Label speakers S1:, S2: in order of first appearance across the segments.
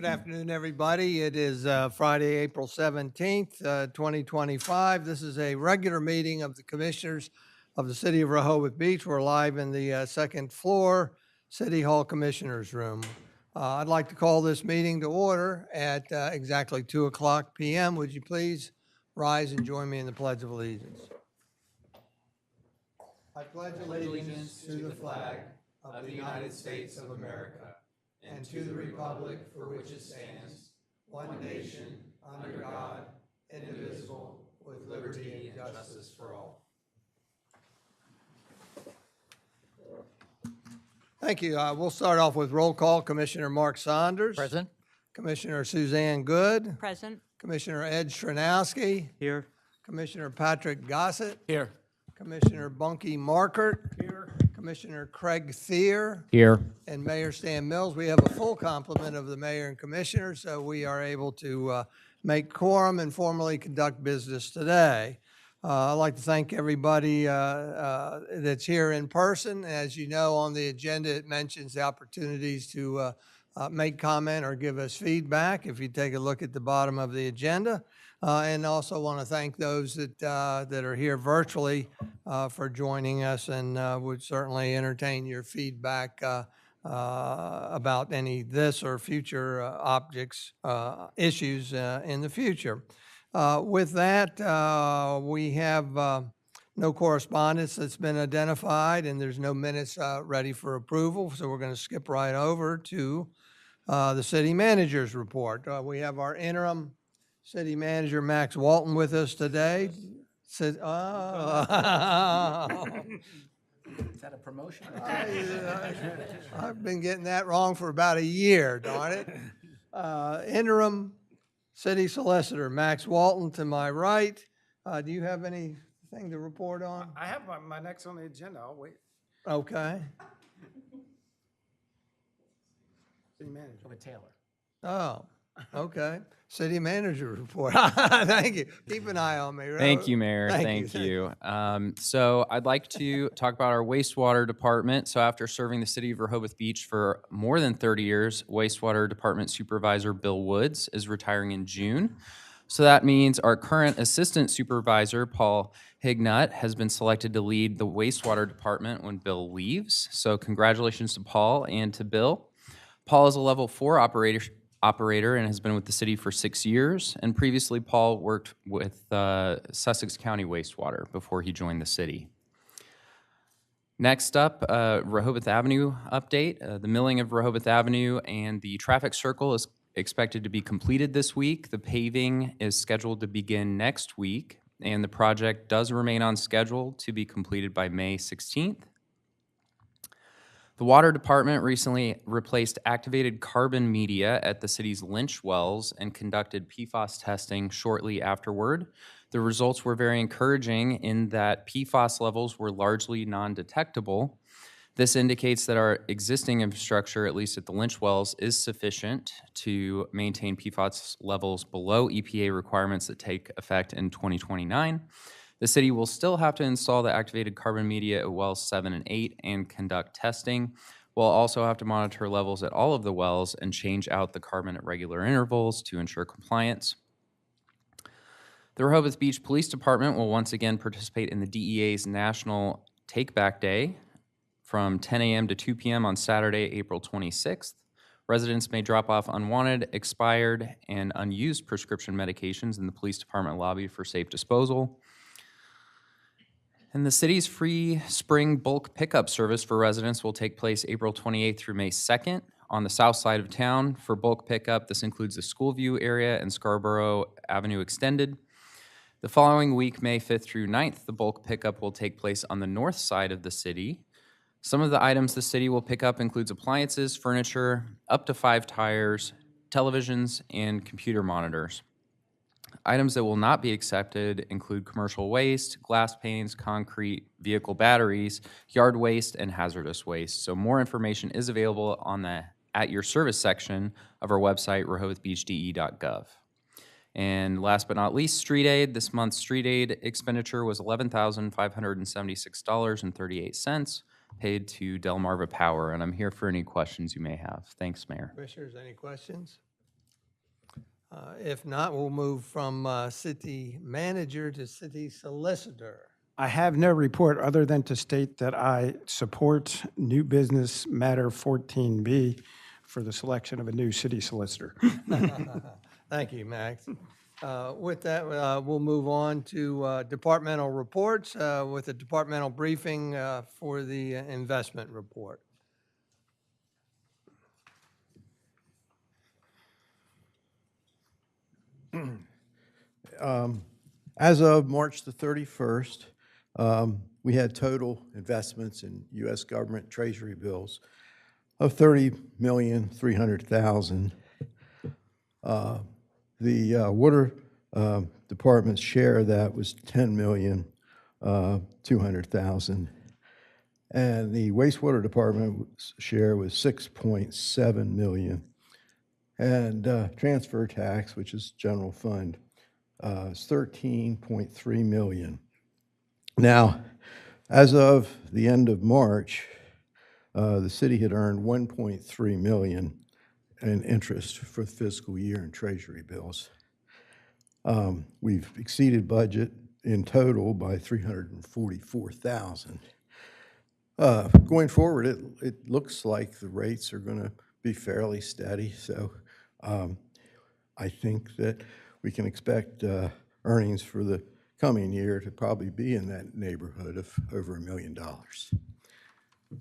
S1: Good afternoon, everybody. It is Friday, April 17th, 2025. This is a regular meeting of the Commissioners of the City of Rehoboth Beach. We're live in the second floor City Hall Commissioners Room. I'd like to call this meeting to order at exactly 2:00 p.m. Would you please rise and join me in the Pledge of Allegiance? I pledge allegiance to the flag of the United States of America and to the republic for which it stands, one nation, under God, indivisible, with liberty and justice for all. Thank you. We'll start off with roll call. Commissioner Mark Saunders.
S2: Present.
S1: Commissioner Suzanne Good.
S3: Present.
S1: Commissioner Ed Shranowski.
S2: Here.
S1: Commissioner Patrick Gossett.
S2: Here.
S1: Commissioner Bunky Markert. Here. Commissioner Craig Thier.
S2: Here.
S1: And Mayor Stan Mills. We have a full complement of the mayor and commissioners, so we are able to make quorum and formally conduct business today. I'd like to thank everybody that's here in person. As you know, on the agenda, it mentions the opportunities to make comment or give us feedback if you take a look at the bottom of the agenda. And also want to thank those that are here virtually for joining us, and would certainly entertain your feedback about any this or future issues in the future. With that, we have no correspondence that's been identified, and there's no minutes ready for approval, so we're going to skip right over to the city manager's report. We have our interim City Manager Max Walton with us today. Is
S2: Is that a promotion?
S1: I've been getting that wrong for about a year, darn it. Interim City Solicitor Max Walton to my right. Do you have anything to report on?
S4: I have my next on the agenda. I'll wait.
S1: Okay.
S4: City manager.
S2: With Taylor.
S1: Oh, okay. City Manager report. Thank you. Keep an eye on me. Right?
S5: Thank you, Mayor.
S1: Thank
S5: Thank you. So I'd like to talk about our wastewater department. So after serving the city of Rehoboth Beach for more than 30 years, wastewater department supervisor Bill Woods is retiring in June. So that means our current assistant supervisor, Paul Hignut, has been selected to lead the wastewater department when Bill leaves. So congratulations to Paul and to Bill. Paul is a level 4 operator and has been with the city for 6 years. And previously, Paul worked with Sussex County Wastewater before he joined the city. Next up, Rehoboth Avenue update. The milling of Rehoboth Avenue and the traffic circle is expected to be completed this week. The paving is scheduled to begin next week, and the project does remain on schedule to be completed by May 16th. The water department recently replaced activated carbon media at the city's Lynch wells and conducted PFAS testing shortly afterward. The results were very encouraging in that PFAS levels were largely non-detectable. This indicates that our existing infrastructure, at least at the Lynch wells, is sufficient to maintain PFAS levels below EPA requirements that take effect in 2029. The city will still have to install the activated carbon media at wells 7 and 8 and conduct testing. We'll also have to monitor levels at all of the wells and change out the carbon at regular intervals to ensure compliance. The Rehoboth Beach Police Department will once again participate in the DEA's National Take Back Day from 10 a.m. to 2 p.m. on Saturday, April 26th. Residents may drop off unwanted, expired, and unused prescription medications in the police department lobby for safe disposal. And the city's free spring bulk pickup service for residents will take place April 28th through May 2nd on the south side of town. For bulk pickup, this includes the Schoolview area and Scarborough Avenue Extended. The following week, May 5th through 9th, the bulk pickup will take place on the north side of the city. Some of the items the city will pick up includes appliances, furniture, up to 5 tires, televisions, and computer monitors. Items that will not be accepted include commercial waste, glass panes, concrete, vehicle batteries, yard waste, and hazardous waste. So more information is available on the At Your Service section of our website, rehobothbeachde.gov. And last but not least, street aid. This month's street aid expenditure was $11,576.38, paid to Delmarva Power. And I'm here for any questions you may have. Thanks, Mayor.
S1: Commissioners, any questions? If not, we'll move from city manager to city solicitor.
S4: I have no report other than to state that I support new business matter 14B for the selection of a new city solicitor.
S1: Thank you, Max. With that, we'll move on to departmental reports with a departmental briefing for the investment report.
S3: As of March the 31st, we had total investments in U.S. government treasury bills of $30,300,000. The water department's share of that was $10,200,000. And the wastewater department's share was $6.7 million. And transfer tax, which is general fund, is $13.3 million. Now, as of the end of March, the city had earned $1.3 million in interest for the fiscal year in treasury bills. We've exceeded budget in total by $344,000. Going forward, it looks like the rates are going to be fairly steady, so I think that we can expect earnings for the coming year to probably be in that neighborhood of over $1 million.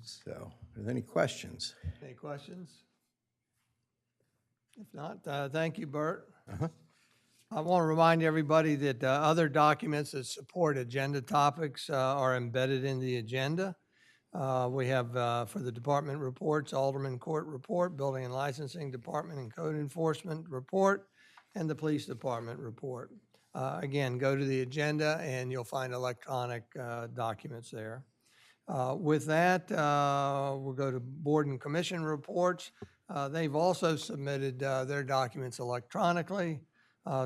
S3: So, are there any questions?
S1: Any questions? If not, thank you, Bert. I want to remind everybody that other documents that support agenda topics are embedded in the agenda. We have for the department reports, Alderman Court report, Building and Licensing Department and Code Enforcement report, and the Police Department report. Again, go to the agenda and you'll find electronic documents there. With that, we'll go to Board and Commission reports. They've also submitted their documents electronically,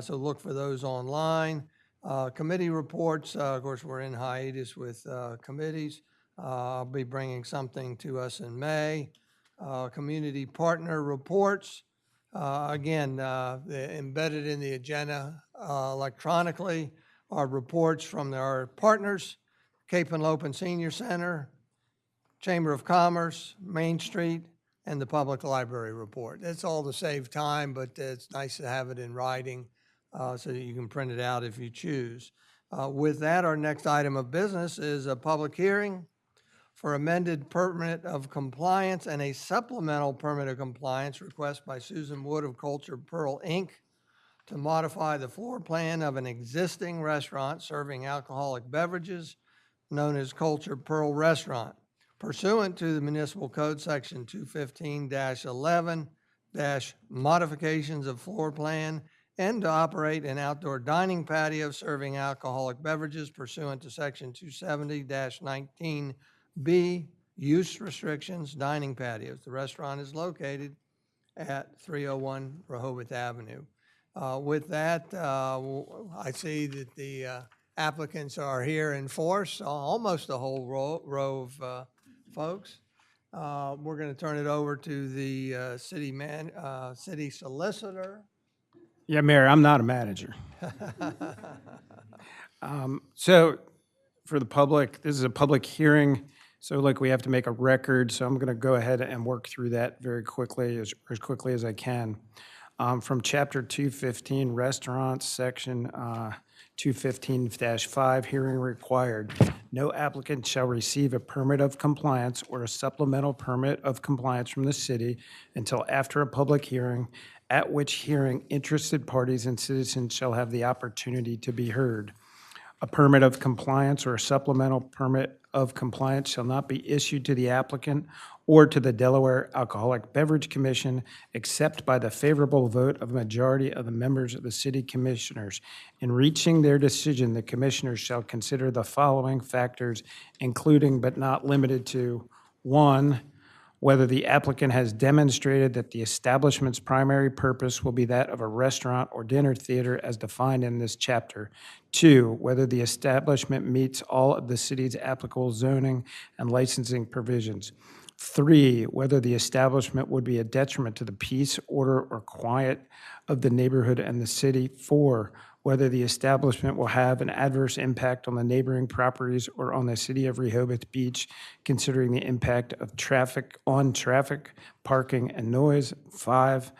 S1: so look for those online. Committee reports, of course, we're in hiatus with committees. I'll be bringing something to us in May. Community partner reports, again, embedded in the agenda electronically are reports from our partners, Cape and Lopin Senior Center, Chamber of Commerce, Main Street, and the Public Library report. It's all to save time, but it's nice to have it in writing so that you can print it out if you choose. With that, our next item of business is a public hearing for amended permit of compliance and a supplemental permit of compliance request by Susan Wood of Cultured Pearl, Inc. to modify the floor plan of an existing restaurant serving alcoholic beverages known as Cultured Pearl Restaurant, pursuant to the Municipal Code Section 215-11 modifications of floor plan, and to operate an outdoor dining patio serving alcoholic beverages pursuant to Section 270-19B use restrictions, dining patios. The restaurant is located at 301 Rehoboth Avenue. With that, I see that the applicants are here in force, almost a whole row of folks. We're going to turn it over to the city solicitor.
S4: Yeah, Mayor, I'm not a manager. So for the public, this is a public hearing, so like we have to make a record, so I'm going to go ahead and work through that very quickly, as quickly as I can. From Chapter 215, Restaurants, Section 215-5, hearing required. No applicant shall receive a permit of compliance or a supplemental permit of compliance from the city until after a public hearing, at which hearing interested parties and citizens shall have the opportunity to be heard. A permit of compliance or a supplemental permit of compliance shall not be issued to the applicant or to the Delaware Alcoholic Beverage Commission except by the favorable vote of a majority of the members of the city commissioners. In reaching their decision, the commissioners shall consider the following factors, including but not limited to: 1, whether the applicant has demonstrated that the establishment's primary purpose will be that of a restaurant or dinner theater as defined in this chapter. 2, whether the establishment meets all of the city's applicable zoning and licensing provisions. 3, whether the establishment would be a detriment to the peace, order, or quiet of the neighborhood and the city. 4, whether the establishment will have an adverse impact on the neighboring properties or on the city of Rehoboth Beach, considering the impact of traffic, parking, and noise. 5,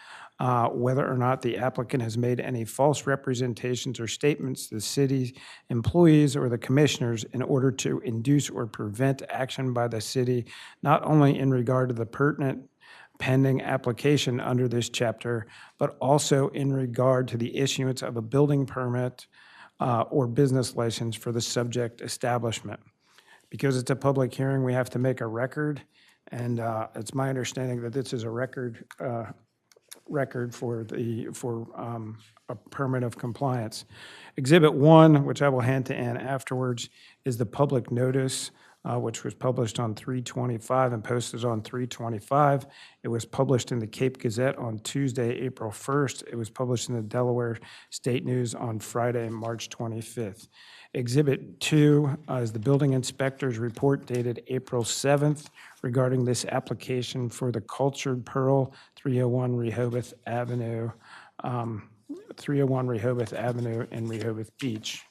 S4: whether or not the applicant has made any false representations or statements to the city employees or the commissioners in order to induce or prevent action by the city, not only in regard to the pertinent pending application under this chapter, but also in regard to the issuance of a building permit or business license for the subject establishment. Because it's a public hearing, we have to make a record, and it's my understanding that this is a record for a permit of compliance. Exhibit 1, which I will hand to Ann afterwards, is the public notice, which was published on 3/25 and posted on 3/25. It was published in the Cape Gazette on Tuesday, April 1st. It was published in the Delaware State News on Friday, March 25th. Exhibit 2 is the building inspector's report dated April 7th regarding this application for the Cultured Pearl, 301 Rehoboth Avenue, 301 Rehoboth Avenue in Rehoboth Beach.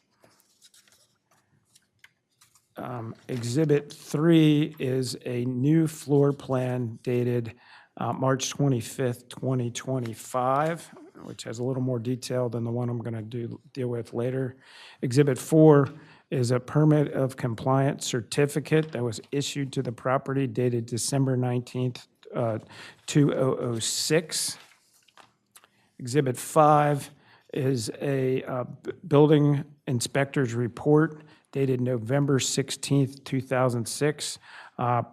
S4: Exhibit 3 is a new floor plan dated March 25th, 2025, which has a little more detail than the one I'm going to deal with later. Exhibit 4 is a permit of compliance certificate that was issued to the property dated December 19th, 2006. Exhibit 5 is a building inspector's report dated November 16th, 2006.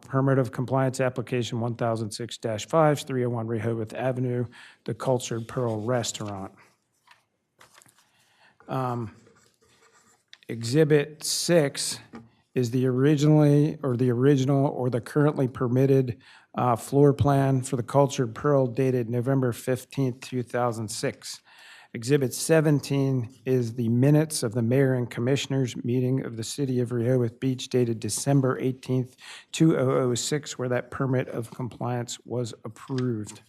S4: Permit of compliance application 1006-5, 301 Rehoboth Avenue, the Cultured Pearl Restaurant. Exhibit 6 is the original or the currently permitted floor plan for the Cultured Pearl dated November 15th, 2006. Exhibit 17 is the minutes of the mayor and commissioners meeting of the city of Rehoboth Beach dated December 18th, 2006, where that permit of compliance was approved.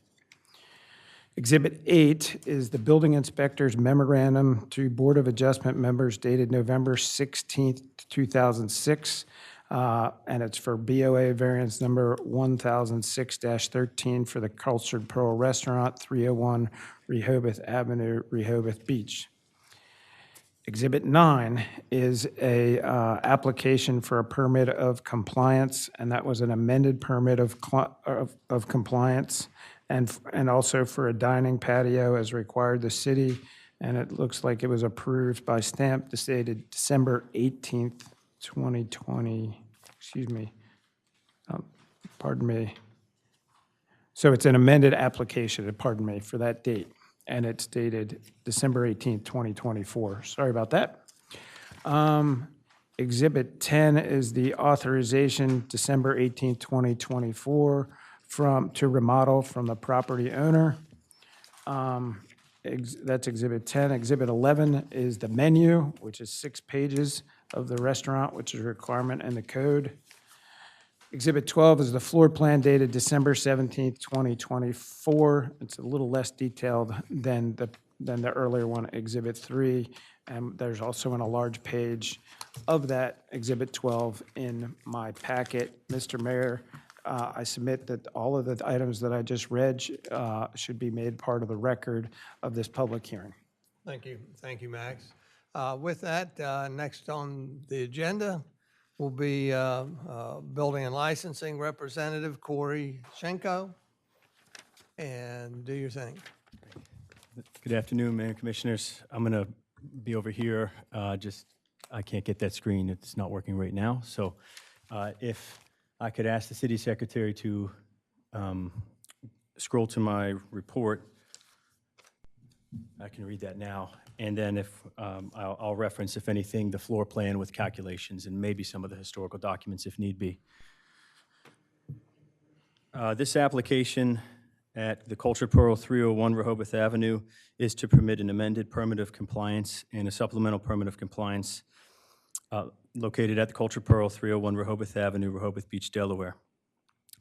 S4: Exhibit 8 is the building inspector's memorandum to Board of Adjustment members dated November 16th, 2006, and it's for BOA variance number 1006-13 for the Cultured Pearl Restaurant, 301 Rehoboth Avenue, Rehoboth Beach. Exhibit 9 is a application for a permit of compliance, and that was an amended permit of compliance, and also for a dining patio as required the city, and it looks like it was approved by stamp dated December 18th, 2020. Excuse me. Pardon me. So it's an amended application, pardon me, for that date, and it's dated December 18th, 2024. Sorry about that. Exhibit 10 is the authorization, December 18th, 2024, to remodel from the property owner. That's Exhibit 10. Exhibit 11 is the menu, which is 6 pages of the restaurant, which is a requirement in the code. Exhibit 12 is the floor plan dated December 17th, 2024. It's a little less detailed than the earlier one, Exhibit 3. And there's also a large page of that Exhibit 12 in my packet. Mr. Mayor, I submit that all of the items that I just read should be made part of the record of this public hearing.
S1: Thank you. Thank you, Max. With that, next on the agenda will be Building and Licensing Representative Corey Schenko. And do your thing.
S6: Good afternoon, Mayor and Commissioners. I'm going to be over here. I can't get that screen. It's not working right now. So if I could ask the City Secretary to scroll to my report, I can read that now. And then if I'll reference, if anything, the floor plan with calculations and maybe some of the historical documents if need be. This application at the Cultured Pearl 301 Rehoboth Avenue is to permit an amended permit of compliance and a supplemental permit of compliance located at the Cultured Pearl 301 Rehoboth Avenue, Rehoboth Beach, Delaware.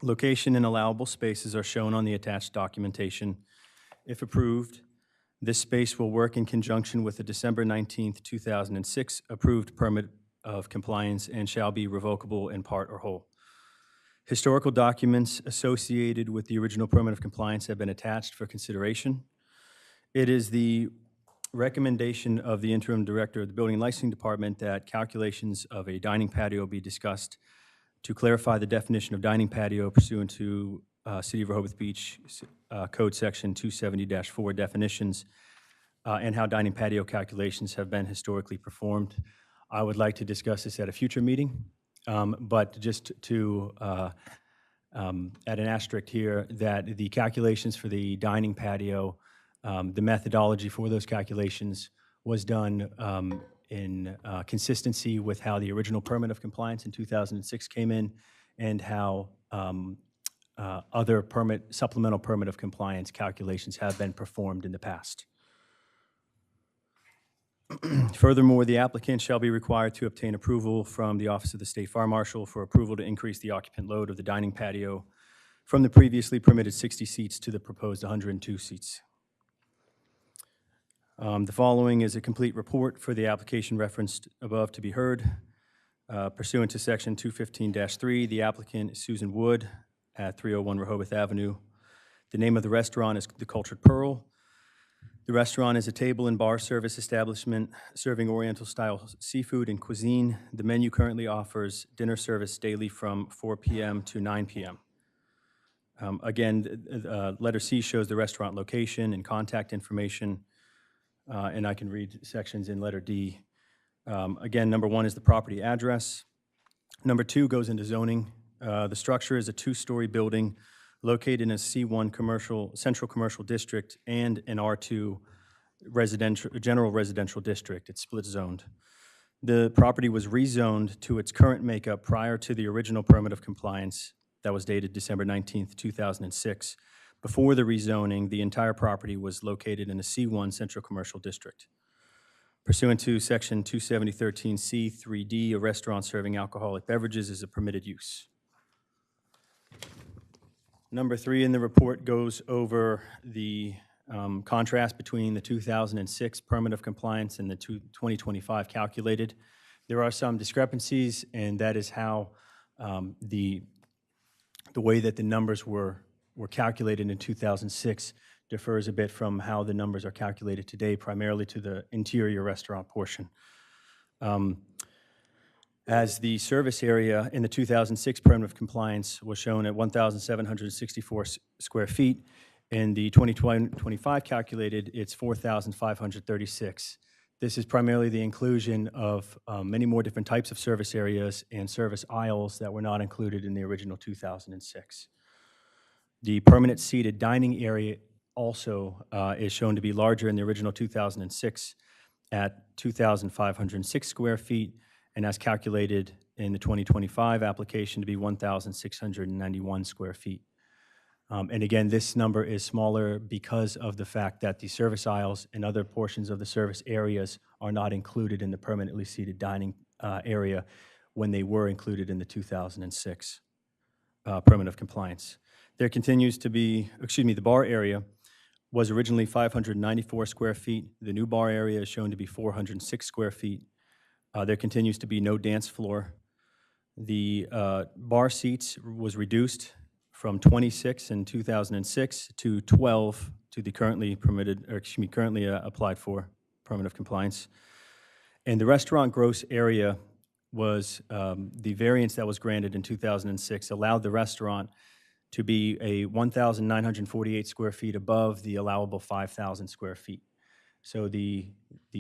S6: Location and allowable spaces are shown on the attached documentation. If approved, this space will work in conjunction with the December 19th, 2006 approved permit of compliance and shall be revocable in part or whole. Historical documents associated with the original permit of compliance have been attached for consideration. It is the recommendation of the interim director of the Building and Licensing Department that calculations of a dining patio be discussed to clarify the definition of dining patio pursuant to City of Rehoboth Beach Code Section 270-4 definitions and how dining patio calculations have been historically performed. I would like to discuss this at a future meeting, but just to add an asterisk here that the calculations for the dining patio, the methodology for those calculations was done in consistency with how the original permit of compliance in 2006 came in and how other supplemental permit of compliance calculations have been performed in the past. Furthermore, the applicant shall be required to obtain approval from the Office of the State Fire Marshal for approval to increase the occupant load of the dining patio from the previously permitted 60 seats to the proposed 102 seats. The following is a complete report for the application referenced above to be heard. Pursuant to Section 215-3, the applicant is Susan Wood at 301 Rehoboth Avenue. The name of the restaurant is The Cultured Pearl. The restaurant is a table and bar service establishment serving Oriental-style seafood and cuisine. The menu currently offers dinner service daily from 4 p.m. to 9 p.m. Again, letter C shows the restaurant location and contact information, and I can read sections in letter D. Again, number 1 is the property address. Number 2 goes into zoning. The structure is a 2-story building located in a C1 central commercial district and an R2 general residential district. It's split zoned. The property was rezoned to its current makeup prior to the original permit of compliance that was dated December 19th, 2006. Before the rezoning, the entire property was located in a C1 central commercial district. Pursuant to Section 270-13C-3D, a restaurant serving alcoholic beverages is a permitted use. Number 3 in the report goes over the contrast between the 2006 permit of compliance and the 2025 calculated. There are some discrepancies, and that is how the way that the numbers were calculated in 2006 differs a bit from how the numbers are calculated today, primarily to the interior restaurant portion. As the service area in the 2006 permit of compliance was shown at 1,764 square feet, in the 2025 calculated, it's 4,536. This is primarily the inclusion of many more different types of service areas and service aisles that were not included in the original 2006. The permanent seated dining area also is shown to be larger in the original 2006 at 2,506 square feet, and as calculated in the 2025 application to be 1,691 square feet. And again, this number is smaller because of the fact that the service aisles and other portions of the service areas are not included in the permanently seated dining area when they were included in the 2006 permit of compliance. There continues to be, the bar area was originally 594 square feet. The new bar area is shown to be 406 square feet. There continues to be no dance floor. The bar seats was reduced from 26 in 2006 to 12 to the currently applied for permit of compliance. And the restaurant gross area was the variance that was granted in 2006 allowed the restaurant to be a 1,948 square feet above the allowable 5,000 square feet. So the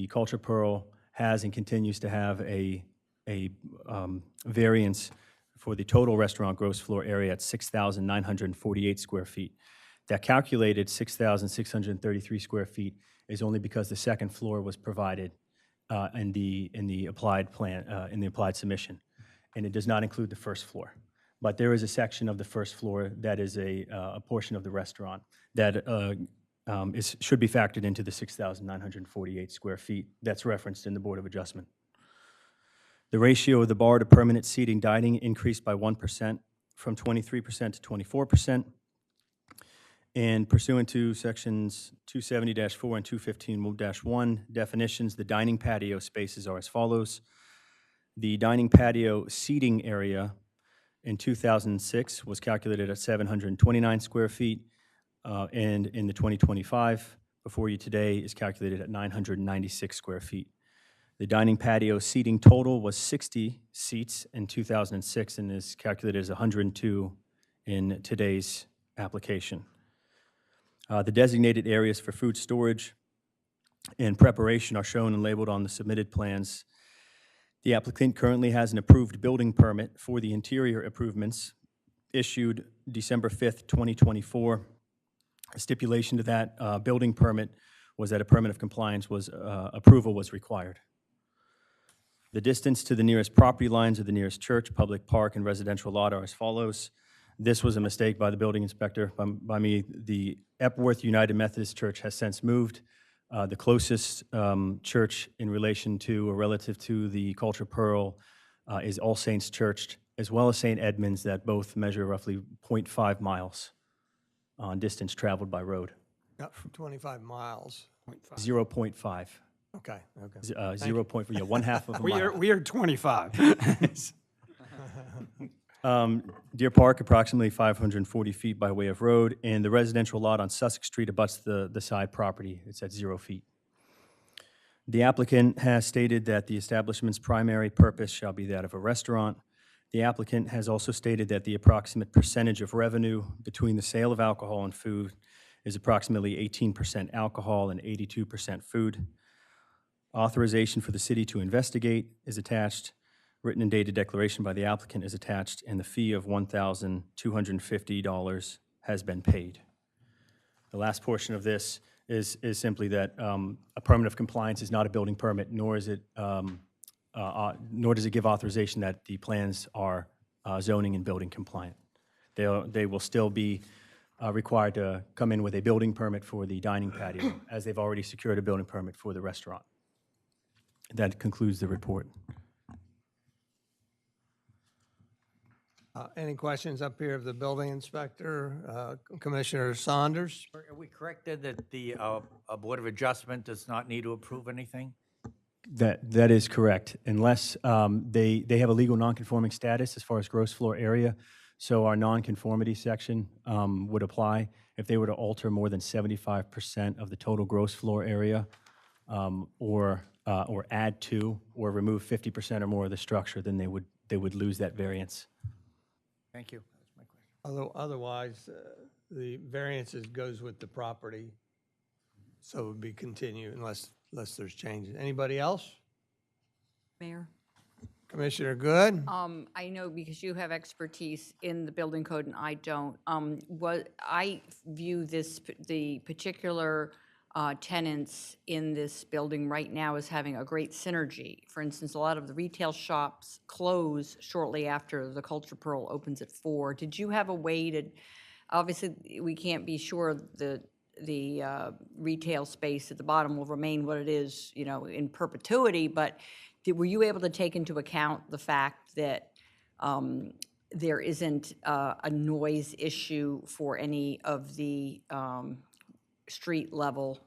S6: Culture Pearl has and continues to have a variance for the total restaurant gross floor area at 6,948 square feet. That calculated 6,633 square feet is only because the second floor was provided in the applied plan in the applied submission, and it does not include the first floor. But there is a section of the first floor that is a portion of the restaurant that should be factored into the 6,948 square feet that's referenced in the Board of Adjustment. The ratio of the bar to permanent seating dining increased by 1% from 23% to 24%. And pursuant to sections 270-4 and 215-1 definitions, the dining patio spaces are as follows. The dining patio seating area in 2006 was calculated at 729 square feet, and in the 2025 before you today is calculated at 996 square feet. The dining patio seating total was 60 seats in 2006 and is calculated as 102 in today's application. The designated areas for food storage and preparation are shown and labeled on the submitted plans. The applicant currently has an approved building permit for the interior improvements issued December 5th, 2024. A stipulation to that building permit was that a permit of compliance approval was required. The distance to the nearest property lines of the nearest church, public park, and residential lot are as follows. This was a mistake by the building inspector, by me. The Epworth United Methodist Church has since moved. The closest church in relation to or relative to the Culture Pearl is All Saints Church, as well as St. Edmunds, that both measure roughly 0.5 miles on distance traveled by road.
S1: Yep, 25 miles.
S6: 0.5.
S1: Okay, okay.
S6: 0.4, yeah, one half of a
S4: We
S6: mile.
S4: are 25.
S6: Deer Park, approximately 540 feet by way of road, and the residential lot on Sussex Street abuts the side property. It's at 0 feet. The applicant has stated that the establishment's primary purpose shall be that of a restaurant. The applicant has also stated that the approximate percentage of revenue between the sale of alcohol and food is approximately 18% alcohol and 82% food. Authorization for the city to investigate is attached. Written and dated declaration by the applicant is attached, and the fee of $1,250 has been paid. The last portion of this is simply that a permit of compliance is not a building permit, nor does it give authorization that the plans are zoning and building compliant. They will still be required to come in with a building permit for the dining patio, as they've already secured a building permit for the restaurant. That concludes the report.
S1: Any questions up here of the building inspector? Commissioner Saunders?
S2: Are we corrected that the Board of Adjustment does not need to approve anything?
S6: That is correct, unless they have a legal nonconforming status as far as gross floor area. So our nonconformity section would apply if they were to alter more than 75% of the total gross floor area, or add to or remove 50% or more of the structure. Then they would lose that variance.
S2: Thank you. That's my question.
S1: Otherwise, the variances goes with the property, so it would be continued unless there's changes. Anybody else?
S7: Mayor,
S1: Commissioner Good?
S7: I know because you have expertise in the building code and I don't. I view the particular tenants in this building right now as having a great synergy. For instance, a lot of the retail shops close shortly after the Culture Pearl opens at 4. Did you have a way to, obviously, we can't be sure the retail space at the bottom will remain what it is, in perpetuity, but were you able to take into account the fact that there isn't a noise issue for any of the street level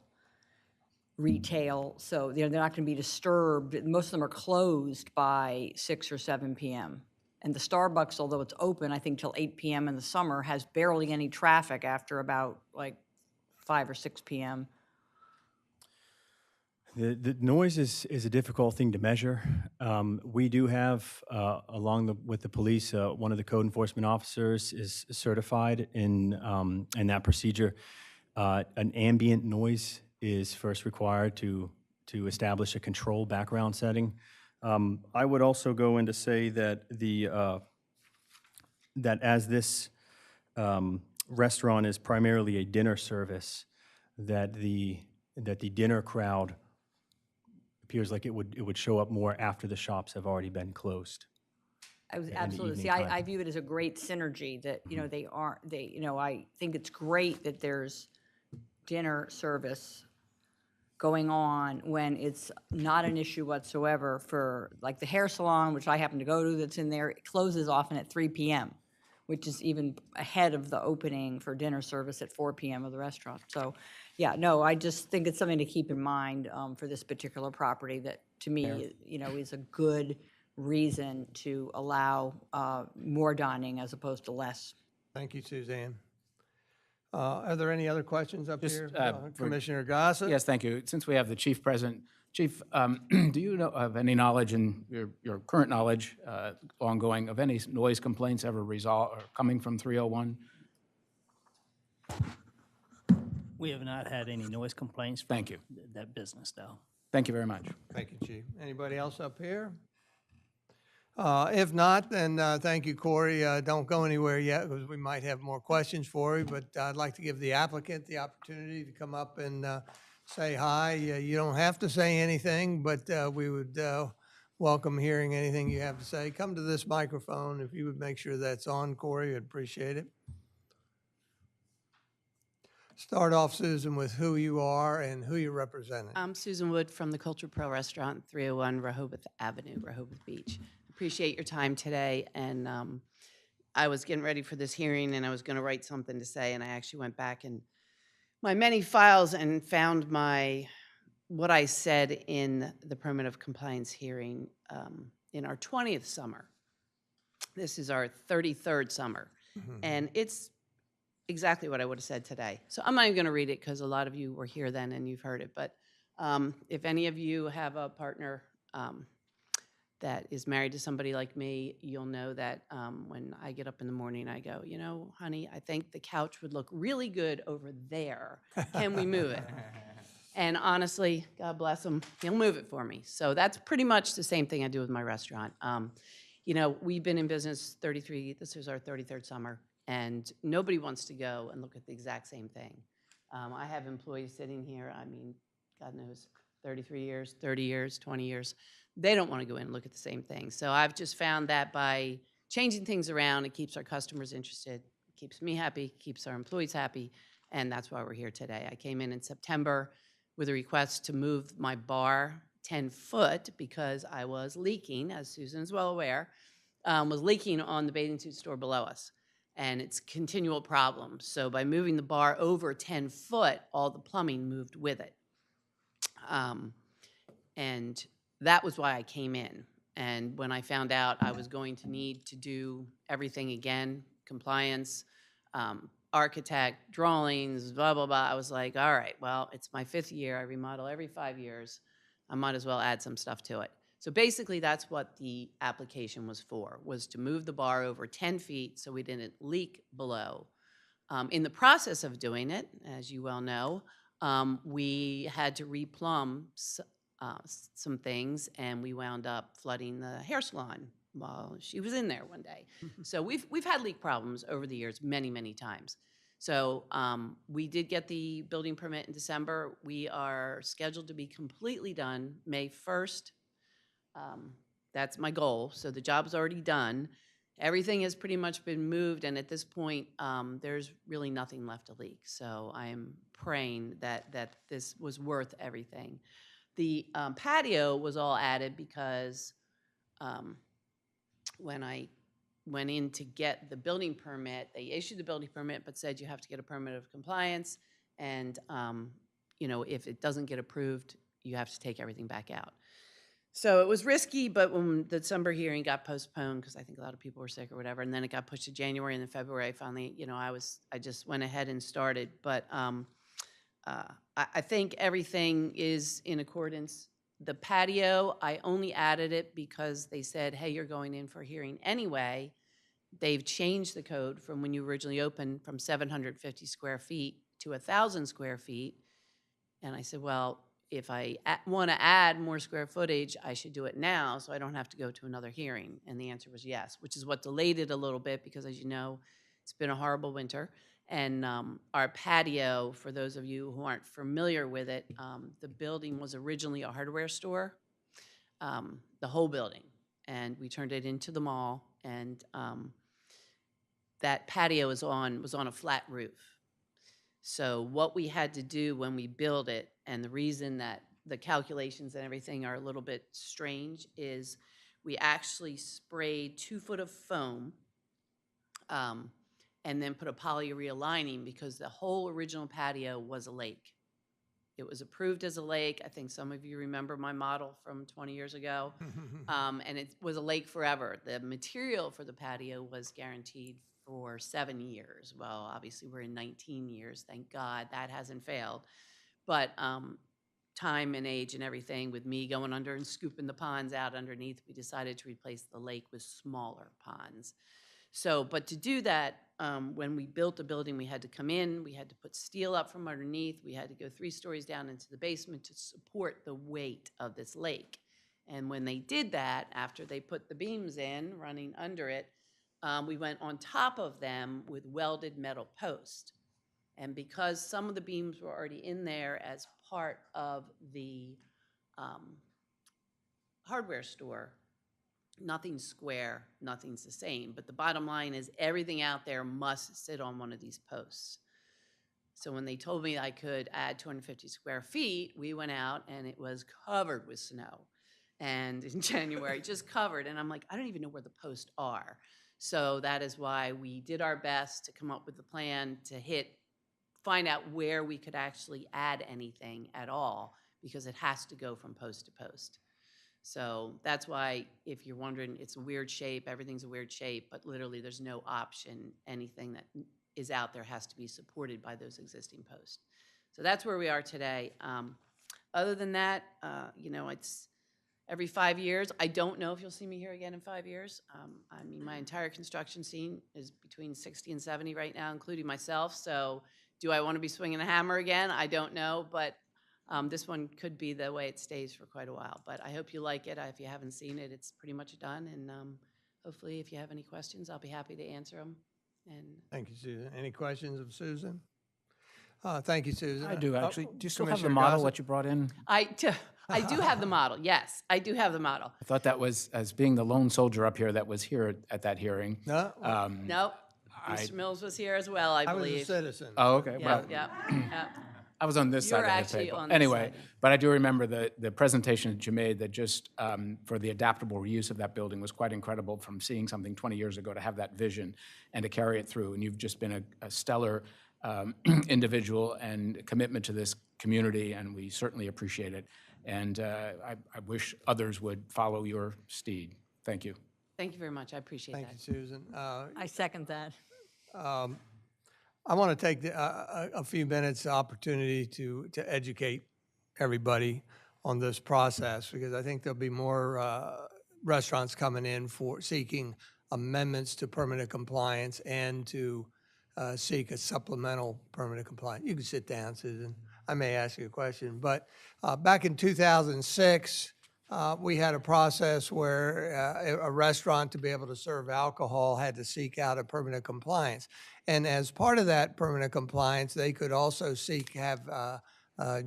S7: retail, so they're not going to be disturbed? Most of them are closed by 6 or 7 p.m. And the Starbucks, although it's open, I think till 8 p.m. in the summer, has barely any traffic after about 5 or 6 p.m.
S6: The noise is a difficult thing to measure. We do have, with the police, one of the code enforcement officers is certified in that procedure. An ambient noise is first required to establish a control background setting. I would also go in to say that that as this restaurant is primarily a dinner service, that the dinner crowd appears like it would show up more after the shops have already been closed.
S7: Absolutely. See,
S6: evening time.
S7: I view it as a great synergy that, I think it's great that there's dinner service going on when it's not an issue whatsoever for, the hair salon, which I happen to go to that's in there, it closes often at 3 p.m., which is even ahead of the opening for dinner service at 4 PM of the restaurant. So, yeah, no, I just think it's something to keep in mind for this particular property that, to me, you know, is a good reason to allow more dining as opposed to less.
S1: Thank you, Suzanne. Are there any other questions up
S8: Just,
S1: here?
S8: for-
S1: Commissioner Gossett?
S8: Yes, thank you. Since we have the chief present, Chief, do you know of any knowledge in your current knowledge, ongoing, of any noise complaints ever resolved, or coming from 301?
S9: We have not had any noise complaints from
S8: Thank you.
S9: that business, though.
S8: Thank you very much.
S1: Thank you, Chief. Anybody else up here? If not, then thank you, Corey. Don't go anywhere yet because we might have more questions for you, but I'd like to give the applicant the opportunity to come up and say hi. You don't have to say anything, but we would welcome hearing anything you have to say. Come to this microphone. If you would make sure that's on, Corey, I'd appreciate it. Start off, Susan, with who you are and who you're representing.
S10: I'm Susan Wood from the Culture Pro Restaurant, 301 Rehoboth Avenue, Rehoboth Beach. Appreciate your time today, and I was getting ready for this hearing, and I was going to write something to say, and I actually went back in my many files and found what I said in the Permit of Compliance hearing in our 20th summer. This is our 33rd summer, and it's exactly what I would have said today. So I'm not even going to read it because a lot of you were here then and you've heard it. But if any of you have a partner that is married to somebody like me, you'll know that when I get up in the morning, I go, you know, honey, I think the couch would look really good over there. Can we move it? And honestly, God bless him, he'll move it for me. So that's pretty much the same thing I do with my restaurant. You know, we've been in business this is our 33rd summer. And nobody wants to go and look at the exact same thing. I have employees sitting here, I mean, God knows, 33 years, 30 years, 20 years. They don't want to go in and look at the same thing. So I've just found that by changing things around, it keeps our customers interested, it keeps me happy, keeps our employees happy, and that's why we're here today. I came in September with a request to move my bar 10 foot because I was leaking, as Susan is well aware, was leaking on the bathing suit store below us. And it's a continual problem. So by moving the bar over 10 foot, all the plumbing moved with it. And that was why I came in. And when I found out I was going to need to do everything again, compliance, architect, drawings, blah, blah, blah, I was like, all right, well, it's my 5th year. I remodel every 5 years. I might as well add some stuff to it. So basically, that's what the application was for, was to move the bar over 10 feet so we didn't leak below. In the process of doing it, as you well know, we had to replumb some things, and we wound up flooding the hair salon while she was in there one day. So we've had leak problems over the years many, many times. So we did get the building permit in December. We are scheduled to be completely done May 1st. That's my goal. So the job's already done. Everything has pretty much been moved, and at this point, there's really nothing left to leak. So I am praying that this was worth everything. The patio was all added because when I went in to get the building permit, they issued the building permit but said you have to get a permit of compliance, and you know, if it doesn't get approved, you have to take everything back out. So it was risky, but when the December hearing got postponed, because I think a lot of people were sick or whatever, and then it got pushed to January, and then February, finally, you know, I just went ahead and started. But I think everything is in accordance. The patio, I only added it because they said, hey, you're going in for a hearing anyway. They've changed the code from when you originally opened from 750 square feet to 1,000 square feet. And I said, well, if I want to add more square footage, I should do it now so I don't have to go to another hearing. And the answer was yes, which is what delayed it a little bit because, as you know, it's been a horrible winter. And our patio, for those of you who aren't familiar with it, the building was originally a hardware store, the whole building. And we turned it into the mall. And that patio was on a flat roof. So what we had to do when we built it, and the reason that the calculations and everything are a little bit strange, is we actually sprayed 2 foot of foam and then put a polyurea lining because the whole original patio was a lake. It was approved as a lake. I think some of you remember my model from 20 years ago. And it was a lake forever. The material for the patio was guaranteed for 7 years. Well, obviously, we're in 19 years. Thank God that hasn't failed. But time and age and everything, with me going under and scooping the ponds out underneath, we decided to replace the lake with smaller ponds. So, but to do that, when we built the building, we had to come in, we had to put steel up from underneath, we had to go 3 stories down into the basement to support the weight of this lake. And when they did that, after they put the beams in, running under it, we went on top of them with welded metal posts. And because some of the beams were already in there as part of the hardware store, nothing's square, nothing's the same. But the bottom line is everything out there must sit on one of these posts. So when they told me I could add 250 square feet, we went out and it was covered with snow. And in January, just covered. And I'm like, I don't even know where the posts are. So that is why we did our best to come up with the plan to find out where we could actually add anything at all, because it has to go from post to post. So that's why, if you're wondering, it's a weird shape, everything's a weird shape, but literally there's no option. Anything that is out there has to be supported by those existing posts. So that's where we are today. Other than that, it's every 5 years. I don't know if you'll see me here again in 5 years. I mean, my entire construction scene is between 60 and 70 right now, including myself. So do I want to be swinging a hammer again? I don't know, but this one could be the way it stays for quite a while. But I hope you like it. If you haven't seen it, it's pretty much done. And hopefully, if you have any questions, I'll be happy to answer them. And
S1: Thank you, Susan. Any questions of Susan? Thank you, Susan.
S8: I do, actually. Do you still have the
S1: Commissioner
S8: model
S1: Gossett?
S8: that you brought in?
S10: I do have the model. Yes, I do have the model.
S8: I thought that was, as being the lone soldier up here that was here at that hearing.
S1: No,
S10: No, Mr. Mills was here as well, I
S1: I was a
S10: believe.
S1: citizen.
S8: Oh, okay.
S10: Yeah,
S8: Well,
S10: yeah, yeah.
S8: I was on this
S10: You
S8: side
S10: were
S8: of the
S10: actually
S8: table.
S10: on this
S8: Anyway,
S10: side.
S8: but I do remember the presentation that you made that just for the adaptable reuse of that building was quite incredible, from seeing something 20 years ago to have that vision and to carry it through. And you've just been a stellar individual and commitment to this community, and we certainly appreciate it. And I wish others would follow your steed. Thank you.
S10: Thank you very much. I appreciate
S1: Thank
S10: that.
S1: you, Susan.
S7: I second that.
S1: I want to take a few minutes opportunity to educate everybody on this process, because I think there'll be more restaurants coming in for seeking amendments to permanent compliance and to seek a supplemental permanent compliance. You can sit down, Susan. I may ask you a question, but back in 2006, we had a process where a restaurant, to be able to serve alcohol, had to seek out a permanent compliance. And as part of that permanent compliance, they could also have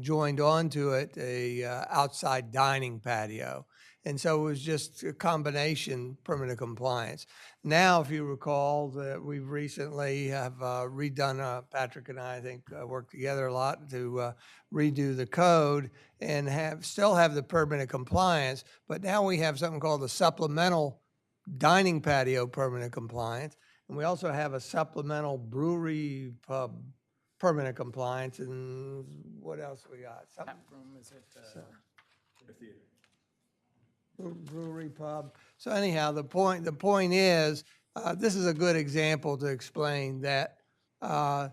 S1: joined onto it a outside dining patio. And so it was just a combination permanent compliance. Now, if you recall, that we've recently have redone, Patrick and I think, worked together a lot to redo the code and still have the permanent compliance, but now we have something called the supplemental dining patio permanent compliance. And we also have a supplemental brewery pub permanent compliance. And what else we got? Brewery pub. So anyhow, the point is, this is a good example to explain that a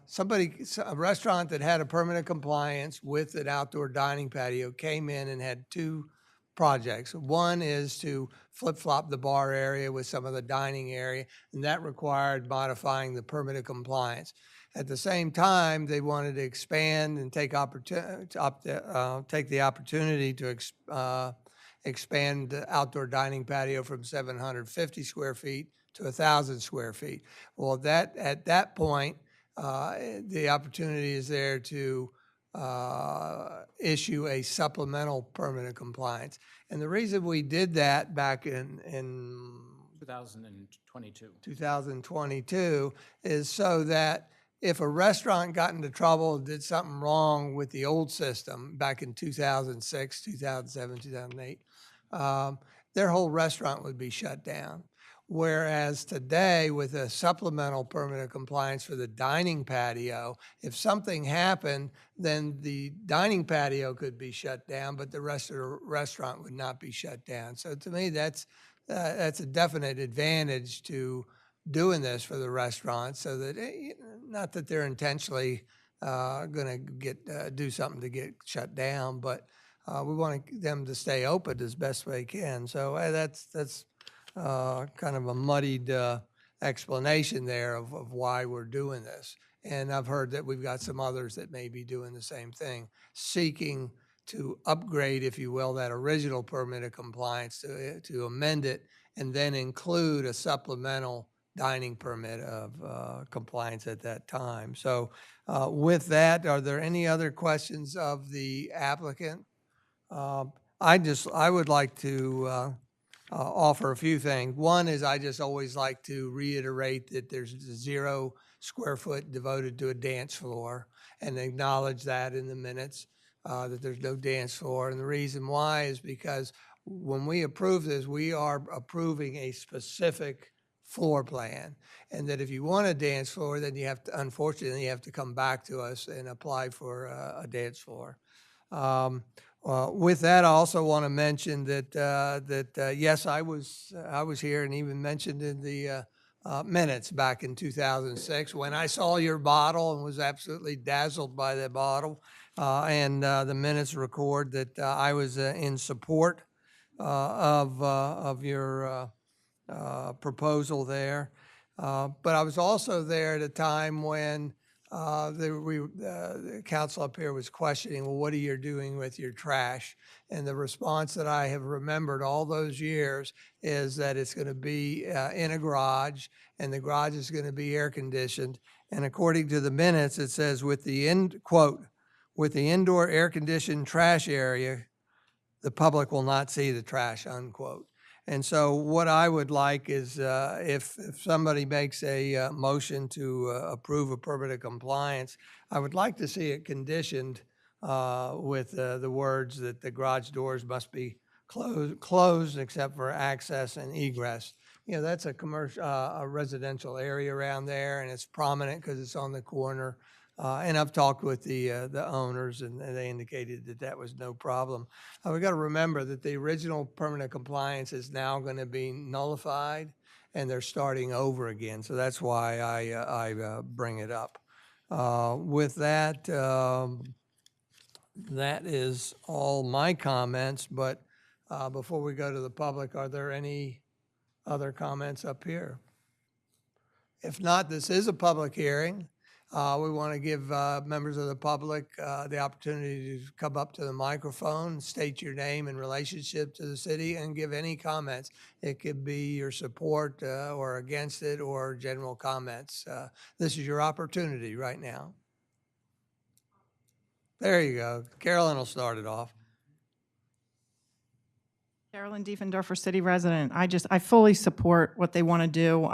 S1: restaurant that had a permanent compliance with an outdoor dining patio came in and had 2 projects. One is to flip-flop the bar area with some of the dining area, and that required modifying the permanent compliance. At the same time, they wanted to expand and take the opportunity to expand the outdoor dining patio from 750 square feet to 1,000 square feet. Well, at that point, the opportunity is there to issue a supplemental permanent compliance. And the reason we did that back in 2022 is so that if a restaurant got into trouble and did something wrong with the old system back in 2006, 2007, 2008, their whole restaurant would be shut down. Whereas today, with a supplemental permit of compliance for the dining patio, if something happened, then the dining patio could be shut down, but the rest of the restaurant would not be shut down. So to me, that's a definite advantage to doing this for the restaurant, so that, not that they're intentionally going to do something to get shut down, but we want them to stay open as best they can. So that's kind of a muddied explanation there of why we're doing this. And I've heard that we've got some others that may be doing the same thing, seeking to upgrade, if you will, that original permit of compliance to amend it and then include a supplemental dining permit of compliance at that time. So with that, are there any other questions of the applicant? I would like to offer a few things. One is I just always like to reiterate that there's 0 square foot devoted to a dance floor and acknowledge that in the minutes, that there's no dance floor. And the reason why is because when we approve this, we are approving a specific floor plan. And that if you want a dance floor, then you have to, unfortunately, you have to come back to us and apply for a dance floor. With that, I also want to mention that yes, I was here and even mentioned in the minutes back in 2006 when I saw your bottle and was absolutely dazzled by that bottle. And the minutes record that I was in support of your proposal there. But I was also there at a time when the council up here was questioning, well, what are you doing with your trash? And the response that I have remembered all those years is that it's going to be in a garage, and the garage is going to be air conditioned. And according to the minutes, it says with the quote, with the indoor air conditioned trash area, the public will not see the trash, unquote. And so what I would like is if somebody makes a motion to approve a permit of compliance, I would like to see it conditioned with the words that the garage doors must be closed except for access and egress. You know, that's a commercial, a residential area around there, and it's prominent because it's on the corner. And I've talked with the owners, and they indicated that that was no problem. We've got to remember that the original permit of compliance is now going to be nullified, and they're starting over again. So that's why I bring it up. With that, that is all my comments. But before we go to the public, are there any other comments up here? If not, this is a public hearing. We want to give members of the public the opportunity to come up to the microphone, state your name and relationship to the city, and give any comments. It could be your support or against it, or general comments. This is your opportunity right now. There you go. Carolyn will start it off.
S11: Carolyn Diefendorfer, city resident. I fully support what they want to do.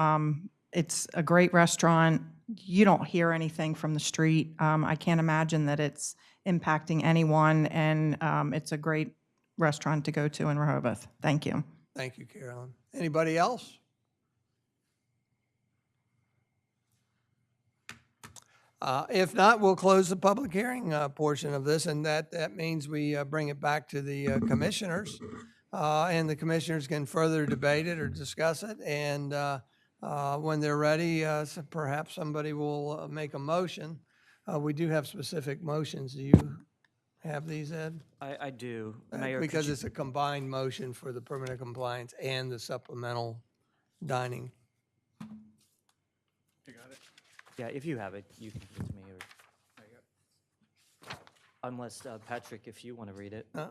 S11: It's a great restaurant. You don't hear anything from the street. I can't imagine that it's impacting anyone, and it's a great restaurant to go to in Rehoboth. Thank you.
S1: Thank you, Carolyn. Anybody else? If not, we'll close the public hearing portion of this, and that means we bring it back to the commissioners, and the commissioners can further debate it or discuss it, and when they're ready, so perhaps somebody will make a motion. We do have specific motions. Do you have these, Ed?
S12: I do. Mayor,
S1: Because it's a combined motion for the permit of compliance and the supplemental dining.
S12: yeah, if you have it, you can give it to me. Or, unless, Patrick, if you want to read it.
S1: Yeah.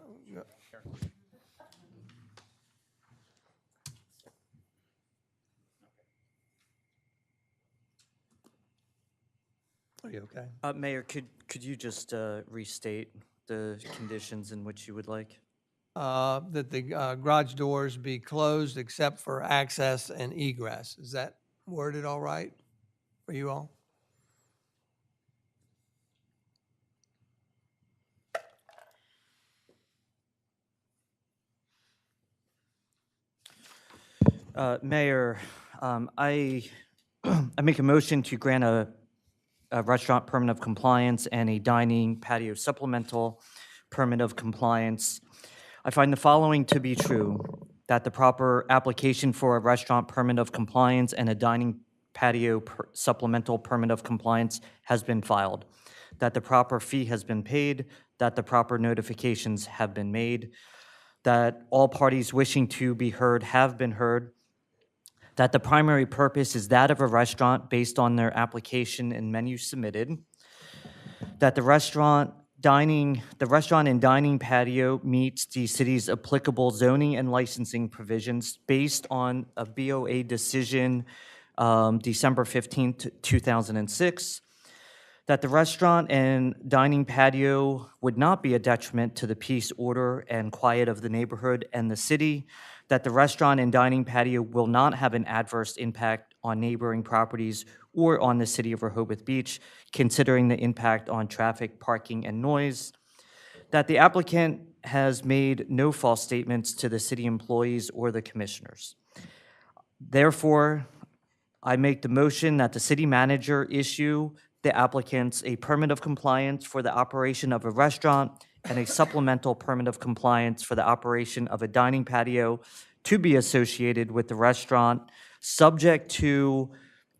S1: Are you okay?
S12: Mayor, could you just restate the conditions in which you would like?
S1: That the garage doors be closed except for access and egress. Is that worded all right for you all?
S12: Mayor, I make a motion to grant a restaurant permit of compliance and a dining patio supplemental permit of compliance. I find the following to be true, that the proper application for a restaurant permit of compliance and a dining patio supplemental permit of compliance has been filed, that the proper fee has been paid, that the proper notifications have been made, that all parties wishing to be heard have been heard, that the primary purpose is that of a restaurant based on their application and menu submitted, that the restaurant and dining patio meets the city's applicable zoning and licensing provisions based on a BOA decision December 15th, 2006, that the restaurant and dining patio would not be a detriment to the peace, order, and quiet of the neighborhood and the city, that the restaurant and dining patio will not have an adverse impact on neighboring properties or on the city of Rehoboth Beach, considering the impact on traffic, parking, and noise, that the applicant has made no false statements to the city employees or the commissioners. Therefore, I make the motion that the city manager issue the applicants a permit of compliance for the operation of a restaurant and a supplemental permit of compliance for the operation of a dining patio to be associated with the restaurant, subject to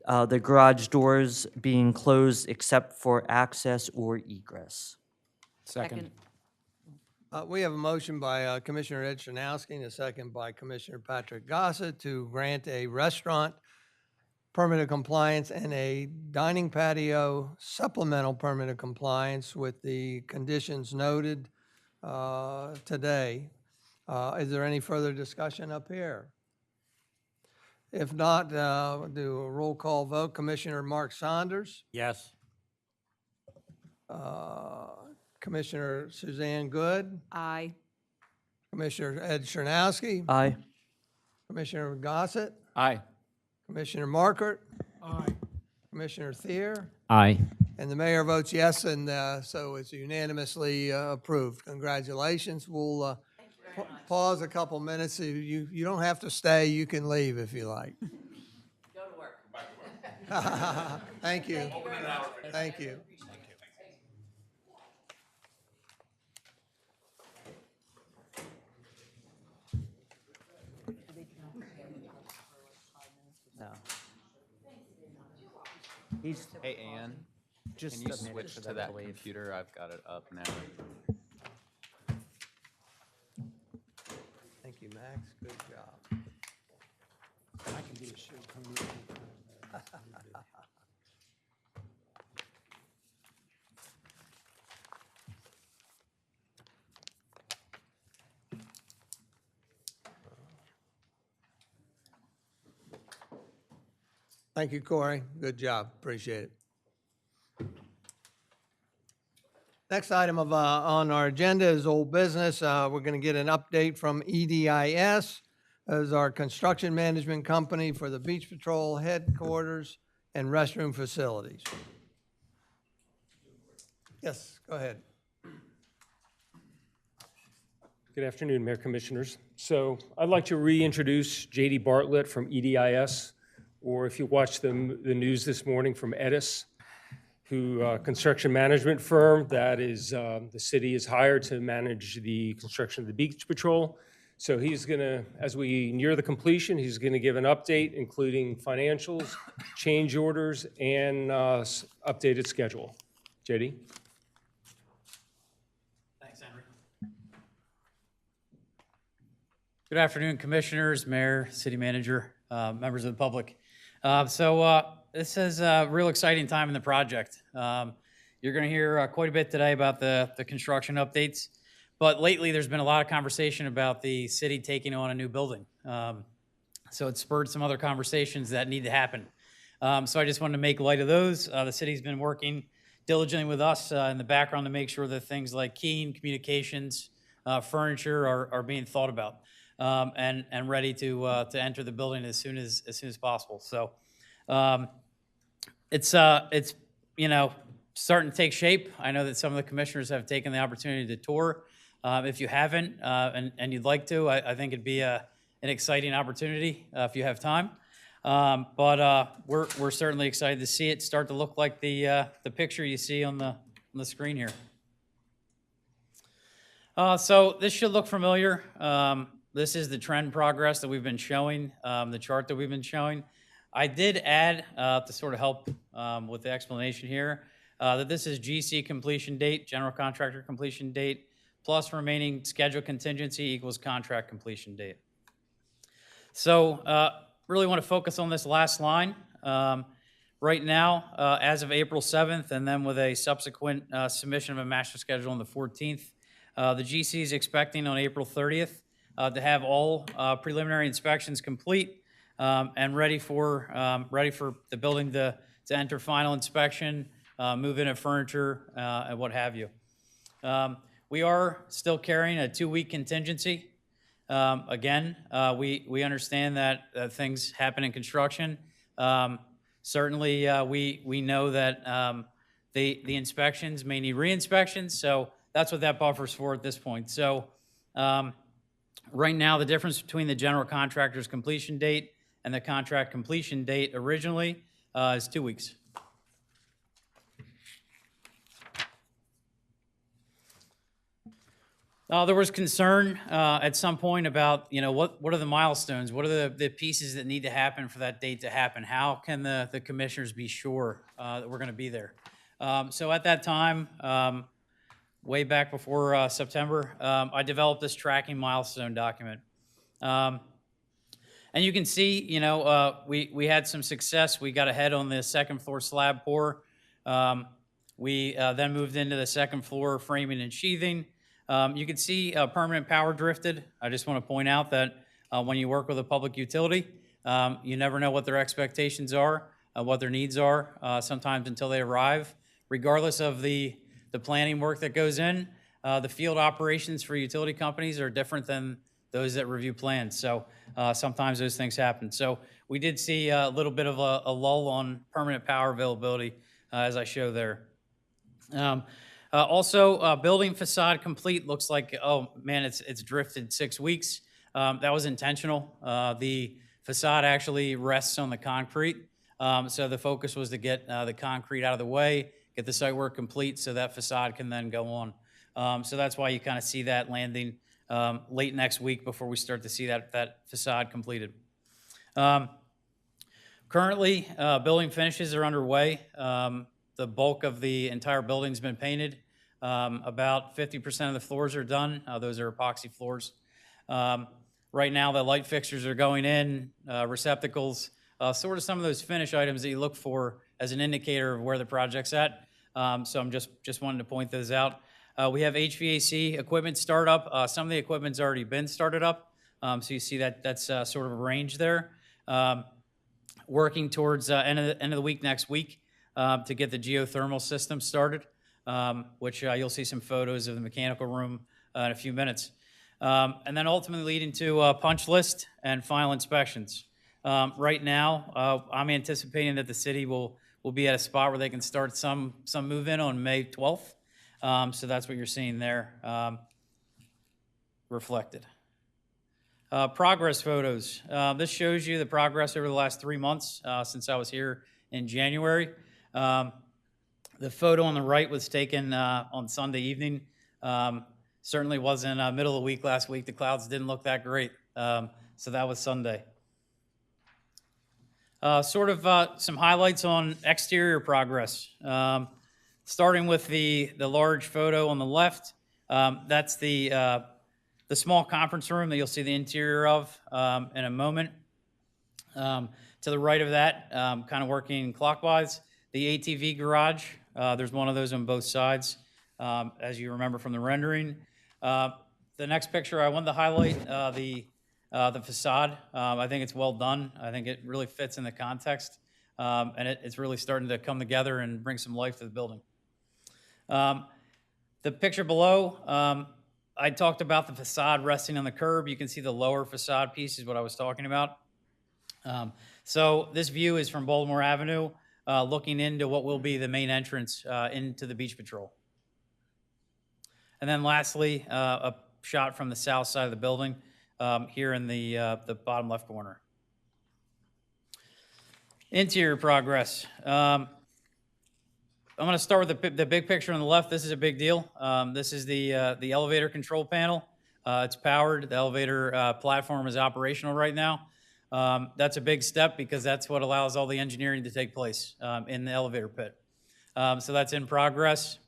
S12: the garage doors being closed except for access or egress.
S8: Second.
S1: We have a motion by Commissioner Ed Chernowski and a second by Commissioner Patrick Gossett to grant a restaurant permit of compliance and a dining patio supplemental permit of compliance with the conditions noted today. Is there any further discussion up here? If not, we'll do a roll call vote. Commissioner Mark Saunders,
S2: Yes.
S1: Commissioner Suzanne Good,
S7: Aye.
S1: Commissioner Ed Chernowski,
S12: Aye.
S1: Commissioner Gossett,
S8: Aye.
S1: Commissioner Markert. Aye. Commissioner Thier,
S12: Aye.
S1: and the mayor votes yes, and so it's unanimously approved. Congratulations. We'll pause a couple minutes. You don't have to stay. You can leave if you like.
S10: Go to work.
S1: Thank you. Thank you.
S12: No. He's
S5: Hey, Ann,
S12: just
S5: can you
S12: a minute
S5: switch
S12: for
S5: to
S12: them
S5: that
S12: leave.
S5: computer? I've got it up now.
S1: Thank you, Max. Good job. Thank you, Corey. Good job. Appreciate it. Next item on our agenda is old business. We're going to get an update from EDiS, as our construction management company for the Beach Patrol headquarters and restroom facilities. Yes, go ahead.
S13: Good afternoon, Mayor Commissioners. So I'd like to reintroduce J.D. Bartlett from EDiS, or if you watched the news this morning, from EDiS, who construction management firm that is the city is hired to manage the construction of the Beach Patrol. So he's going to, as we near the completion, he's going to give an update, including financials, change orders, and updated schedule. J.D.?
S14: Thanks, Henry. Good afternoon, Commissioners, Mayor, City Manager, members of the public. This is a real exciting time in the project. You're going to hear quite a bit today about the construction updates, but lately there's been a lot of conversation about the city taking on a new building. So it spurred some other conversations that need to happen. So I just wanted to make light of those. The city's been working diligently with us in the background to make sure that things like keying, communications, furniture are being thought about and ready to enter the building as soon as possible. So it's starting to take shape. I know that some of the commissioners have taken the opportunity to tour. If you haven't and you'd like to, I think it'd be a an exciting opportunity if you have time. We're certainly excited to see it start to look like the picture you see on the screen here. So this should look familiar. This is the trend progress that we've been showing, the chart that we've been showing. I did add, to sort of help with the explanation here, that this is GC completion date, general contractor completion date, plus remaining schedule contingency equals contract completion date. So really want to focus on this last line. Right now, as of April 7th, and then with a subsequent submission of a master schedule on the 14th, the GC is expecting on April 30th to have all preliminary inspections complete and ready for the building to enter final inspection, move in of furniture, and what have you. We are still carrying a 2-week contingency. Again, we understand that things happen in construction. Certainly, we know that the inspections may need re-inspections, so that's what that buffer's for at this point. So right now, the difference between the general contractor's completion date and the contract completion date originally is 2 weeks. There was concern at some point about, what are the milestones? What are the pieces that need to happen for that date to happen? How can the commissioners be sure that we're going to be there? So at that time, way back before September, I developed this tracking milestone document. And you can see, we had some success. We got ahead on the second floor slab pour. We then moved into the second floor framing and sheathing. You can see permanent power drifted. I just want to point out that when you work with a public utility, you never know what their expectations are, what their needs are, sometimes until they arrive. Regardless of the planning work that goes in, the field operations for utility companies are different than those that review plans. So sometimes those things happen. So we did see a little bit of a lull on permanent power availability, as I show there. Also, building facade complete looks like, oh man, it's drifted 6 weeks. That was intentional. The facade actually rests on the concrete. So the focus was to get the concrete out of the way, get the site work complete so that facade can then go on. So that's why you kind of see that landing late next week before we start to see that facade completed. Currently, building finishes are underway. The bulk of the entire building's been painted. About 50% of the floors are done. Those are epoxy floors. Right now, the light fixtures are going in, receptacles, sort of some of those finish items that you look for as an indicator of where the project's at. So I'm just wanting to point those out. We have HVAC equipment startup. Some of the equipment's already been started up. So you see that's sort of a range there. Working towards end of the week next week to get the geothermal system started, which you'll see some photos of the mechanical room in a few minutes. And then ultimately leading to a punch list and final inspections. Right now, I'm anticipating that the city will be at a spot where they can start some move-in on May 12th. So that's what you're seeing there reflected. Progress photos. This shows you the progress over the last 3 months since I was here in January. The photo on the right was taken on Sunday evening. Certainly wasn't middle of the week last week. The clouds didn't look that great. So that was Sunday. Sort of some highlights on exterior progress. Starting with the large photo on the left, that's the small conference room that you'll see the interior of in a moment. To the right of that, kind of working clockwise, the ATV garage. There's one of those on both sides, as you remember from the rendering. The next picture, I wanted to highlight the facade. I think it's well done. I think it really fits in the context, and it's really starting to come together and bring some life to the building. The picture below, I talked about the facade resting on the curb. You can see the lower facade piece is what I was talking about. So this view is from Baltimore Avenue, looking into what will be the main entrance into the Beach Patrol. And then lastly, a shot from the south side of the building. here in the bottom left corner. Interior progress. I'm going to start with the big picture on the left. This is a big deal. This is the elevator control panel. It's powered. The elevator platform is operational right now. That's a big step because that's what allows all the engineering to take place in the elevator pit. So that's in progress.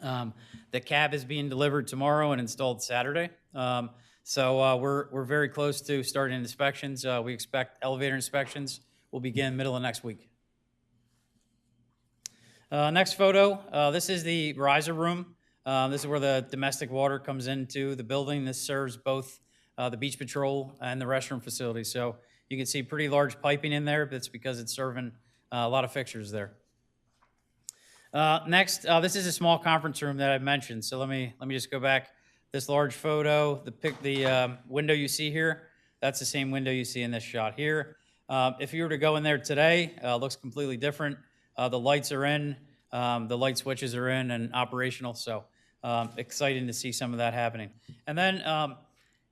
S14: The cab is being delivered tomorrow and installed Saturday. So we're very close to starting inspections. We expect elevator inspections will begin middle of next week. Next photo, this is the riser room. This is where the domestic water comes into the building. This serves both the beach patrol and the restroom facility. So you can see pretty large piping in there, but it's because it's serving a lot of fixtures there. Next, this is a small conference room that I mentioned. So let me just go back. This large photo, the window you see here, that's the same window you see in this shot here. If you were to go in there today, it looks completely different. The lights are in, the light switches are in and operational. So exciting to see some of that happening. And then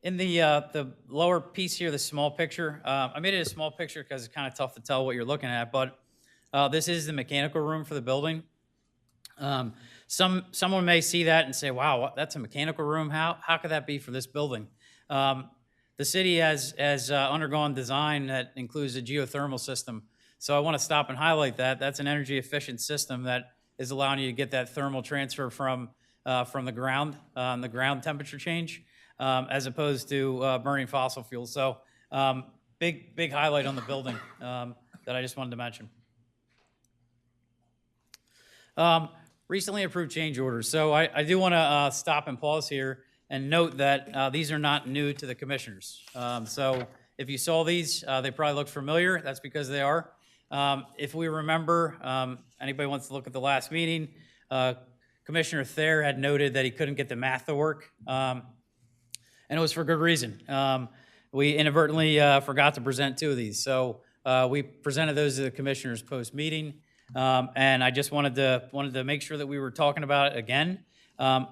S14: in the lower piece here, the small picture, I made it a small picture because it's kind of tough to tell what you're looking at, but this is the mechanical room for the building. Someone may see that and say, wow, that's a mechanical room. How could that be for this building? The city has undergone design that includes a geothermal system. So I want to stop and highlight that. That's an energy efficient system that is allowing you to get that thermal transfer from the ground temperature change, as opposed to burning fossil fuels. So big highlight on the building that I just wanted to mention. Recently approved change orders. So I do want to stop and pause here and note that these are not new to the commissioners. So if you saw these, they probably look familiar. That's because they are. If we remember, anybody wants to look at the last meeting, Commissioner Thayer had noted that he couldn't get the math to work, and it was for good reason. We inadvertently forgot to present 2 of these. So we presented those to the commissioners post-meeting. And I just wanted to make sure that we were talking about it again,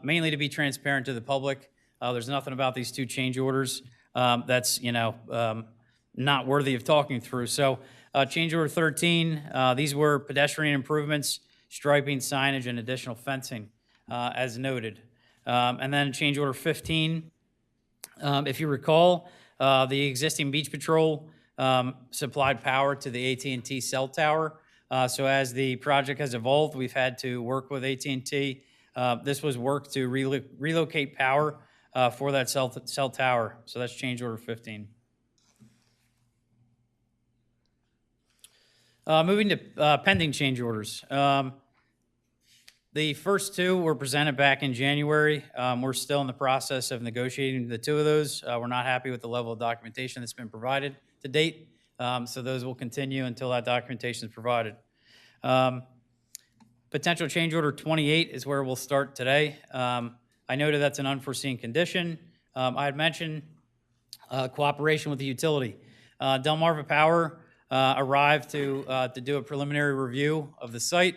S14: mainly to be transparent to the public. There's nothing about these 2 change orders that's not worthy of talking through. So change order 13, these were pedestrian improvements, striping, signage, and additional fencing, as noted. And then change order 15, if you recall, the existing beach patrol supplied power to the AT&T cell tower. So as the project has evolved, we've had to work with AT&T. This was work to relocate power for that cell tower. So that's change order 15. Moving to pending change orders. The first 2 were presented back in January. We're still in the process of negotiating the 2 of those. We're not happy with the level of documentation that's been provided to date. So those will continue until that documentation is provided. Potential change order 28 is where we'll start today. I noted that's an unforeseen condition. I had mentioned cooperation with the utility. Delmarva Power arrived to do a preliminary review of the site.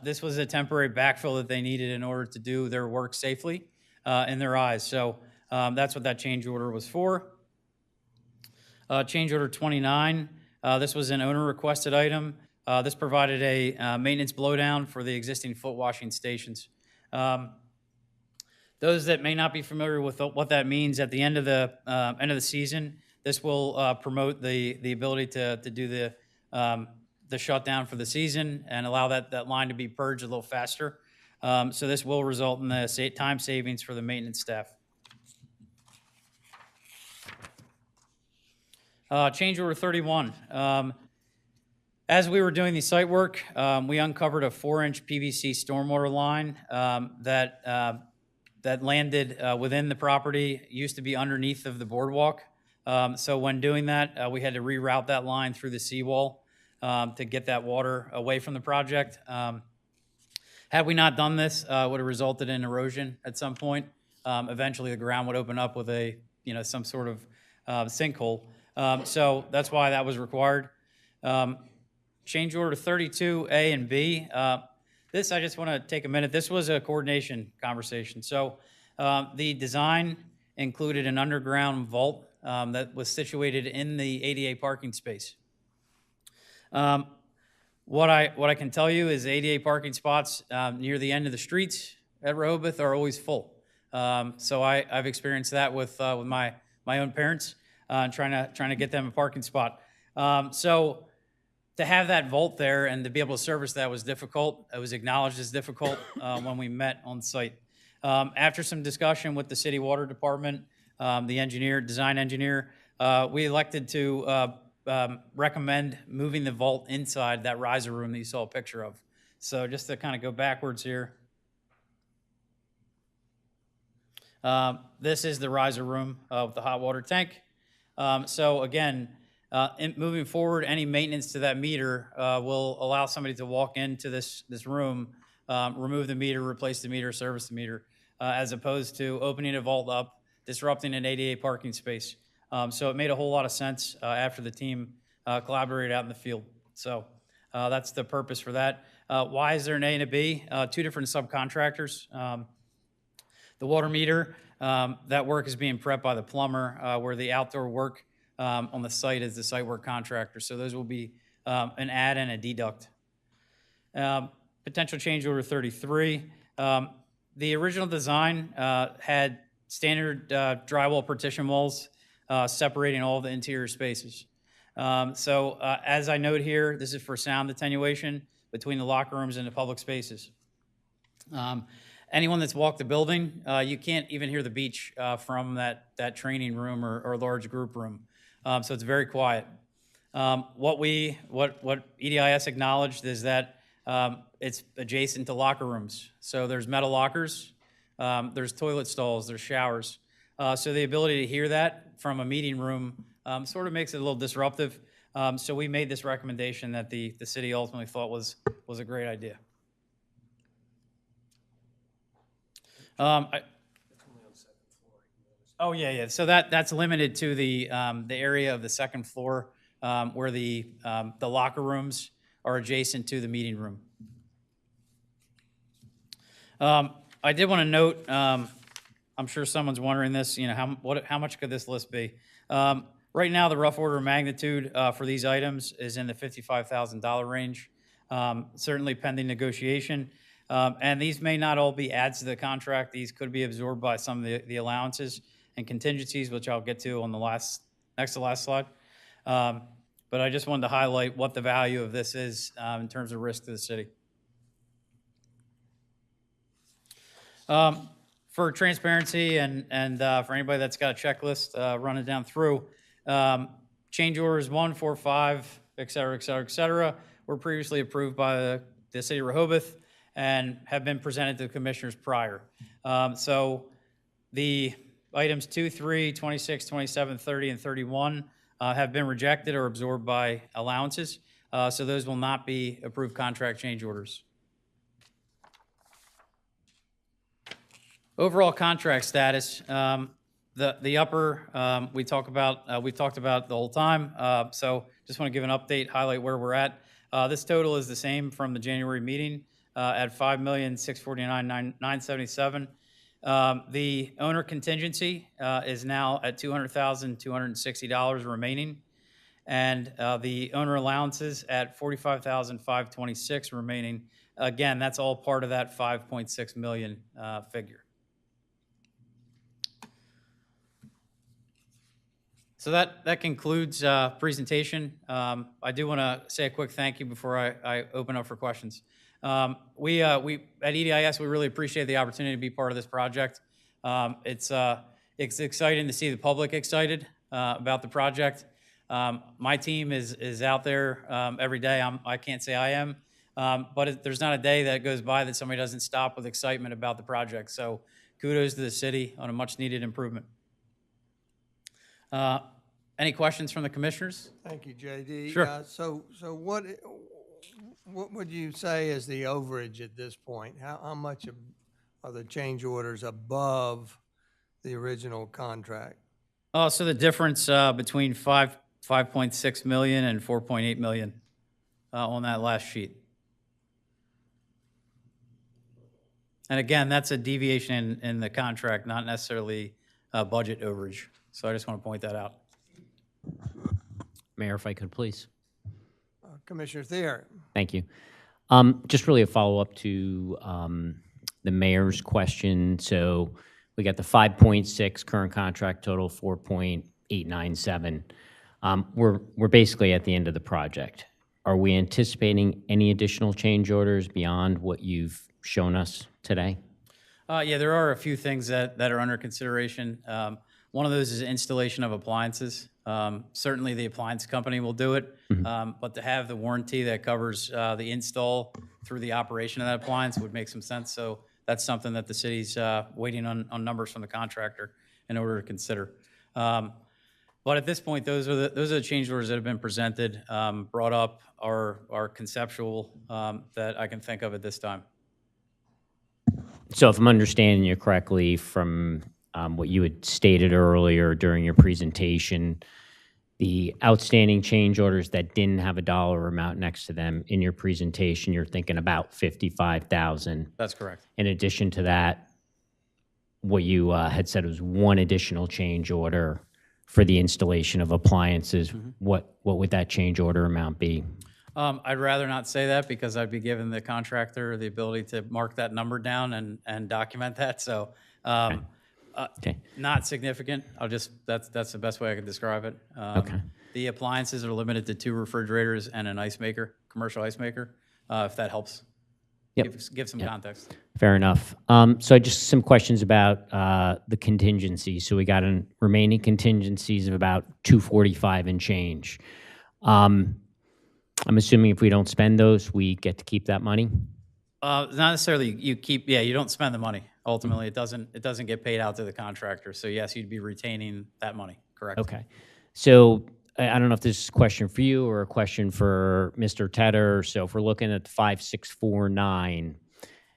S14: This was a temporary backfill that they needed in order to do their work safely in their eyes. So that's what that change order was for. Change order 29, this was an owner-requested item. This provided a maintenance blowdown for the existing foot washing stations. Those that may not be familiar with what that means, at the end of the season, this will promote the ability to do the shutdown for the season and allow that line to be purged a little faster. So this will result in the time savings for the maintenance staff. Change order 31. As we were doing the site work, we uncovered a 4-inch PVC stormwater line that landed within the property. It used to be underneath of the boardwalk. So when doing that, we had to reroute that line through the seawall to get that water away from the project. Had we not done this, it would have resulted in erosion at some point. Eventually, the ground would open up with some sort of sinkhole. So that's why that was required. Change order 32A and B. This, I just want to take a minute. This was a coordination conversation. So the design included an underground vault that was situated in the ADA parking space. What I can tell you is ADA parking spots near the end of the streets at Rehoboth are always full. So I've experienced that with my own parents, trying to get them a parking spot. So to have that vault there and to be able to service that was difficult. It was acknowledged as difficult when we met on site. After some discussion with the city water department, the design engineer, we elected to recommend moving the vault inside that riser room that you saw a picture of. So just to kind of go backwards here. This is the riser room with the hot water tank. So again, moving forward, any maintenance to that meter will allow somebody to walk into this room, remove the meter, replace the meter, service the meter, as opposed to opening a vault up, disrupting an ADA parking space. So it made a whole lot of sense after the team collaborated out in the field. So that's the purpose for that. Why is there an A and a B? Two different subcontractors. The water meter, that work is being prepped by the plumber, where the outdoor work on the site is the site work contractor. So those will be an add and a deduct. Potential change order 33. The original design had standard drywall partition walls separating all the interior spaces. So as I note here, this is for sound attenuation between the locker rooms and the public spaces. Anyone that's walked the building, you can't even hear the beach from that training room or large group room. So it's very quiet. What EDiS acknowledged is that it's adjacent to locker rooms. So there's metal lockers, there's toilet stalls, there's showers. So the ability to hear that from a meeting room sort of makes it a little disruptive. So we made this recommendation that the city ultimately thought was a great idea. Oh yeah. So that's limited to the area of the second floor where the locker rooms are adjacent to the meeting room. I did want to note. I'm sure someone's wondering this. How much could this list be? Right now, the rough order of magnitude for these items is in the $55,000 range. Certainly pending negotiation. And these may not all be adds to the contract. These could be absorbed by some of the allowances and contingencies, which I'll get to on the next to last slide. But I just wanted to highlight what the value of this is in terms of risk to the city. For transparency and for anybody that's got a checklist running down through, change orders 1, 4, 5, et cetera, were previously approved by the city of Rehoboth and have been presented to the commissioners prior. So the items 2, 3, 26, 27, 30, and 31 have been rejected or absorbed by allowances. So those will not be approved contract change orders. Overall contract status, the upper we've talked about the whole time. So just want to give an update, highlight where we're at. This total is the same from the January meeting at $5,649,977. The owner contingency is now at $200,260 remaining, and the owner allowances at $45,526 remaining. Again, that's all part of that $5.6 million figure. So that concludes presentation. I do want to say a quick thank you before I open up for questions. We at EDiS, we really appreciate the opportunity to be part of this project. It's exciting to see the public excited about the project. My team is out there every day. I can't say I am, but there's not a day that goes by that somebody doesn't stop with excitement about the project. So kudos to the city on a much needed improvement. Any questions from the commissioners?
S1: Thank you, JD.
S14: Sure.
S1: So what would you say is the overage at this point? How much are the change orders above the original contract?
S14: So the difference between 5.6 million and 4.8 million on that last sheet. And again, that's a deviation in the contract, not necessarily budget overage. So I just want to point that out.
S15: Mayor, if I could, please.
S1: Commissioner Thier.
S15: Thank you. Just really a follow-up to the mayor's question. So we got the 5.6 current contract total, 4.897. We're basically at the end of the project. Are we anticipating any additional change orders beyond what you've shown us today?
S14: Yeah, there are a few things that are under consideration. One of those is installation of appliances. Certainly the appliance company will do it, but to have the warranty that covers the install through the operation of that appliance would make some sense. So that's something that the city's waiting on numbers from the contractor in order to consider. But at this point, those are the change orders that have been presented, brought up, are conceptual that I can think of at this time.
S15: So if I'm understanding you correctly from what you had stated earlier during your presentation, the outstanding change orders that didn't have a dollar amount next to them in your presentation, you're thinking about $55,000.
S14: That's correct.
S15: In addition to that, what you had said was one additional change order for the installation of appliances. What would that change order amount be?
S14: I'd rather not say that because I'd be giving the contractor the ability to mark that number down and document that. So not significant. That's the best way I could describe it.
S15: Okay.
S14: The appliances are limited to 2 refrigerators and an ice maker, commercial ice maker, if that helps.
S15: Yep.
S14: Give some context.
S15: Fair enough. So just some questions about the contingencies. So we got remaining contingencies of about 245 and change. I'm assuming if we don't spend those, we get to keep that money?
S14: Not necessarily you don't spend the money. Ultimately, it doesn't get paid out to the contractor. So yes, you'd be retaining that money, correct?
S15: Okay. So I don't know if this is a question for you or a question for Mr. Tedder. So if we're looking at 5649,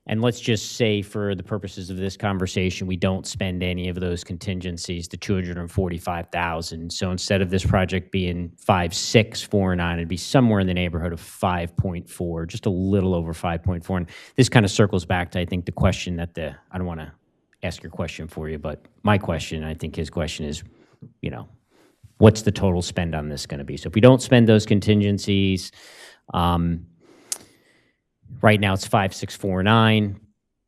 S15: and let's just say for the purposes of this conversation, we don't spend any of those contingencies, the 245,000. So instead of this project being 5649, it'd be somewhere in the neighborhood of 5.4, just a little over 5.4. And this kind of circles back to, I think, the question that I don't want to ask your question for you, but my question, I think his question is, what's the total spend on this going to be? So if we don't spend those contingencies, right now it's 5649.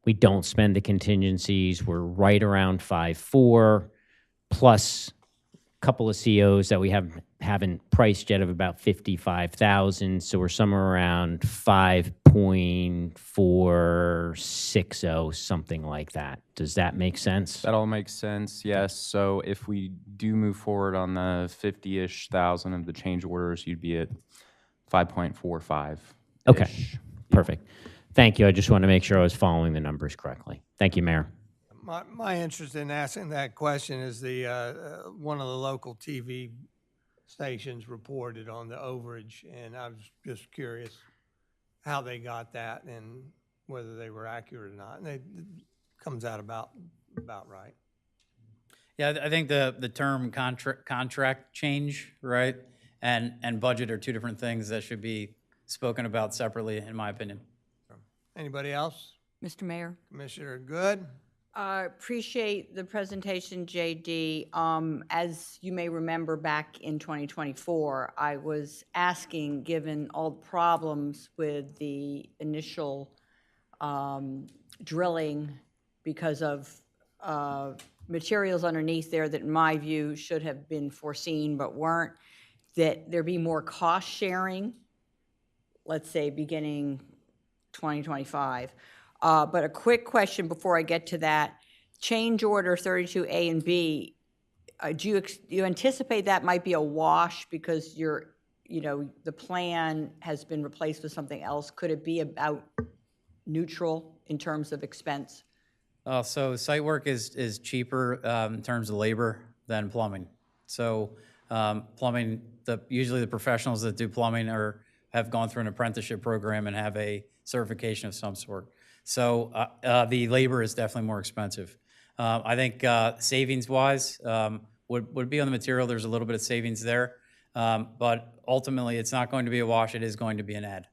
S15: We don't spend the contingencies. We're right around 5.4, plus a couple of COs that we haven't priced yet of about 55,000. So we're somewhere around 5.460, something like that. Does that make sense?
S5: That all makes sense, yes. So if we do move forward on the 50-ish thousand of the change orders, you'd be at 5.45.
S15: Okay, perfect. Thank you. I just want to make sure I was following the numbers correctly. Thank you, Mayor.
S1: My interest in asking that question is one of the local TV stations reported on the overage, and I was just curious how they got that and whether they were accurate or not. And it comes out about right.
S14: Yeah, I think the term contract change, right, and budget are two different things that should be spoken about separately, in my opinion.
S1: Anybody else?
S7: Mr. Mayor?
S1: Commissioner Good?
S7: Appreciate the presentation, JD. As you may remember, back in 2024, I was asking, given all the problems with the initial drilling because of materials underneath there that in my view should have been foreseen but weren't, that there be more cost sharing, let's say beginning 2025. But a quick question before I get to that. Change order 32A and B, do you anticipate that might be a wash because the plan has been replaced with something else? Could it be about neutral in terms of expense?
S14: So site work is cheaper in terms of labor than plumbing. So plumbing, usually the professionals that do plumbing have gone through an apprenticeship program and have a certification of some sort. So the labor is definitely more expensive. I think savings-wise would be on the material. There's a little bit of savings there. But ultimately, it's not going to be a wash. It is going to be an add.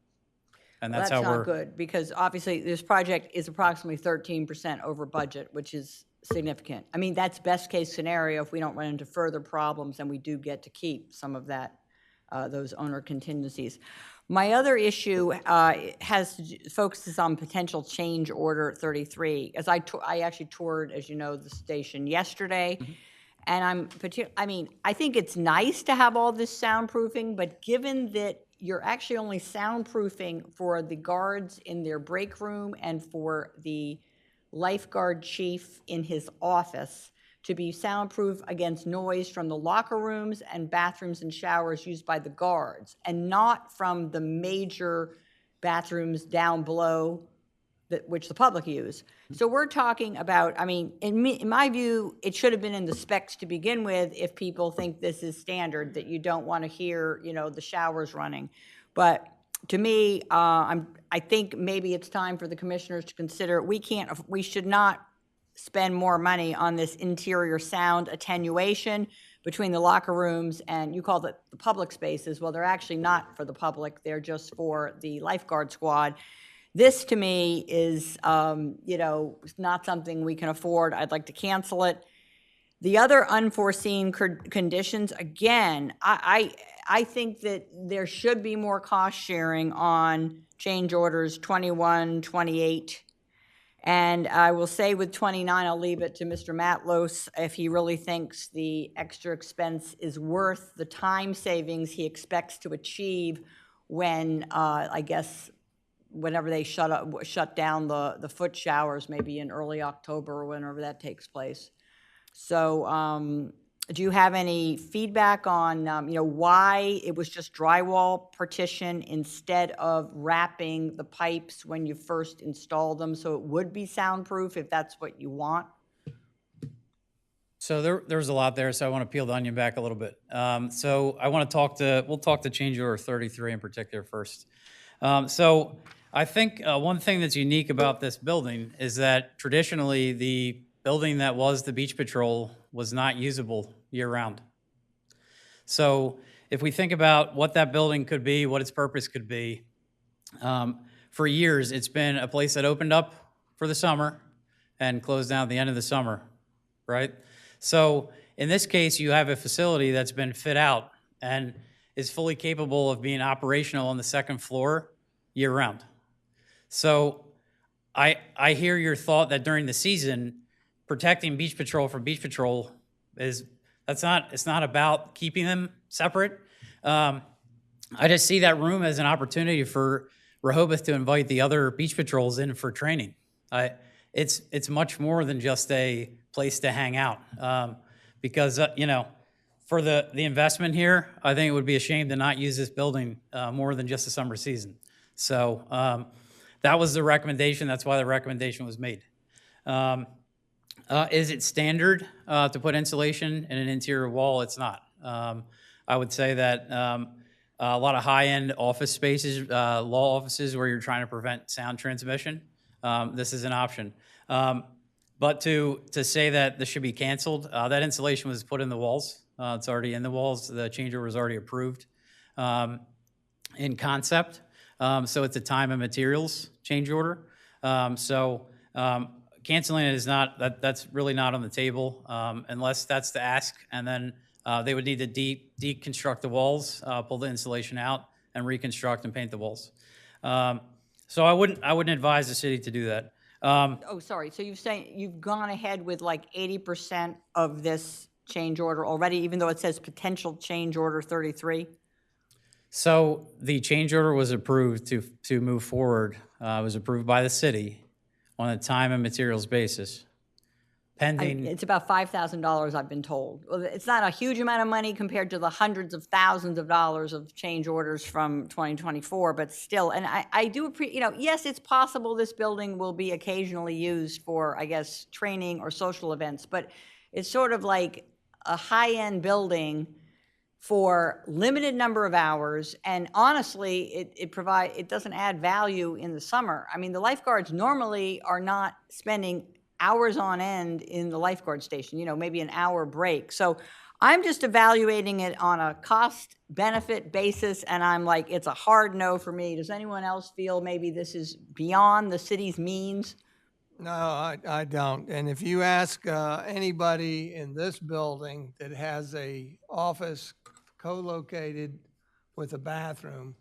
S14: And that's how
S7: not good, because obviously this project is approximately 13% over budget, which is significant. I mean, that's best case scenario. If we don't run into further problems, then we do get to keep some of that, those owner contingencies. My other issue focuses on potential change order 33. As I actually toured, as you know, the station yesterday, and I think it's nice to have all this soundproofing, but given that you're actually only soundproofing for the guards in their break room and for the lifeguard chief in his office to be soundproof against noise from the locker rooms and bathrooms and showers used by the guards, and not from the major bathrooms down below which the public use. So we're talking about, I mean, in my view, it should have been in the specs to begin with if people think this is standard, that you don't want to hear, you know, the showers running. But to me, I think maybe it's time for the commissioners to consider, we should not spend more money on this interior sound attenuation between the locker rooms and, you call it the public spaces. Well, they're actually not for the public. They're just for the lifeguard squad. This, to me, is, you know, not something we can afford. I'd like to cancel it. The other unforeseen conditions, again, I think that there should be more cost sharing on change orders 21, 28. And I will say with 29, I'll leave it to Mr. Matlos if he really thinks the extra expense is worth the time savings he expects to achieve when, I guess, whenever they shut down the foot showers, maybe in early October or whenever that takes place. So do you have any feedback on, you know, why it was just drywall partition instead of wrapping the pipes when you first installed them so it would be soundproof if that's what you want?
S14: So there's a lot there, so I want to peel the onion back a little bit. So I want to we'll talk to change order 33 in particular first. So I think one thing that's unique about this building is that traditionally the building that was the beach patrol was not usable year-round. So if we think about what that building could be, what its purpose could be, for years it's been a place that opened up for the summer and closed down at the end of the summer, right? So in this case, you have a facility that's been fit out and is fully capable of being operational on the second floor year-round. So I hear your thought that during the season, protecting beach patrol from beach patrol it's not about keeping them separate. I just see that room as an opportunity for Rehoboth to invite the other beach patrols in for training. It's much more than just a place to hang out. Because, you know, for the investment here, I think it would be a shame to not use this building more than just the summer season. So that was the recommendation. That's why the recommendation was made. Is it standard to put insulation in an interior wall? It's not. I would say that a lot of high-end office spaces, law offices where you're trying to prevent sound transmission, this is an option. But to say that this should be canceled, that insulation was put in the walls. It's already in the walls. The change order was already approved in concept. So it's a time and materials change order. Canceling it is not, that's really not on the table unless that's the ask. And then they would need to deconstruct the walls, pull the insulation out, and reconstruct and paint the walls. So I wouldn't advise the city to do that.
S7: Oh, sorry. So you've gone ahead with like 80% of this change order already, even though it says potential change order 33?
S14: So the change order was approved to move forward. It was approved by the city on a time and materials basis. Pending.
S7: It's about $5,000, I've been told. Well, it's not a huge amount of money compared to the hundreds of thousands of dollars of change orders from 2024, but still, and I do appreciate, you know, yes, it's possible this building will be occasionally used for, I guess, training or social events, but it's sort of like a high-end building for limited number of hours, and honestly, it doesn't add value in the summer. I mean, the lifeguards normally are not spending hours on end in the lifeguard station, you know, maybe an hour break. So I'm just evaluating it on a cost-benefit basis, and I'm like, it's a hard no for me. Does anyone else feel maybe this is beyond the city's means?
S1: No, I don't. And if you ask anybody in this building that has a office co-located with a bathroom,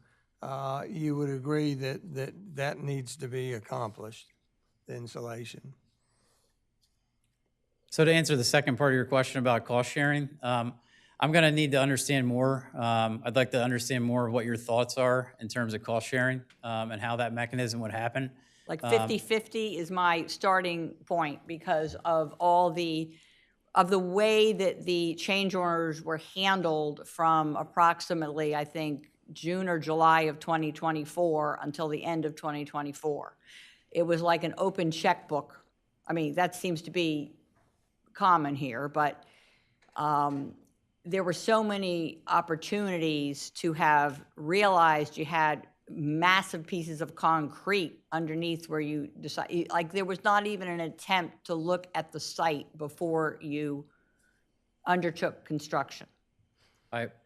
S1: you would agree that needs to be accomplished, the insulation.
S14: So to answer the second part of your question about cost sharing, I'm going to need to understand more. I'd like to understand more of what your thoughts are in terms of cost sharing and how that mechanism would happen.
S7: Like 50-50 is my starting point because of all the way that the change orders were handled from approximately, I think, June or July of 2024 until the end of 2024. It was like an open checkbook. I mean, that seems to be common here, but there were so many opportunities to have realized you had massive pieces of concrete underneath where you decide, like there was not even an attempt to look at the site before you undertook construction.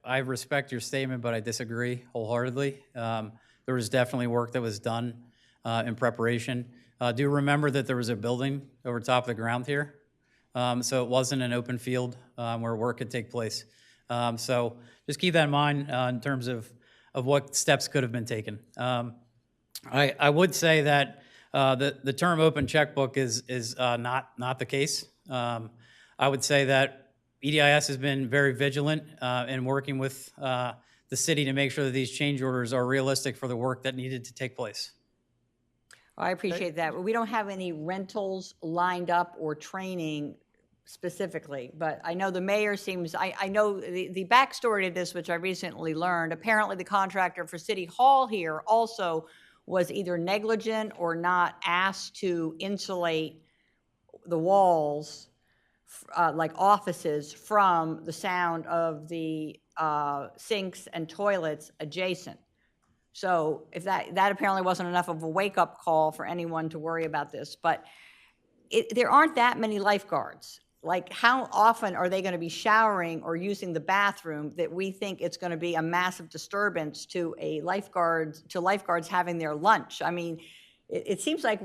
S14: I respect your statement, but I disagree wholeheartedly. There was definitely work that was done in preparation. Do remember that there was a building over top of the ground here. So it wasn't an open field where work could take place. So just keep that in mind in terms of what steps could have been taken. I would say that the term open checkbook is not the case. I would say that EDIS has been very vigilant in working with the city to make sure that these change orders are realistic for the work that needed to take place.
S7: I appreciate that. We don't have any rentals lined up or training specifically, but I know the mayor seems, I know the backstory to this, which I recently learned, apparently the contractor for City Hall here also was either negligent or not asked to insulate the walls, like offices, from the sound of the sinks and toilets adjacent. So if that apparently wasn't enough of a wake-up call for anyone to worry about this, but there aren't that many lifeguards. Like, how often are they going to be showering or using the bathroom that we think it's going to be a massive disturbance to lifeguards having their lunch? I mean, it seems like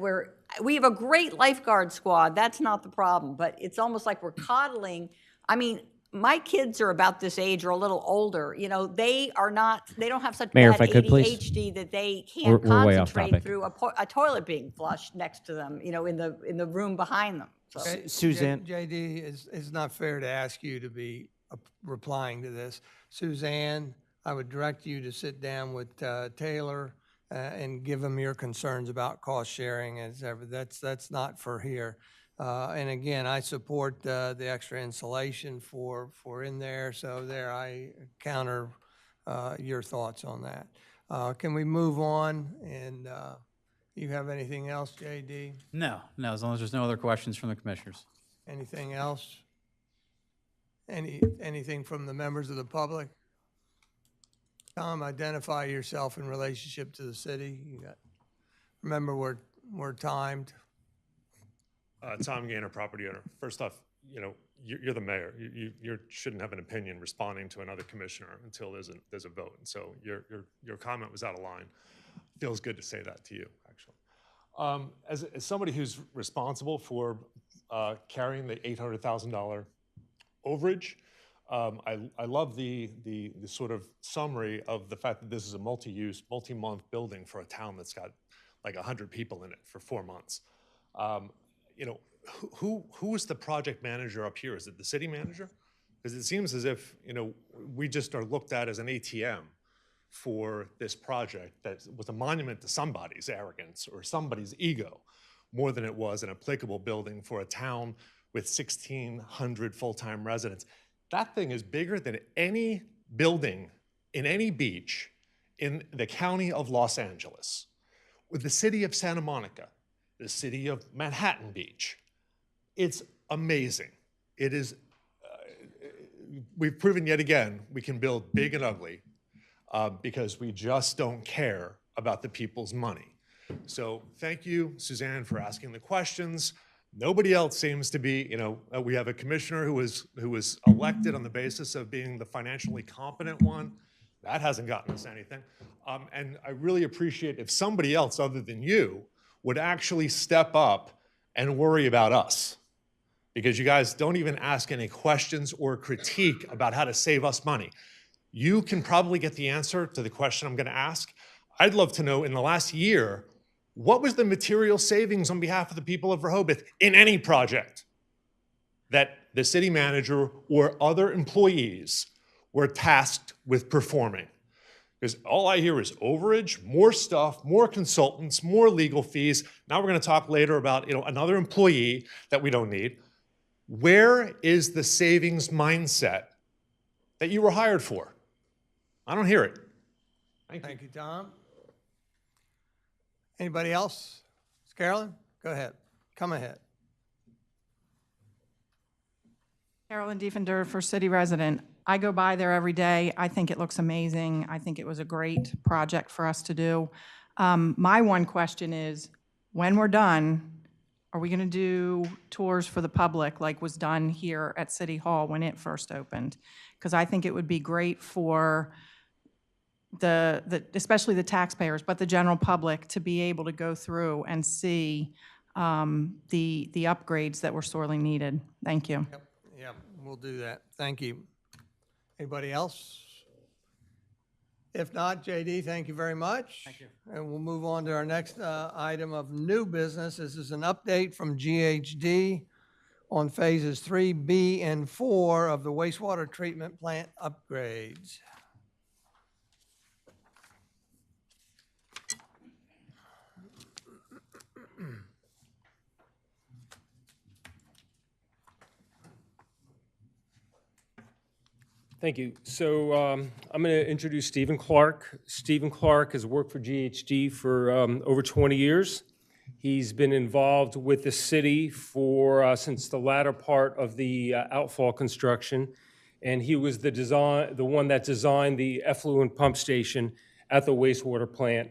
S7: we have a great lifeguard squad. That's not the problem, but it's almost like we're coddling. I mean, my kids are about this age or a little older. You know, they don't have such
S15: Mayor,
S7: bad
S15: if I could, please.
S7: ADHD that they can't
S15: We're way off
S7: concentrate
S15: topic.
S7: through a toilet being flushed next to them, you know, in the room behind them. So.
S12: Suzanne.
S1: JD, it's not fair to ask you to be replying to this. Suzanne, I would direct you to sit down with Taylor and give him your concerns about cost sharing. That's not for here. And again, I support the extra insulation for in there. So there, I counter your thoughts on that. Can we move on? And you have anything else, JD?
S14: No, as long as there's no other questions from the commissioners.
S1: Anything else? Anything from the members of the public? Tom, identify yourself in relationship to the city. Remember, we're timed.
S16: Tom Gaynor, property owner. First off, you know, you're the mayor. You shouldn't have an opinion responding to another commissioner until there's a vote. And so your comment was out of line. Feels good to say that to you, actually. As somebody who's responsible for carrying the $800,000 overage, I love the sort of summary of the fact that this is a multi-use, multi-month building for a town that's got like 100 people in it for 4 months. You know, who is the project manager up here? Is it the city manager? Because it seems as if, you know, we just are looked at as an ATM for this project that was a monument to somebody's arrogance or somebody's ego more than it was an applicable building for a town with 1,600 full-time residents. That thing is bigger than any building in any beach in the county of Los Angeles, with the city of Santa Monica, the city of Manhattan Beach. It's amazing. It is, we've proven yet again, we can build big and ugly because we just don't care about the people's money. So thank you, Suzanne, for asking the questions. Nobody else seems to be, you know, we have a commissioner who was elected on the basis of being the financially competent one. That hasn't gotten us anything. And I really appreciate if somebody else other than you would actually step up and worry about us, because you guys don't even ask any questions or critique about how to save us money. You can probably get the answer to the question I'm going to ask. I'd love to know, in the last year, what was the material savings on behalf of the people of Rehoboth in any project that the city manager or other employees were tasked with performing? Because all I hear is overage, more stuff, more consultants, more legal fees. Now we're going to talk later about another employee that we don't need. Where is the savings mindset that you were hired for? I don't hear it.
S1: Thank you, Tom. Anybody else? Ms. Carolyn, go ahead. Come ahead.
S11: Carolyn Diefender for City Resident. I go by there every day. I think it looks amazing. I think it was a great project for us to do. My one question is, when we're done, are we going to do tours for the public like was done here at City Hall when it first opened? Because I think it would be great for especially the taxpayers, but the general public, to be able to go through and see the upgrades that were sorely needed. Thank you.
S1: Yep, we'll do that. Thank you. Anybody else? If not, JD, thank you very much. Thank you. And we'll move on to our next item of new business. This is an update from GHD on phases 3B and 4 of the wastewater treatment plant upgrades.
S13: Thank you. So I'm going to introduce Stephen Clark. Stephen Clark has worked for GHD for over 20 years. He's been involved with the city for since the latter part of the outfall construction, and he was the one that designed the effluent pump station at the wastewater plant.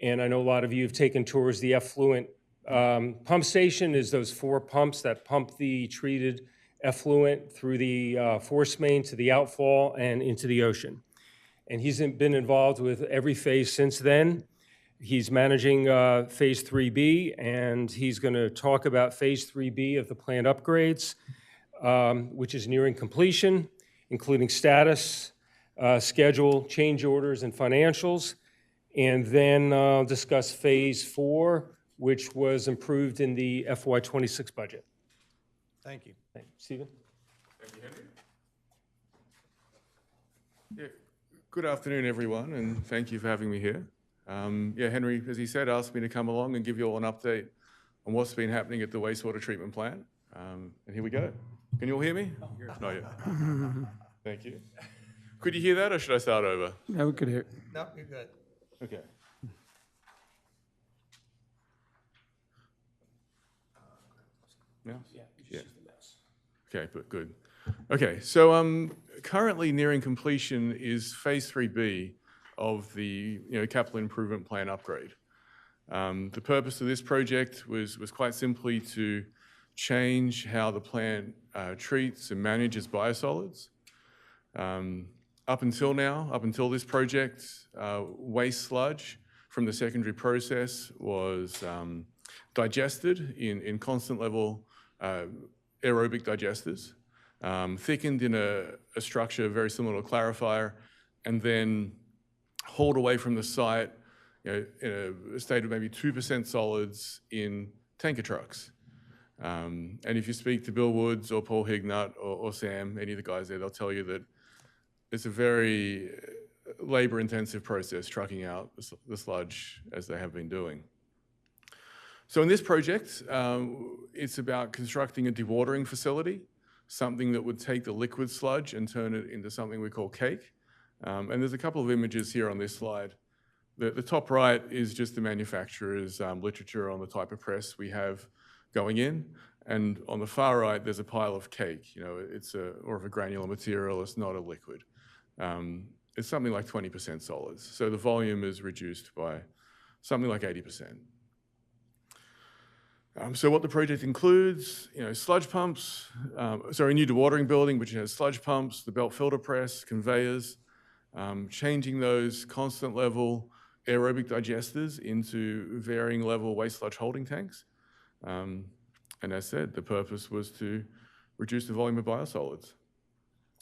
S13: And I know a lot of you have taken tours. The effluent pump station is those 4 pumps that pump the treated effluent through the force main to the outfall and into the ocean. And he's been involved with every phase since then. He's managing phase 3B, and he's going to talk about phase 3B of the plant upgrades, which is nearing completion, including status, schedule, change orders, and financials. And then discuss phase 4, which was improved in the FY26 budget.
S1: Thank you.
S13: Thank you. Stephen?
S17: Thank you, Henry. Yeah, good afternoon, everyone, and thank you for having me here. Henry, as he said, asked me to come along and give you all an update on what's been happening at the wastewater treatment plant. And here we go. Can you all hear me? Not yet. Thank you. Could you hear that, or should I start over?
S4: No, we could hear.
S1: No, you're good.
S17: Okay. Yeah? Yeah. Okay, but good. Okay, so currently nearing completion is phase 3B of the capital improvement plan upgrade. The purpose of this project was quite simply to change how the plant treats and manages biosolids. Up until this project, waste sludge from the secondary process was digested in constant level aerobic digesters, thickened in a structure very similar to a clarifier, and then hauled away from the site in a state of maybe 2% solids in tanker trucks. And if you speak to Bill Woods or Paul Hignut or Sam, any of the guys there, they'll tell you that it's a very labor-intensive process trucking out the sludge as they have been doing. So in this project, it's about constructing a dewatering facility, something that would take the liquid sludge and turn it into something we call cake. And there's a couple of images here on this slide. The top right is just the manufacturer's literature on the type of press we have going in. And on the far right, there's a pile of cake. It's more of a granular material. It's not a liquid. It's something like 20% solids. So the volume is reduced by something like 80%. So what the project includes, sludge pumps, a new dewatering building, which has sludge pumps, the belt filter press, conveyors, changing those constant level aerobic digesters into varying level waste sludge holding tanks. And as said, the purpose was to reduce the volume of biosolids.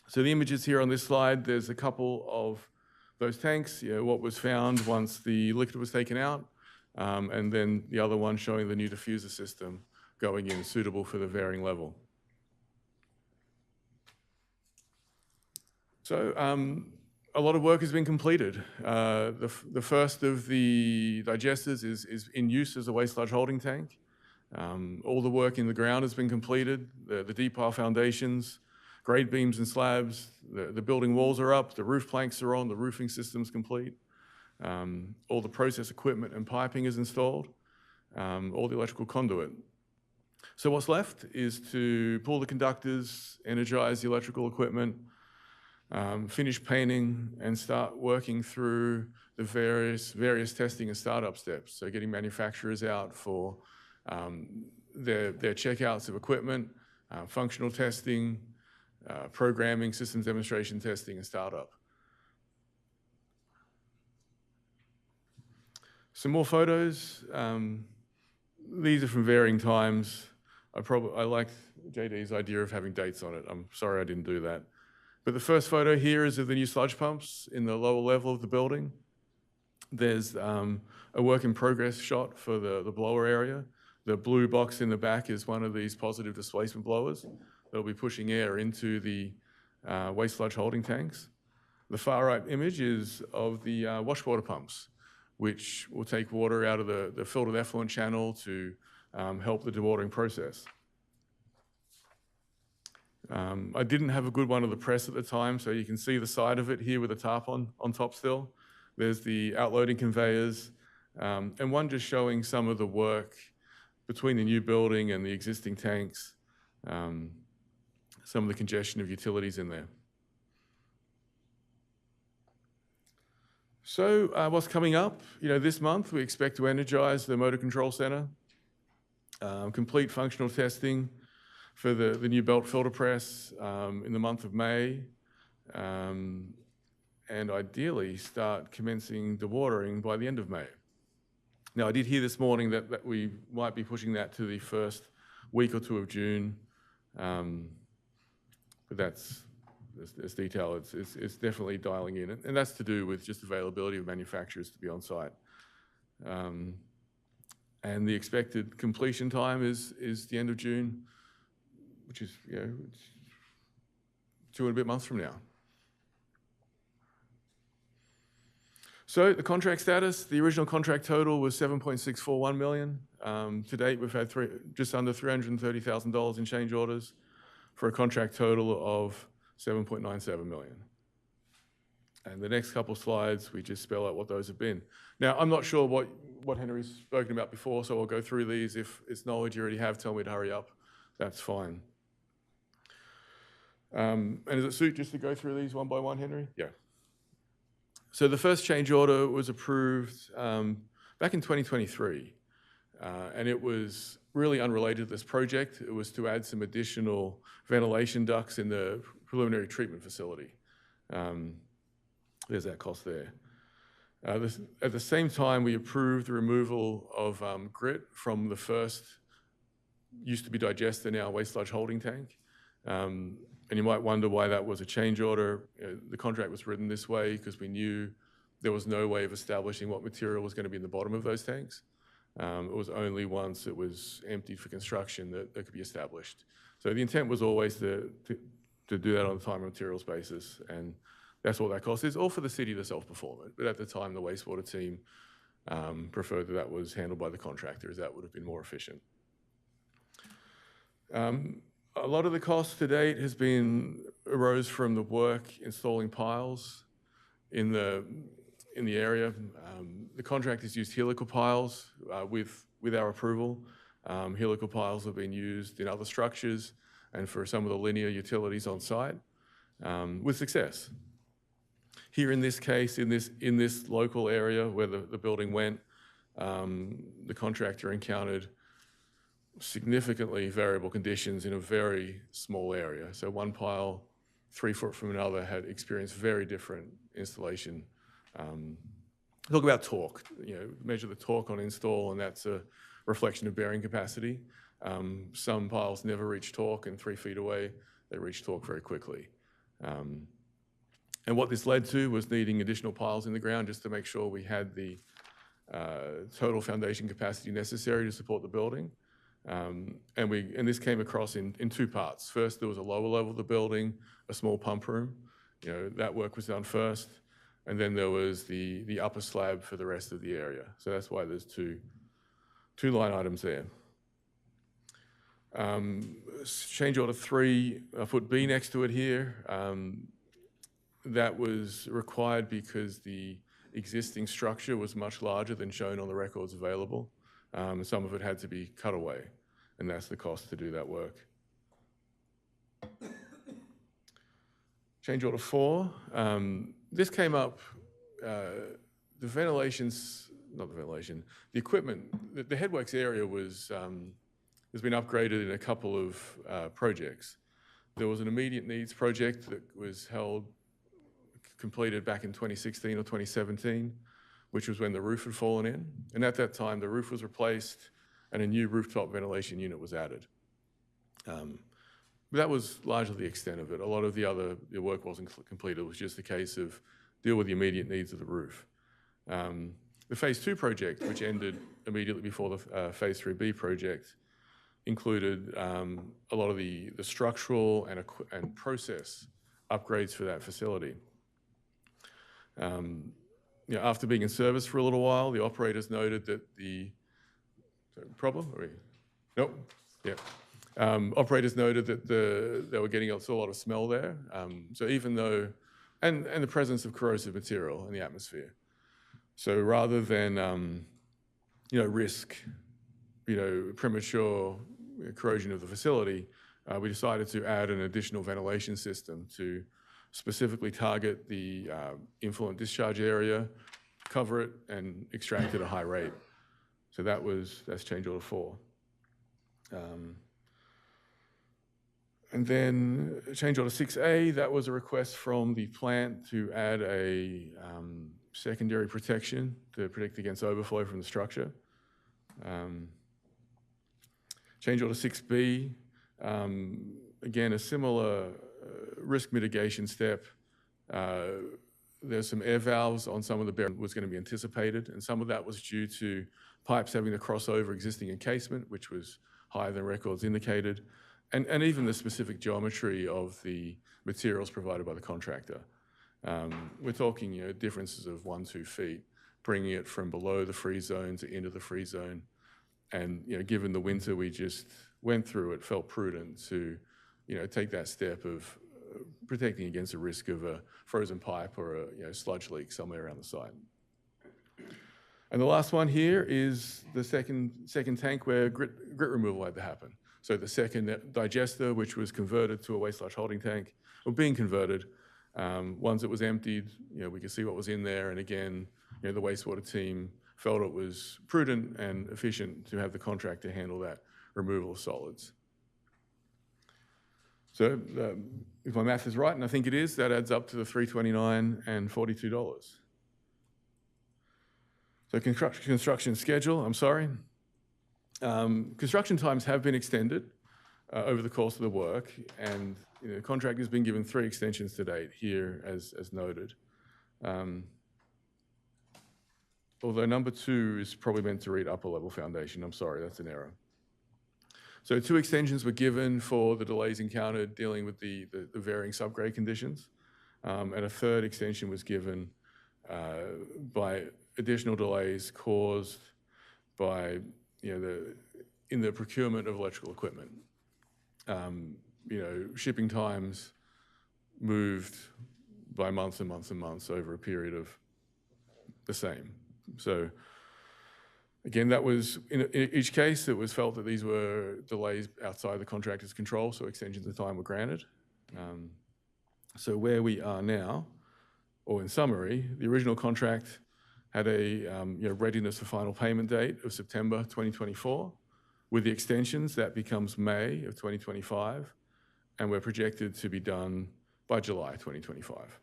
S17: So the images here on this slide, there's a couple of those tanks, what was found once the liquid was taken out, and then the other one showing the new diffuser system going in, suitable for the varying level. So a lot of work has been completed. The first of the digesters is in use as a waste sludge holding tank. All the work in the ground has been completed, the deep pile foundations, grade beams and slabs, the building walls are up, the roof planks are on, the roofing system's complete. All the process equipment and piping is installed, all the electrical conduit. So what's left is to pull the conductors, energize the electrical equipment, finish painting, and start working through the various testing and startup steps. So getting manufacturers out for their checkouts of equipment, functional testing, programming, systems demonstration testing, and startup. Some more photos. These are from varying times. I liked JD's idea of having dates on it. I'm sorry I didn't do that. But the first photo here is of the new sludge pumps in the lower level of the building. There's a work in progress shot for the blower area. The blue box in the back is one of these positive displacement blowers that'll be pushing air into the waste sludge holding tanks. The far right image is of the wash water pumps, which will take water out of the filtered effluent channel to help the dewatering process. I didn't have a good one of the press at the time, so you can see the side of it here with the tarp on top still. There's the outloading conveyors, and one just showing some of the work between the new building and the existing tanks, some of the congestion of utilities in there. So what's coming up? This month we expect to energize the motor control center, complete functional testing for the new belt filter press in the month of May, and ideally start commencing dewatering by the end of May. Now, I did hear this morning that we might be pushing that to the first week or two of June, but that's detail. It's definitely dialing in, and that's to do with just availability of manufacturers to be on site. And the expected completion time is the end of June, which is, it's 2 and a bit months from now. So the contract status, the original contract total was $7.641 million. To date, we've had just under $330,000 in change orders for a contract total of $7.97 million. And the next couple of slides, we just spell out what those have been. Now, I'm not sure what Henry's spoken about before, so I'll go through these. If it's knowledge you already have, tell me to hurry up. That's fine. And does it suit just to go through these one by one, Henry? Yeah. So the first change order was approved back in 2023, and it was really unrelated to this project. It was to add some additional ventilation ducts in the preliminary treatment facility. There's that cost there. At the same time, we approved the removal of grit from the first, used to be digester, now waste sludge holding tank. And you might wonder why that was a change order. The contract was written this way because we knew there was no way of establishing what material was going to be in the bottom of those tanks. It was only once it was emptied for construction that could be established. So the intent was always to do that on a time and materials basis, and that's what that cost is, all for the city to self-perform it. But at the time, the wastewater team preferred that was handled by the contractor, as that would have been more efficient. A lot of the cost to date arose from the work installing piles in the area. The contractors used helical piles with our approval. Helical piles have been used in other structures and for some of the linear utilities on site with success. Here in this case, in this local area where the building went, the contractor encountered significantly variable conditions in a very small area. So one pile 3 foot from another had experienced very different installation. Talk about torque, measure the torque on install, and that's a reflection of bearing capacity. Some piles never reach torque, and 3 feet away, they reach torque very quickly. And what this led to was needing additional piles in the ground just to make sure we had the total foundation capacity necessary to support the building. And this came across in 2 parts. First, there was a lower level of the building, a small pump room. That work was done first. And then there was the upper slab for the rest of the area. So that's why there's two line items there. Change order 3, put B next to it here. That was required because the existing structure was much larger than shown on the records available. Some of it had to be cut away, and that's the cost to do that work. Change order 4. This came up, the equipment, the headworks area has been upgraded in a couple of projects. There was an immediate needs project that was completed back in 2016 or 2017, which was when the roof had fallen in. And at that time, the roof was replaced and a new rooftop ventilation unit was added. That was largely the extent of it. A lot of the work wasn't completed. It was just a case of deal with the immediate needs of the roof. The Phase 2 project, which ended immediately before the Phase 3B project, included a lot of the structural and process upgrades for that facility. After being in service for a little while, the operators noted that operators noted that they were getting a lot of smell there. So even though, and the presence of corrosive material in the atmosphere. So rather than, risk, premature corrosion of the facility, we decided to add an additional ventilation system to specifically target the influent discharge area, cover it, and extract at a high rate. So that's change order 4. And then change order 6A, that was a request from the plant to add a secondary protection to protect against overflow from the structure. Change order 6B, again, a similar risk mitigation step. There's some air valves on some of the bearings was going to be anticipated, and some of that was due to pipes having to cross over existing encasement, which was higher than records indicated, and even the specific geometry of the materials provided by the contractor. We're talking, differences of 1-2 feet, bringing it from below the freeze zone to into the freeze zone. And given the winter we just went through, it felt prudent to take that step of protecting against the risk of a frozen pipe or a sludge leak somewhere around the site. And the last one here is the second tank where grit removal had to happen. So the second digester, which was converted to a waste sludge holding tank, or being converted, once it was emptied, we could see what was in there. And again, the wastewater team felt it was prudent and efficient to have the contractor handle that removal of solids. So if my math is right, and I think it is, that adds up to the $329 and $42. So construction schedule, I'm sorry. Construction times have been extended over the course of the work, and the contractor has been given 3 extensions to date here, as noted. Although number 2 is probably meant to read upper level foundation. I'm sorry, that's an error. So 2 extensions were given for the delays encountered dealing with the varying subgrade conditions. And a 3rd extension was given by additional delays caused by, in the procurement of electrical equipment. Shipping times moved by months and months and months over a period of the same. So again, that was, in each case, it was felt that these were delays outside the contractor's control, so extensions of time were granted. So where we are now, or in summary, the original contract had a readiness for final payment date of September 2024. With the extensions, that becomes May of 2025, and we're projected to be done by July 2025.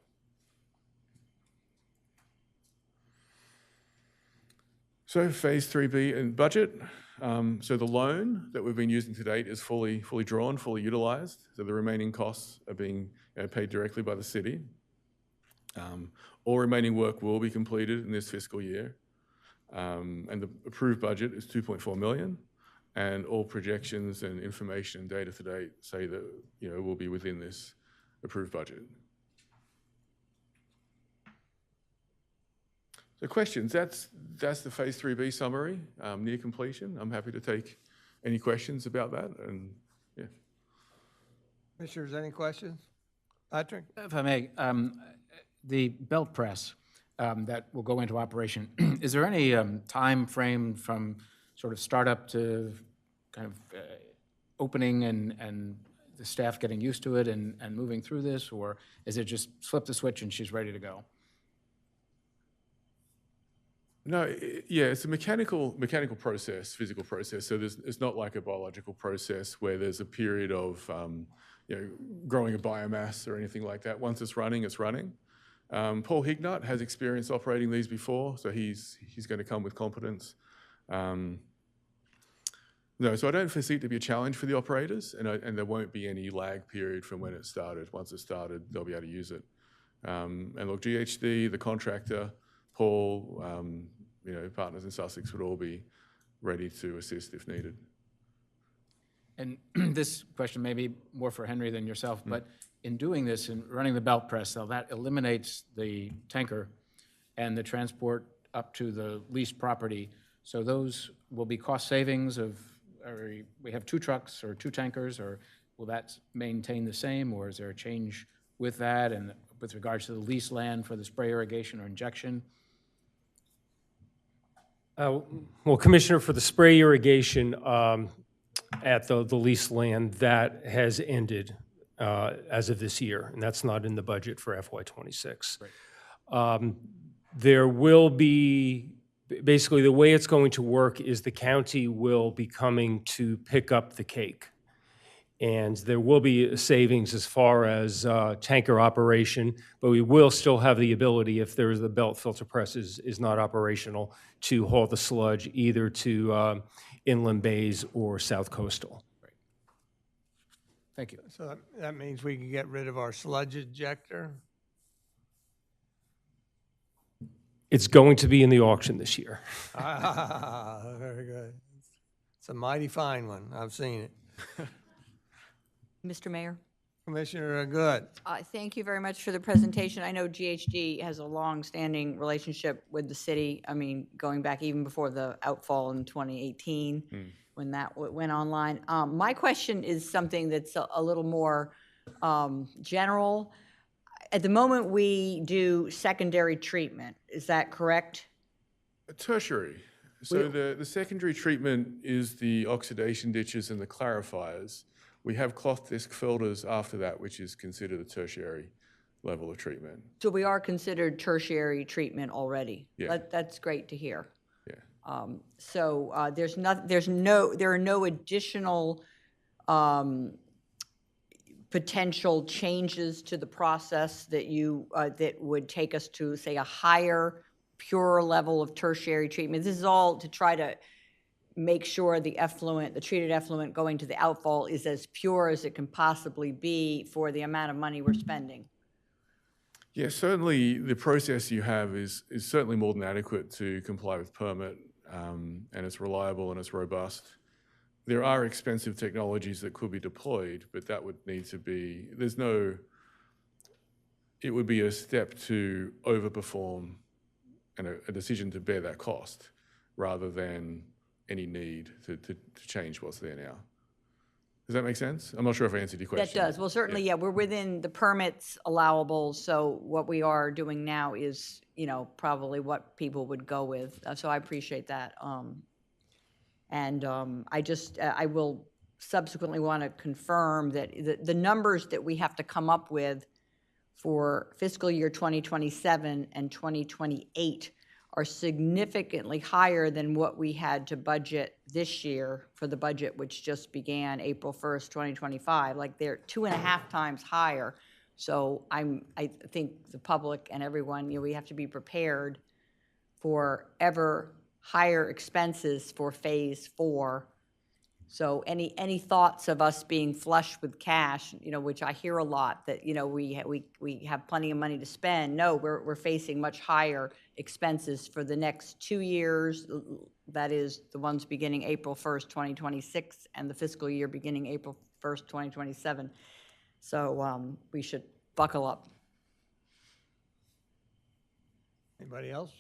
S17: So Phase 3B in budget. So the loan that we've been using to date is fully drawn, fully utilized. So the remaining costs are being paid directly by the city. All remaining work will be completed in this fiscal year. And the approved budget is $2.4 million. And all projections and information and data to date say that we'll be within this approved budget. So questions, that's the Phase 3B summary, near completion. I'm happy to take any questions about that, and yeah.
S1: Commissioners, any questions? Patrick?
S8: If I may, the belt press that will go into operation, is there any time frame from sort of startup to kind of opening and the staff getting used to it and moving through this, or is it just flip the switch and she's ready to go?
S17: No, yeah, it's a mechanical process, physical process. So it's not like a biological process where there's a period of growing a biomass or anything like that. Once it's running, it's running. Paul Hignott has experience operating these before, so he's going to come with competence. No, so I don't foresee it to be a challenge for the operators, and there won't be any lag period from when it started. Once it started, they'll be able to use it. And look, GHD, the contractor, Paul, partners in Sussex would all be ready to assist if needed.
S8: And this question may be more for Henry than yourself, but in doing this and running the belt press, so that eliminates the tanker and the transport up to the leased property. So those will be cost savings of, we have 2 trucks or 2 tankers, or will that maintain the same, or is there a change with that and with regards to the leased land for the spray irrigation or injection?
S13: Well, Commissioner, for the spray irrigation at the leased land, that has ended as of this year, and that's not in the budget for FY26. There will be, basically the way it's going to work is the county will be coming to pick up the cake. And there will be savings as far as tanker operation, but we will still have the ability, if there is the belt filter press is not operational, to haul the sludge either to inland bays or south coastal.
S8: Thank you.
S1: So that means we can get rid of our sludge ejector?
S13: It's going to be in the auction this year.
S1: Very good. It's a mighty fine one. I've seen it.
S7: Mr. Mayor?
S1: Commissioner Good.
S7: Thank you very much for the presentation. I know GHG has a long-standing relationship with the city. I mean, going back even before the outfall in 2018, when that went online. My question is something that's a little more general. At the moment, we do secondary treatment. Is that correct?
S17: Tertiary. So the secondary treatment is the oxidation ditches and the clarifiers. We have cloth disc filters after that, which is considered a tertiary level of treatment.
S7: So we are considered tertiary treatment already.
S17: Yeah.
S7: That's great to hear.
S17: Yeah.
S7: So there are no additional potential changes to the process that that would take us to, say, a higher, purer level of tertiary treatment. This is all to try to make sure the treated effluent going to the outfall is as pure as it can possibly be for the amount of money we're spending.
S17: Yeah, certainly the process you have is certainly more than adequate to comply with permit, and it's reliable and it's robust. There are expensive technologies that could be deployed, but that would need to be, it would be a step to overperform and a decision to bear that cost rather than any need to change what's there now. Does that make sense? I'm not sure if I answered your question.
S7: That does. Well, certainly, yeah, we're within the permits allowable, so what we are doing now is, probably what people would go with. So I appreciate that. I will subsequently want to confirm that the numbers that we have to come up with for fiscal year 2027 and 2028 are significantly higher than what we had to budget this year for the budget, which just began April 1st, 2025. Like, they're 2.5 times higher. So I think the public and everyone, we have to be prepared for ever higher expenses for Phase 4. So any thoughts of us being flush with cash, which I hear a lot, that, we have plenty of money to spend? No, we're facing much higher expenses for the next 2 years. That is, the ones beginning April 1st, 2026, and the fiscal year beginning April 1st, 2027. So we should buckle up.
S1: Anybody else?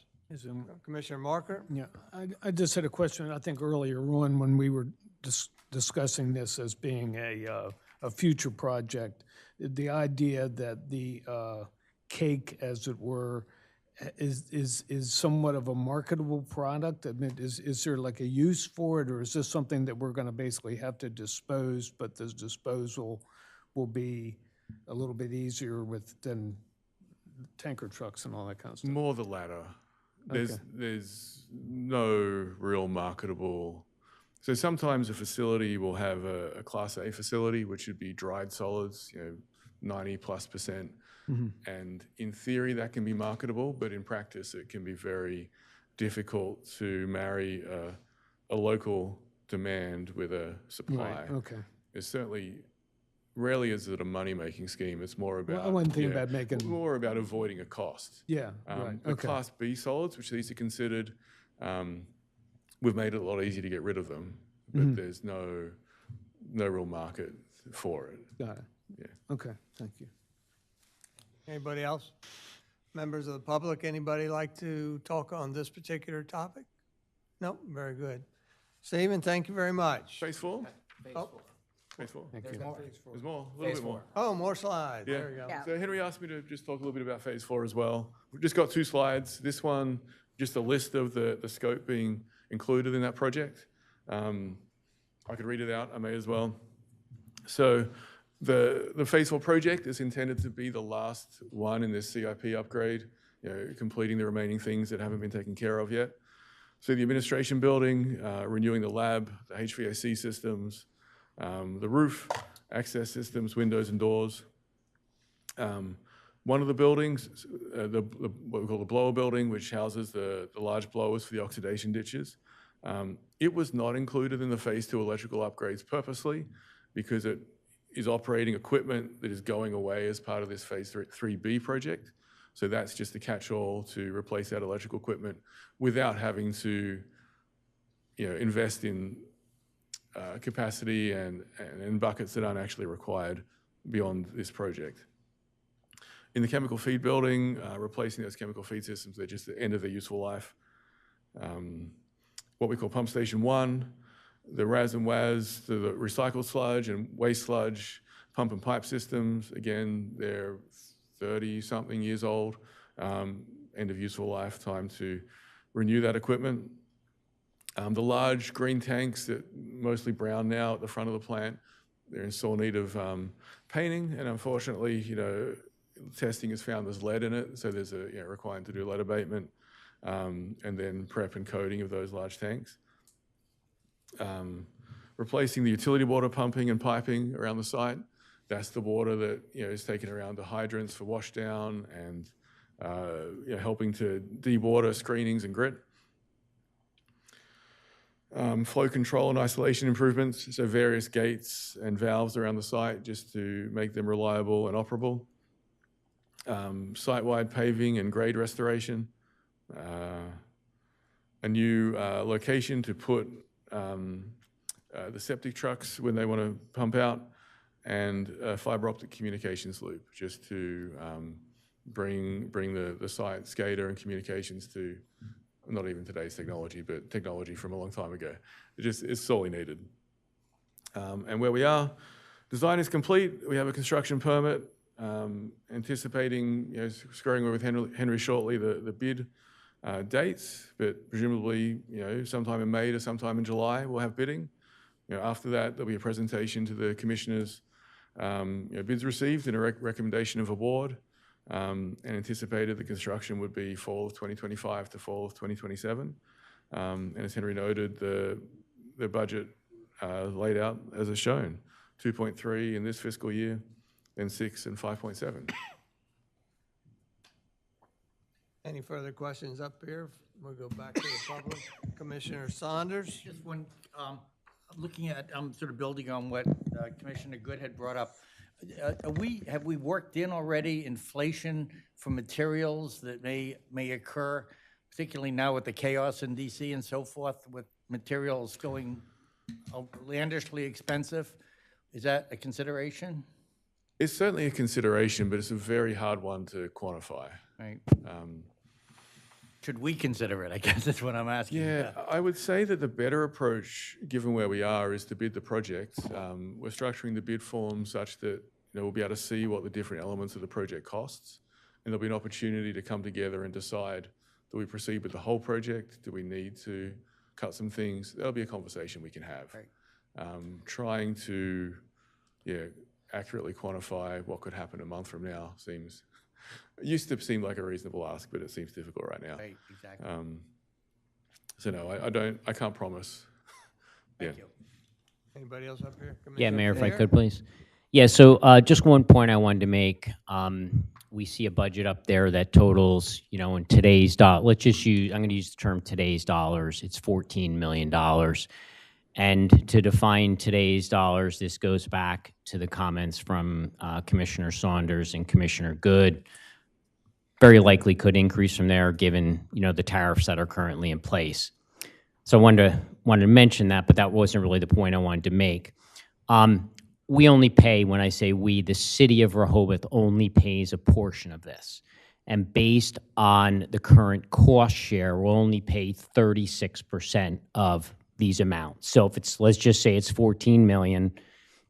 S1: Commissioner Marker?
S18: Yeah, I just had a question, I think earlier on when we were discussing this as being a future project, the idea that the cake, as it were, is somewhat of a marketable product. I mean, is there like a use for it, or is this something that we're going to basically have to dispose, but this disposal will be a little bit easier than tanker trucks and all that kind of stuff?
S17: More the latter.
S18: Okay.
S17: There's no real marketable. So sometimes a facility will have a Class A facility, which would be dried solids, 90+%.
S18: Mm-hmm.
S17: And in theory, that can be marketable, but in practice, it can be very difficult to marry a local demand with a supply.
S18: Right, okay.
S17: It's certainly, rarely is it a money-making scheme. It's more about,
S18: I wasn't thinking about making.
S17: more about avoiding a cost.
S18: Yeah, right,
S17: The
S18: okay.
S17: Class B solids, which these are considered, we've made it a lot easier to get rid of them, but
S18: Mhm.
S17: there's no real market for it.
S18: Got it.
S17: Yeah.
S18: Okay, thank you.
S1: Anybody else? Members of the public, anybody like to talk on this particular topic? No, very good. Stephen, thank you very much.
S17: Phase 4?
S1: Oh,
S17: Phase 4.
S18: Thank you.
S17: There's more, a little bit more.
S1: Oh, more slides.
S17: Yeah.
S1: There we go.
S7: Yeah.
S17: So Henry asked me to just talk a little bit about Phase 4 as well. We've just got 2 slides. This one, just a list of the scope being included in that project. I could read it out, I may as well. So the Phase 4 project is intended to be the last one in this CIP upgrade, completing the remaining things that haven't been taken care of yet. So the administration building, renewing the lab, the HVAC systems, the roof, access systems, windows and doors. One of the buildings, what we call the blower building, which houses the large blowers for the oxidation ditches, it was not included in the Phase 2 electrical upgrades purposely because it is operating equipment that is going away as part of this Phase 3B project. So that's just a catch-all to replace that electrical equipment without having to, invest in capacity and buckets that aren't actually required beyond this project. In the chemical feed building, replacing those chemical feed systems, they're just the end of their useful life. What we call Pump Station 1, the RAS and WAS, the recycled sludge and waste sludge pump and pipe systems, again, they're 30-something years old, end of useful life, time to renew that equipment. The large green tanks that mostly brown now at the front of the plant, they're in sore need of painting, and unfortunately, testing has found there's lead in it, so there's a requirement to do lead abatement, and then prep and coating of those large tanks. Replacing the utility water pumping and piping around the site. That's the water that is taken around the hydrants for washdown and helping to dewater screenings and grit. Flow control and isolation improvements, so various gates and valves around the site just to make them reliable and operable. Site-wide paving and grade restoration. A new location to put the septic trucks when they want to pump out, and a fiber optic communications loop just to bring the site SCADA and communications to not even today's technology, but technology from a long time ago. It's sorely needed. And where we are, design is complete. We have a construction permit, anticipating squaring with Henry shortly the bid dates, but presumably sometime in May to sometime in July we'll have bidding. After that there'll be a presentation to the commissioners, bids received and a recommendation of award, and anticipated the construction would be fall of 2025 to fall of 2027. And as Henry noted, the budget laid out as is shown, 2.3 in this fiscal year, then 6 and 5.7.
S1: Any further questions up here? We'll go back to the public. Commissioner Saunders?
S2: Just one, looking at, sort of building on what Commissioner Good had brought up. Have we worked in already inflation for materials that may occur, particularly now with the chaos in DC and so forth, with materials going outlandishly expensive? Is that a consideration?
S17: It's certainly a consideration, but it's a very hard one to quantify.
S2: Right. Should we consider it? I guess that's what I'm asking.
S17: Yeah, I would say that the better approach, given where we are, is to bid the project. We're structuring the bid form such that we'll be able to see what the different elements of the project costs, and there'll be an opportunity to come together and decide, do we proceed with the whole project? Do we need to cut some things? That'll be a conversation we can have.
S2: Right.
S17: Trying to, accurately quantify what could happen a month from now used to seem like a reasonable ask, but it seems difficult right now.
S2: Right, exactly.
S17: So no, I can't promise.
S2: Thank you.
S1: Anybody else up here?
S15: Yeah,
S1: Commissioner
S15: Mayor, if I
S1: Thayer?
S15: could, please. Yeah, so just one point I wanted to make. We see a budget up there that totals, in today's let's just use, I'm going to use the term today's dollars. It's $14 million. And to define today's dollars, this goes back to the comments from Commissioner Saunders and Commissioner Good. Very likely could increase from there, given the tariffs that are currently in place. So I wanted to mention that, but that wasn't really the point I wanted to make. We only pay, when I say we, the city of Rehoboth only pays a portion of this. And based on the current cost share, we'll only pay 36% of these amounts. So if it's, let's just say it's 14 million,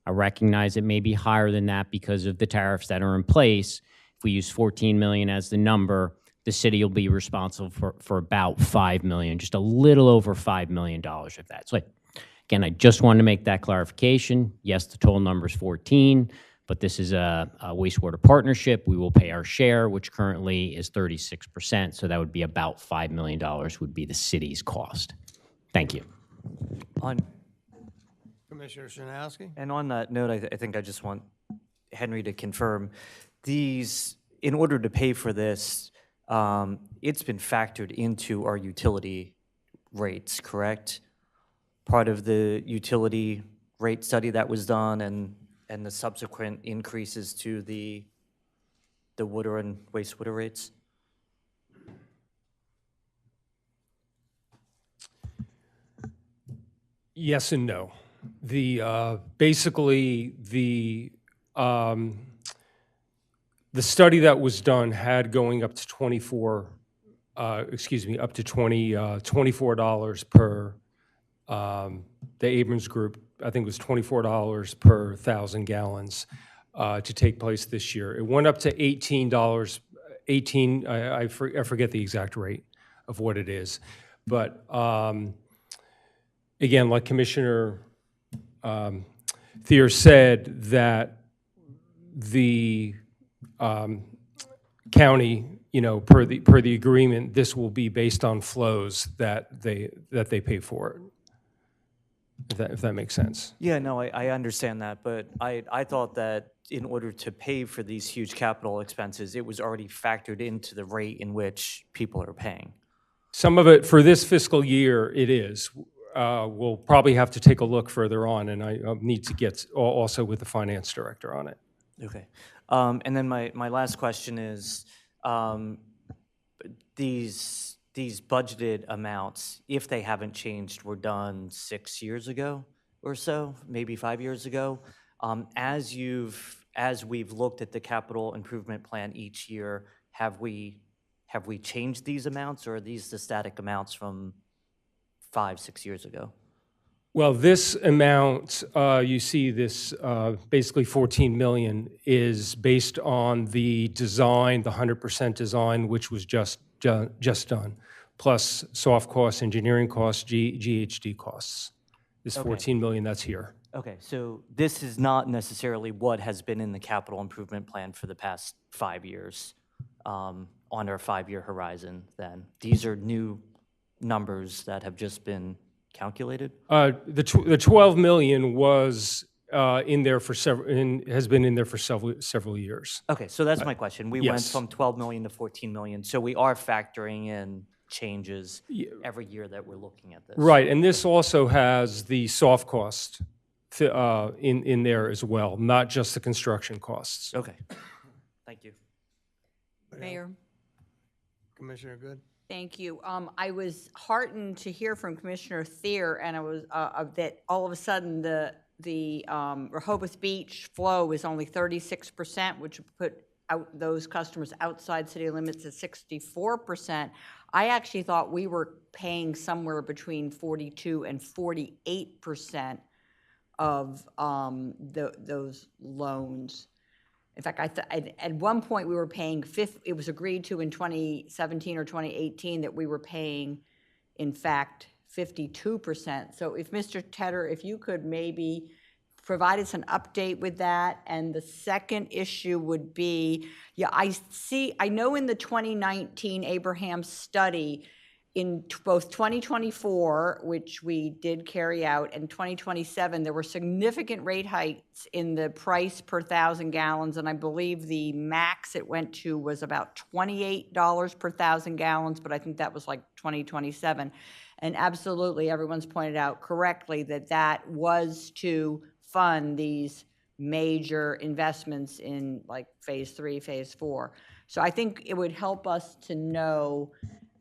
S15: I recognize it may be higher than that because of the tariffs that are in place. If we use 14 million as the number, the city will be responsible for about 5 million, just a little over $5 million of that. So again, I just wanted to make that clarification. Yes, the total number is 14, but this is a wastewater partnership. We will pay our share, which currently is 36%. So that would be about $5 million would be the city's cost. Thank you.
S1: Commissioner Shinowski?
S12: And on that note, I think I just want Henry to confirm, these, in order to pay for this, it's been factored into our utility rates, correct? Part of the utility rate study that was done and the subsequent increases to the water and wastewater rates?
S13: Yes and no. Basically, the study that was done had going up to $24 per, the Abrams Group, I think it was $24 per 1,000 gallons to take place this year. It went up to $18, I forget the exact rate of what it is. But again, like Commissioner Thayer said, that the county, per the agreement, this will be based on flows that they pay for it. If that makes sense.
S12: Yeah, no, I understand that, but I thought that in order to pay for these huge capital expenses, it was already factored into the rate in which people are paying.
S13: Some of it for this fiscal year, it is. We'll probably have to take a look further on, and I need to get also with the finance director on it.
S12: Okay. And then my last question is, these budgeted amounts, if they haven't changed, were done 6 years ago or so, maybe 5 years ago. As we've looked at the capital improvement plan each year, have we changed these amounts, or are these the static amounts from 5-6 years ago?
S13: Well, this amount, you see this basically 14 million is based on the design, the 100% design, which was just done, plus soft costs, engineering costs, GHD costs. This 14 million that's here.
S12: Okay, so this is not necessarily what has been in the capital improvement plan for the past 5 years on our 5-year horizon then. These are new numbers that have just been calculated?
S13: The 12 million was in there for has been in there for several years.
S12: Okay, so that's my question. We went
S13: yes.
S12: from 12 million to 14 million, so we are factoring in changes every year that we're looking at this.
S13: Right, and this also has the soft cost in there as well, not just the construction costs.
S12: Okay, thank you.
S7: Mayor?
S1: Commissioner Good?
S7: Thank you. I was heartened to hear from Commissioner Thier, and I was that all of a sudden the Rehoboth Beach flow is only 36%, which would put out those customers outside city limits at 64%. I actually thought we were paying somewhere between 42 and 48% of those loans. In fact, at one point we were paying, it was agreed to in 2017 or 2018 that we were paying, in fact, 52%. So if Mr. Tedder, if you could maybe provide us an update with that. And the second issue would be, I know in the 2019 Abraham study, in both 2024, which we did carry out, and 2027, there were significant rate hikes in the price per 1,000 gallons, and I believe the max it went to was about $28 per 1,000 gallons, but I think that was like 2027. And absolutely, everyone's pointed out correctly that that was to fund these major investments in like phase 3, phase 4. So I think it would help us to know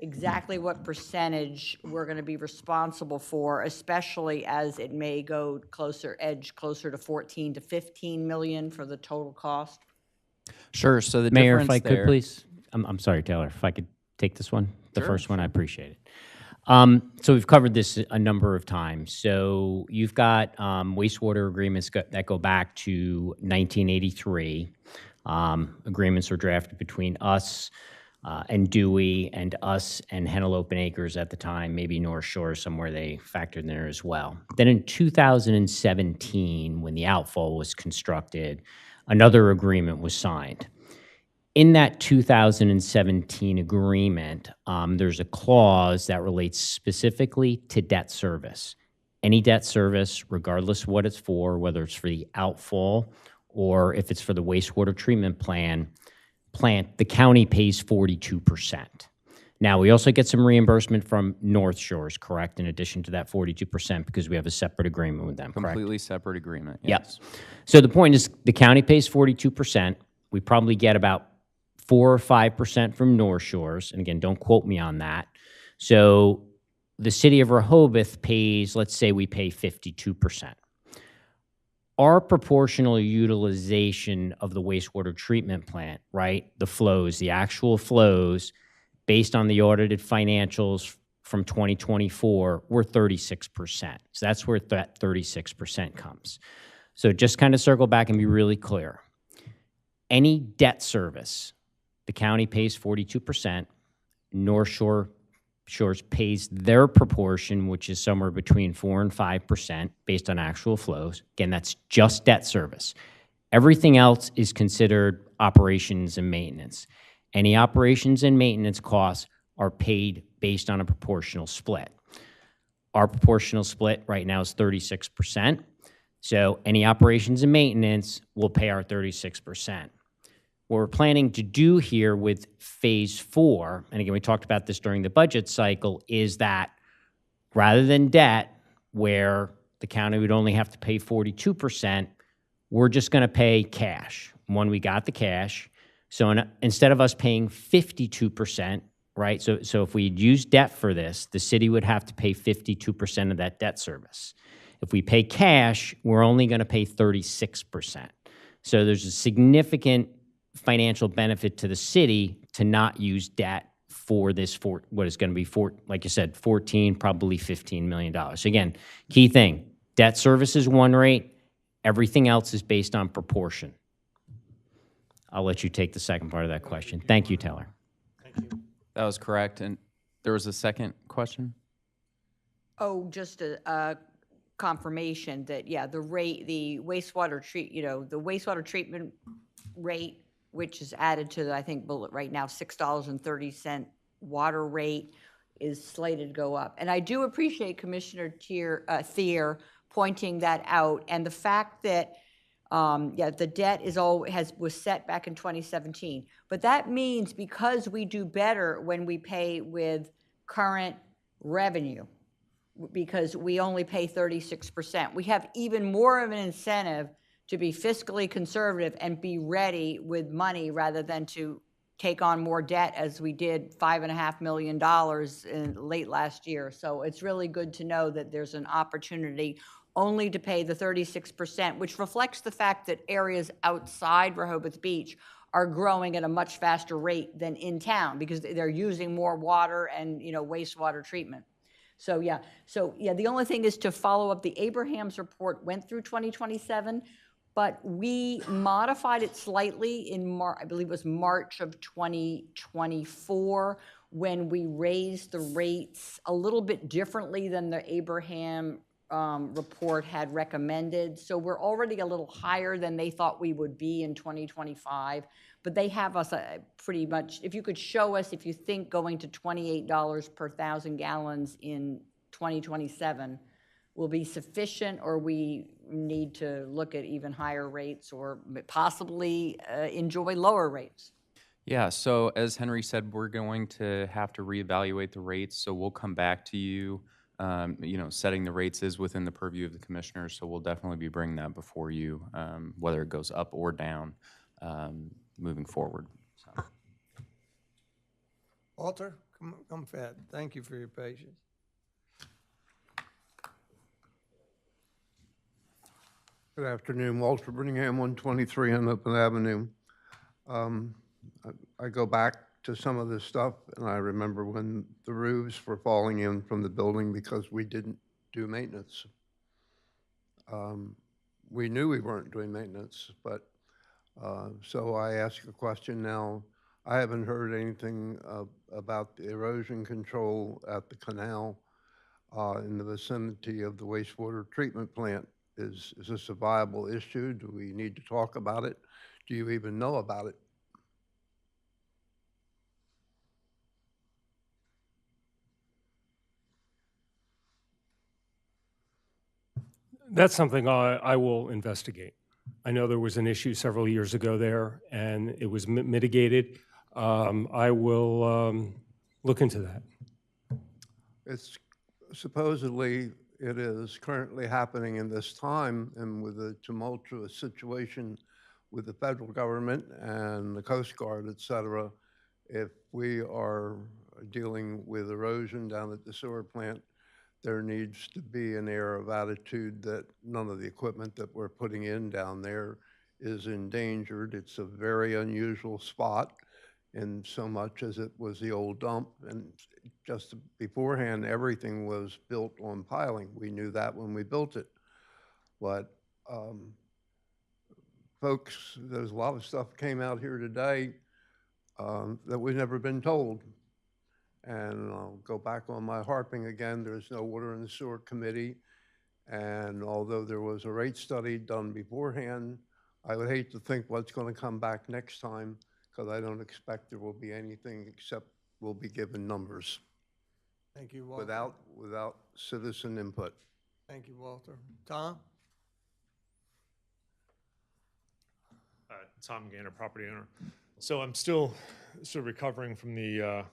S7: exactly what percentage we're going to be responsible for, especially as it may go edge closer to 14 to 15 million for the total cost.
S5: Sure. So the
S15: Mayor, if
S5: difference
S15: I could
S5: there,
S15: please, I'm sorry, Taylor, if I could take this one, the
S5: Sure,
S15: first one, I appreciate it. So we've covered this a number of times. So you've got wastewater agreements that go back to 1983. Agreements were drafted between us and Dewey and us and Hennelope and Acres at the time, maybe North Shore somewhere they factored in there as well. Then in 2017, when the outfall was constructed, another agreement was signed. In that 2017 agreement, there's a clause that relates specifically to debt service. Any debt service, regardless of what it's for, whether it's for the outfall or if it's for the wastewater treatment plant, the county pays 42%. Now, we also get some reimbursement from North Shores, correct, in addition to that 42% because we have a separate agreement with them, correct?
S5: completely separate agreement.
S15: Yep. So the point is the county pays 42%. We probably get about 4 or 5% from North Shores. And again, don't quote me on that. So the city of Rehoboth pays, let's say we pay 52%. Our proportional utilization of the wastewater treatment plant, right, the flows, the actual flows, based on the audited financials from 2024, were 36%. So that's where that 36% comes. So just kind of circle back and be really clear. Any debt service, the county pays 42%, North Shores pays their proportion, which is somewhere between 4 and 5% based on actual flows. Again, that's just debt service. Everything else is considered operations and maintenance. Any operations and maintenance costs are paid based on a proportional split. Our proportional split right now is 36%. So any operations and maintenance will pay our 36%. What we're planning to do here with phase 4, and again, we talked about this during the budget cycle, is that rather than debt, where the county would only have to pay 42%, we're just going to pay cash when we got the cash. So instead of us paying 52%, right? So if we'd use debt for this, the city would have to pay 52% of that debt service. If we pay cash, we're only going to pay 36%. So there's a significant financial benefit to the city to not use debt for this, for what is going to be, like you said, 14, probably $15 million. So again, key thing, debt service is one rate, everything else is based on proportion. I'll let you take the second part of that question. Thank you, Taylor.
S1: Thank you.
S5: That was correct. And there was a second question?
S7: Oh, just a confirmation that, yeah, the rate, the wastewater treatment rate, which is added to the, I think, right now, $6.30 water rate is slated to go up. And I do appreciate Commissioner Thier pointing that out. And the fact that, the debt was set back in 2017. But that means because we do better when we pay with current revenue, because we only pay 36%, we have even more of an incentive to be fiscally conservative and be ready with money rather than to take on more debt, as we did $5.5 million late last year. So it's really good to know that there's an opportunity only to pay the 36%, which reflects the fact that areas outside Rehoboth Beach are growing at a much faster rate than in town because they're using more water and, wastewater treatment. So the only thing is to follow up. The Abraham's report went through 2027, but we modified it slightly in I believe it was March of 2024, when we raised the rates a little bit differently than the Abraham report had recommended. So we're already a little higher than they thought we would be in 2025, but they have us pretty much, if you could show us, if you think going to $28 per 1,000 gallons in 2027 will be sufficient, or we need to look at even higher rates or possibly enjoy lower rates.
S5: Yeah, so as Henry said, we're going to have to reevaluate the rates, so we'll come back to you. Setting the rates is within the purview of the commissioners, so we'll definitely be bringing that before you, whether it goes up or down moving forward. So.
S1: Walter, come fed. Thank you for your patience.
S19: Good afternoon, Walter Birmingham, 123 Rehoboth Avenue. I go back to some of this stuff, and I remember when the roofs were falling in from the building because we didn't do maintenance. We knew we weren't doing maintenance, but so I ask a question now. I haven't heard anything about the erosion control at the canal in the vicinity of the wastewater treatment plant. Is this a viable issue? Do we need to talk about it? Do you even know about it?
S13: That's something I will investigate. I know there was an issue several years ago there, and it was mitigated. I will look into that.
S19: It's supposedly it is currently happening in this time, and with a tumultuous situation with the federal government and the Coast Guard, et cetera. If we are dealing with erosion down at the sewer plant, there needs to be an air of attitude that none of the equipment that we're putting in down there is endangered. It's a very unusual spot in so much as it was the old dump, and just beforehand, everything was built on piling. We knew that when we built it. But folks, there's a lot of stuff came out here today that we've never been told. And I'll go back on my harping again. There's no water and sewer committee. And although there was a rate study done beforehand, I would hate to think what's going to come back next time, because I don't expect there will be anything except we'll be given numbers.
S1: Thank you, Walter.
S19: Without citizen input.
S1: Thank you, Walter. Tom?
S16: Tom Gaynor, property owner. So I'm still sort of recovering from the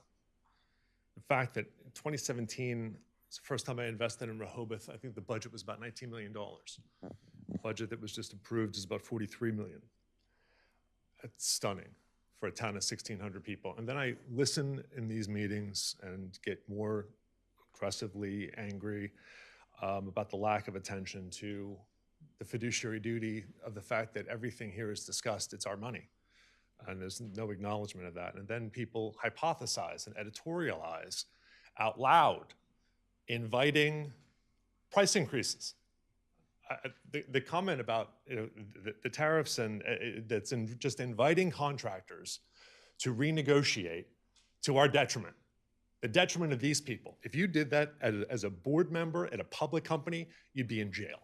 S16: fact that in 2017, it's the first time I invested in Rehoboth. I think the budget was about $19 million. The budget that was just approved is about $43 million. That's stunning for a town of 1,600 people. And then I listen in these meetings and get more aggressively angry about the lack of attention to the fiduciary duty of the fact that everything here is discussed, it's our money. And there's no acknowledgement of that. And then people hypothesize and editorialize out loud, inviting price increases. The comment about the tariffs and that's just inviting contractors to renegotiate to our detriment, the detriment of these people. If you did that as a board member at a public company, you'd be in jail.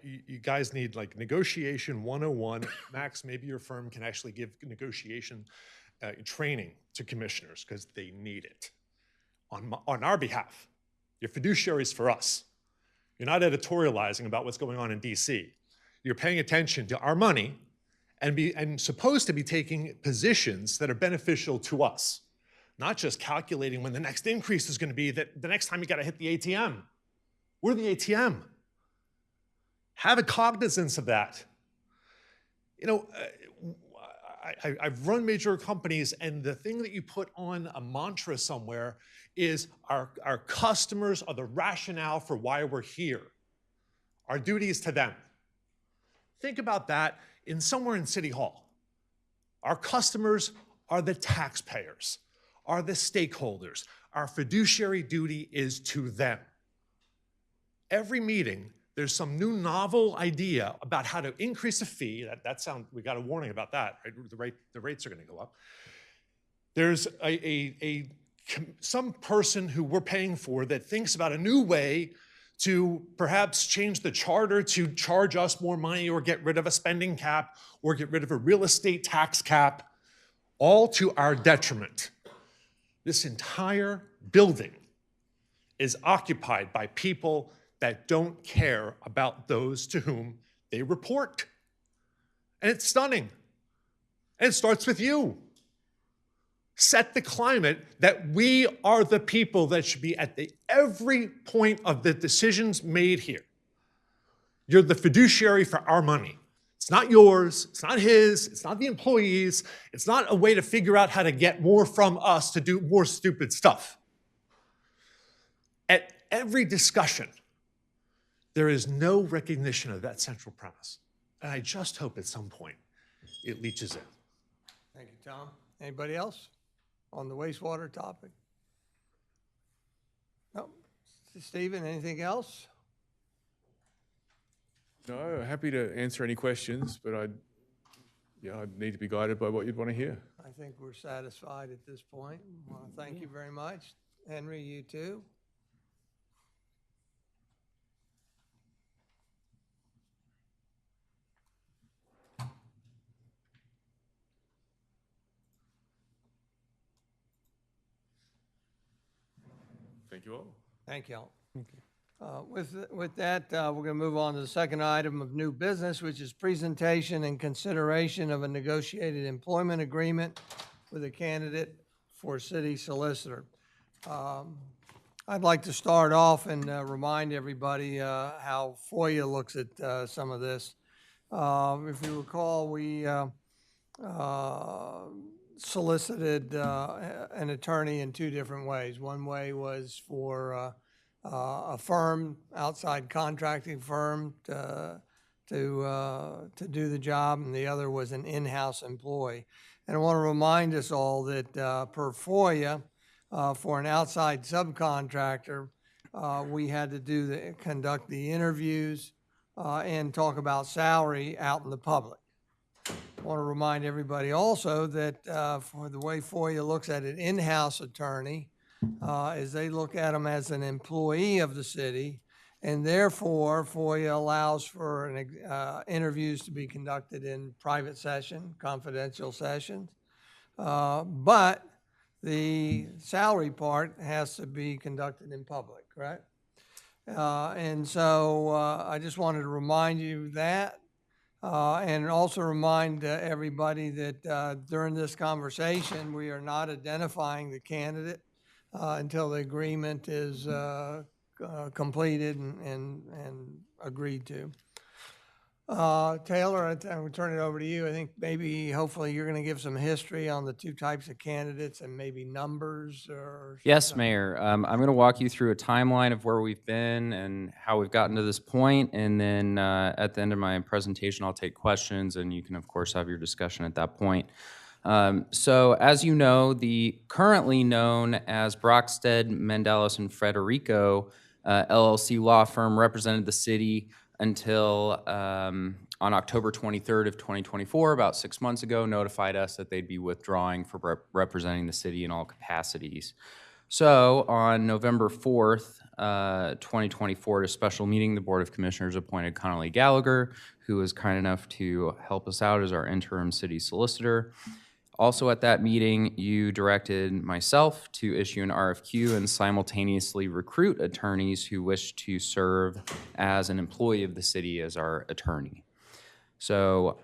S16: You guys need like negotiation 101. Max, maybe your firm can actually give negotiation training to commissioners because they need it on our behalf. Your fiduciaries for us. You're not editorializing about what's going on in DC. You're paying attention to our money and supposed to be taking positions that are beneficial to us, not just calculating when the next increase is going to be, that the next time you got to hit the ATM. We're the ATM. Have a cognizance of that. You know, I've run major companies, and the thing that you put on a mantra somewhere is our customers are the rationale for why we're here. Our duty is to them. Think about that somewhere in City Hall. Our customers are the taxpayers, are the stakeholders. Our fiduciary duty is to them. Every meeting, there's some new novel idea about how to increase a fee. We got a warning about that, right? The rates are going to go up. There's some person who we're paying for that thinks about a new way to perhaps change the charter to charge us more money or get rid of a spending cap or get rid of a real estate tax cap, all to our detriment. This entire building is occupied by people that don't care about those to whom they report. And it's stunning. And it starts with you. Set the climate that we are the people that should be at every point of the decisions made here. You're the fiduciary for our money. It's not yours, it's not his, it's not the employees, it's not a way to figure out how to get more from us to do more stupid stuff. At every discussion, there is no recognition of that central premise. And I just hope at some point it leaches in.
S1: Thank you, Tom. Anybody else on the wastewater topic? No. Stephen, anything else?
S17: No, happy to answer any questions, but I'd need to be guided by what you'd want to hear.
S1: I think we're satisfied at this point. I want to thank you very much. Henry, you too.
S17: Thank you all.
S1: Thank you all. With that, we're going to move on to the second item of new business, which is presentation and consideration of a negotiated employment agreement with a candidate for city solicitor. I'd like to start off and remind everybody how FOIA looks at some of this. If you recall, we solicited an attorney in two different ways. One way was for a firm, outside contracting firm, to do the job, and the other was an in-house employee. And I want to remind us all that per FOIA, for an outside subcontractor, we had to conduct the interviews and talk about salary out in the public. I want to remind everybody also that for the way FOIA looks at an in-house attorney, is they look at them as an employee of the city, and therefore FOIA allows for interviews to be conducted in private session, confidential sessions, but the salary part has to be conducted in public, right? And so I just wanted to remind you that. And also remind everybody that during this conversation, we are not identifying the candidate until the agreement is completed and agreed to. Taylor, I will turn it over to you. I think hopefully you're going to give some history on the two types of candidates and maybe numbers or.
S5: Yes, Mayor. I'm going to walk you through a timeline of where we've been and how we've gotten to this point, and then at the end of my presentation, I'll take questions, and you can, of course, have your discussion at that point. So, as you know, the currently known as Brockstead, Mendelis, and Frederico LLC law firm represented the city until on October 23rd of 2024, about 6 months ago, notified us that they'd be withdrawing for representing the city in all capacities. So on November 4th, 2024, at a special meeting, the Board of Commissioners appointed Connolly Gallagher, who was kind enough to help us out as our interim city solicitor. Also at that meeting, you directed myself to issue an RFQ and simultaneously recruit attorneys who wish to serve as an employee of the city as our attorney. So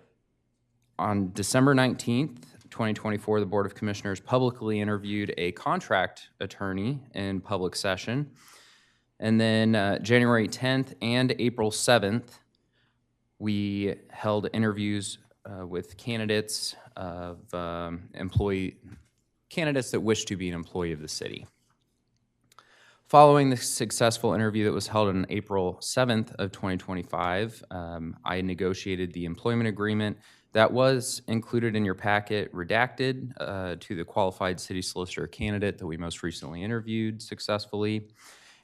S5: on December 19th, 2024, the Board of Commissioners publicly interviewed a contract attorney in public session. And then January 10th and April 7th, we held interviews with candidates candidates that wish to be an employee of the city. Following the successful interview that was held on April 7th of 2025, I negotiated the employment agreement that was included in your packet, redacted to the qualified city solicitor candidate that we most recently interviewed successfully.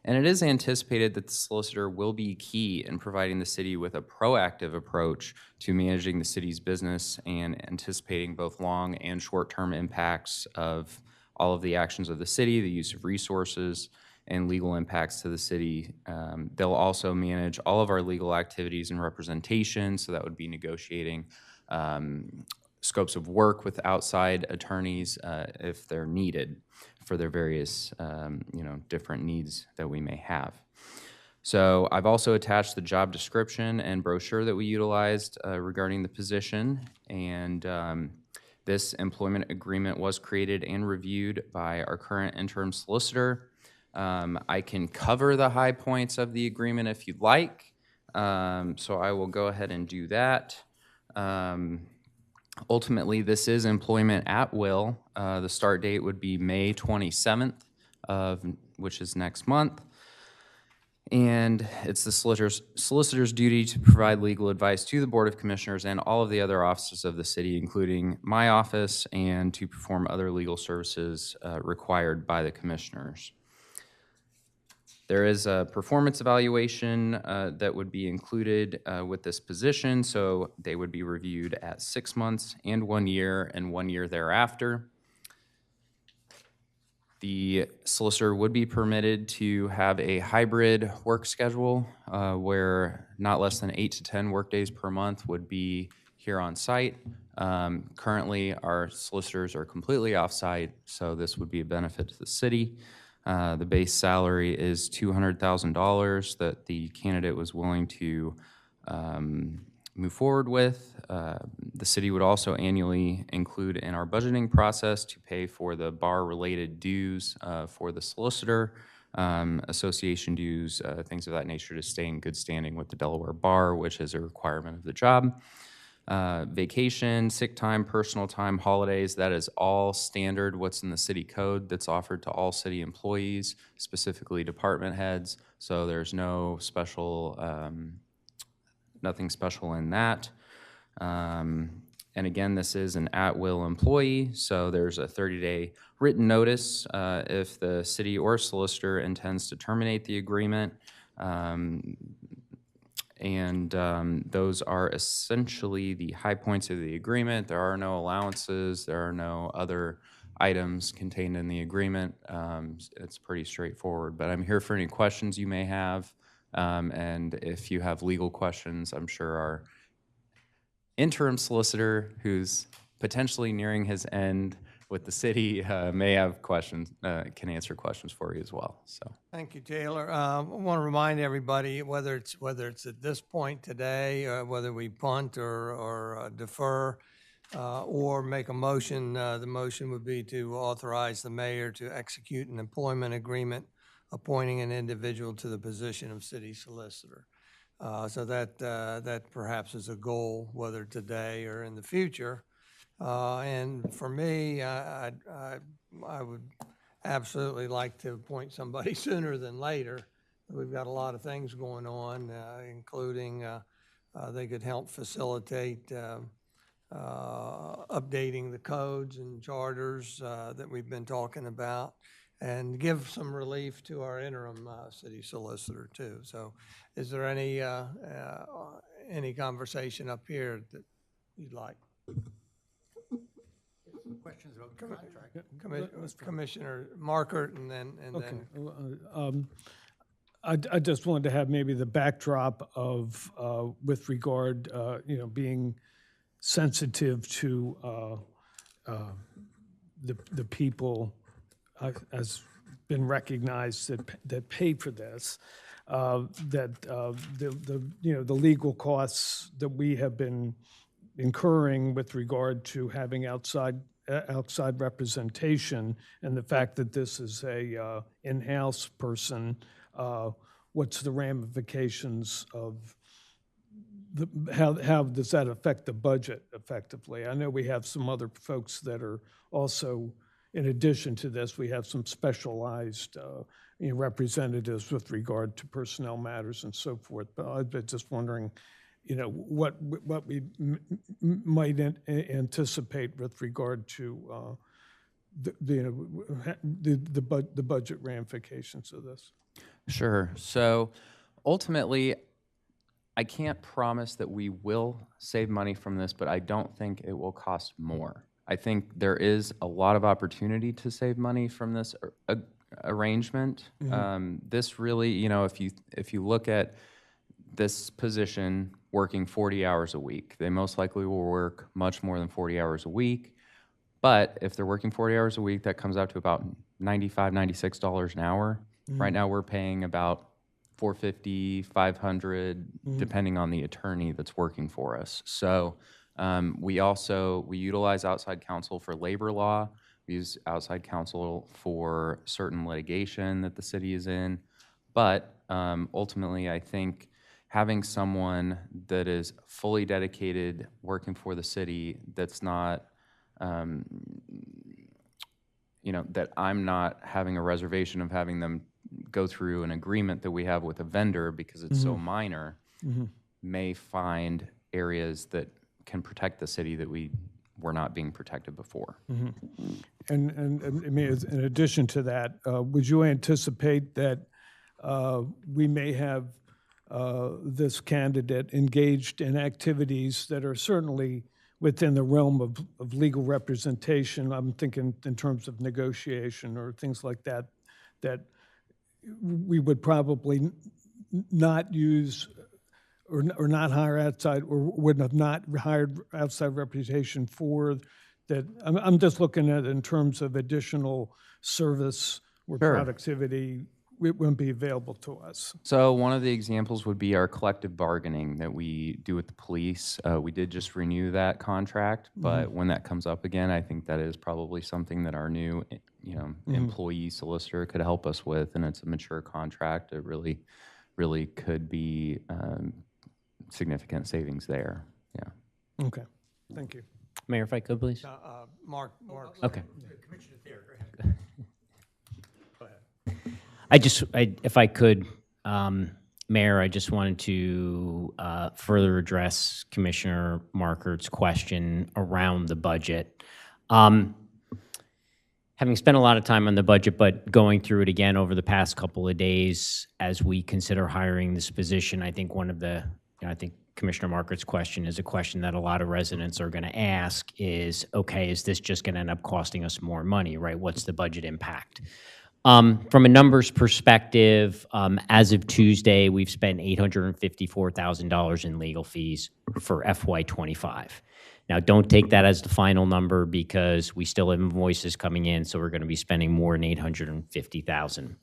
S5: And it is anticipated that the solicitor will be key in providing the city with a proactive approach to managing the city's business and anticipating both long and short-term impacts of all of the actions of the city, the use of resources, and legal impacts to the city. They'll also manage all of our legal activities and representation, so that would be negotiating scopes of work with outside attorneys if they're needed for their various different needs that we may have. So I've also attached the job description and brochure that we utilized regarding the position, and this employment agreement was created and reviewed by our current interim solicitor. I can cover the high points of the agreement if you'd like, so I will go ahead and do that. Ultimately, this is employment at will. The start date would be May 27th, which is next month. And it's the solicitor's duty to provide legal advice to the Board of Commissioners and all of the other offices of the city, including my office, and to perform other legal services required by the commissioners. There is a performance evaluation that would be included with this position, so they would be reviewed at 6 months and 1 year and 1 year thereafter. The solicitor would be permitted to have a hybrid work schedule where not less than 8 to 10 workdays per month would be here on site. Currently, our solicitors are completely off-site, so this would be a benefit to the city. The base salary is $200,000 that the candidate was willing to move forward with. The city would also annually include in our budgeting process to pay for the bar-related dues for the solicitor, association dues, things of that nature to stay in good standing with the Delaware Bar, which is a requirement of the job. Vacation, sick time, personal time, holidays, that is all standard what's in the city code that's offered to all city employees, specifically department heads. So there's no special, nothing special in that. And again, this is an at-will employee, so there's a 30-day written notice if the city or solicitor intends to terminate the agreement. Those are essentially the high points of the agreement. There are no allowances. There are no other items contained in the agreement. It's pretty straightforward, but I'm here for any questions you may have. And if you have legal questions, I'm sure our interim solicitor, who's potentially nearing his end with the city, may have questions, can answer questions for you as well. So
S1: Thank you, Taylor. I want to remind everybody, whether it's at this point today, whether we punt or defer or make a motion, the motion would be to authorize the mayor to execute an employment agreement appointing an individual to the position of city solicitor. So that perhaps is a goal, whether today or in the future. And for me, I would absolutely like to appoint somebody sooner than later. We've got a lot of things going on, including they could help facilitate updating the codes and charters that we've been talking about, and give some relief to our interim city solicitor too. So is there any conversation up here that you'd like?
S2: Questions about the contract?
S1: Commissioner Markert, and then.
S18: I just wanted to have maybe the backdrop of, with regard, being sensitive to the people has been recognized that paid for this, that the legal costs that we have been incurring with regard to having outside representation, and the fact that this is a in-house person, what's the ramifications of how does that affect the budget effectively? I know we have some other folks that are also, in addition to this, we have some specialized representatives with regard to personnel matters and so forth. But I've been just wondering, what we might anticipate with regard to the budget ramifications of this.
S5: Sure. So ultimately, I can't promise that we will save money from this, but I don't think it will cost more. I think there is a lot of opportunity to save money from this arrangement. This really, if you look at this position working 40 hours a week, they most likely will work much more than 40 hours a week. But if they're working 40 hours a week, that comes out to about $95, $96 an hour. Right now, we're paying about $450, $500, depending on the attorney that's working for us. So we utilize outside counsel for labor law. We use outside counsel for certain litigation that the city is in. But ultimately, I think having someone that is fully dedicated working for the city, that's not, that I'm not having a reservation of having them go through an agreement that we have with a vendor because it's so minor, may find areas that can protect the city that we were not being protected before.
S18: And I mean, in addition to that, would you anticipate that we may have this candidate engaged in activities that are certainly within the realm of legal representation? I'm thinking in terms of negotiation or things like that, that we would probably not use or not hire outside, or would have not hired outside representation for that. I'm just looking at it in terms of additional service or productivity. It wouldn't be available to us.
S5: So one of the examples would be our collective bargaining that we do with the police. We did just renew that contract, but when that comes up again, I think that is probably something that our new, employee solicitor could help us with, and it's a mature contract. It really could be significant savings there. Yeah.
S18: Okay. Thank you.
S15: Mayor, if I could, please.
S1: Mark.
S15: Okay.
S2: Commissioner Thayer, go ahead.
S15: If I could, Mayor, I just wanted to further address Commissioner Markert's question around the budget. Having spent a lot of time on the budget, but going through it again over the past couple of days as we consider hiring this position, I think I think Commissioner Markert's question is a question that a lot of residents are going to ask is, okay, is this just going to end up costing us more money, right? What's the budget impact? From a numbers perspective, as of Tuesday, we've spent $854,000 in legal fees for FY25. Now, don't take that as the final number because we still have invoices coming in, so we're going to be spending more than $850,000.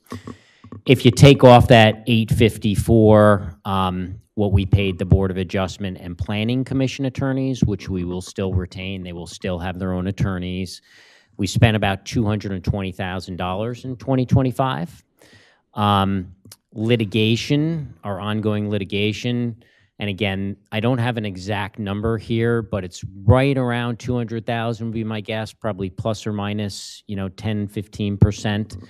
S15: If you take off that $854, what we paid the Board of Adjustment and Planning Commission attorneys, which we will still retain, they will still have their own attorneys. We spent about $220,000 in 2025. Litigation, our ongoing litigation, and again, I don't have an exact number here, but it's right around $200,000 would be my guess, probably plus or minus, 10, 15%.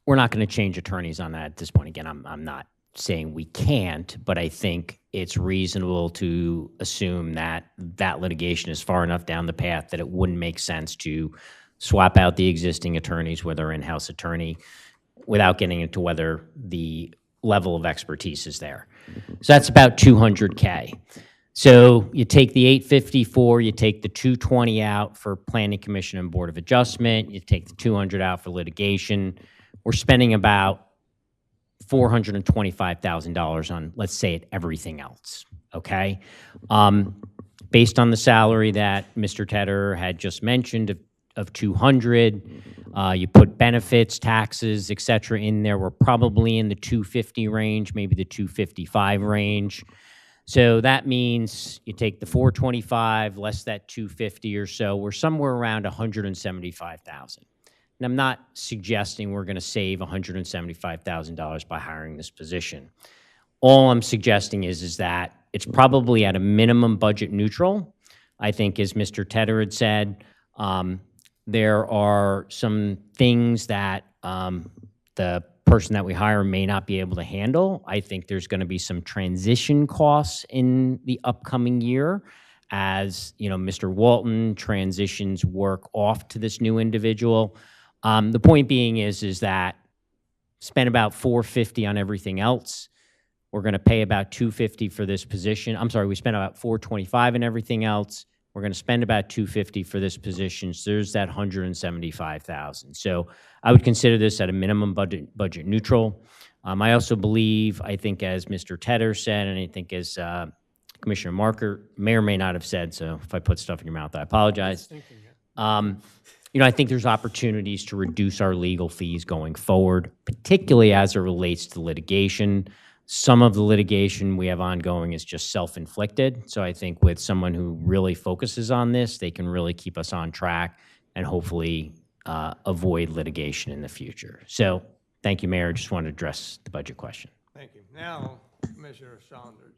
S15: We're not going to change attorneys on that at this point. Again, I'm not saying we can't, but I think it's reasonable to assume that that litigation is far enough down the path that it wouldn't make sense to swap out the existing attorneys with our in-house attorney without getting into whether the level of expertise is there. So that's about $200K. So you take the 854, you take the 220 out for Planning Commission and Board of Adjustment, you take the 200 out for litigation. We're spending about $425,000 on, let's say, everything else, okay? based on the salary that Mr. Tedder had just mentioned of 200, you put benefits, taxes, et cetera in there, we're probably in the 250 range, maybe the 255 range. So that means you take the 425 less that 250 or so, we're somewhere around 175,000. And I'm not suggesting we're going to save $175,000 by hiring this position. All I'm suggesting is that it's probably at a minimum budget neutral. I think, as Mr. Tedder had said, there are some things that the person that we hire may not be able to handle. I think there's going to be some transition costs in the upcoming year as, Mr. Walton transitions work off to this new individual. The point being is that spend about $450 on everything else. We're going to pay about $250 for this position. I'm sorry, we spent about $425 and everything else. We're going to spend about $250 for this position. So there's that $175,000. So I would consider this at a minimum budget neutral. I also believe, I think as Mr. Tedder said, and I think as Commissioner Marker may or may not have said, so if I put stuff in your mouth, I apologize. I think there's opportunities to reduce our legal fees going forward, particularly as it relates to litigation. Some of the litigation we have ongoing is just self-inflicted. So I think with someone who really focuses on this, they can really keep us on track and hopefully avoid litigation in the future. So thank you, Mayor. Just wanted to address the budget question.
S1: Thank you. Now, Commissioner Saunders.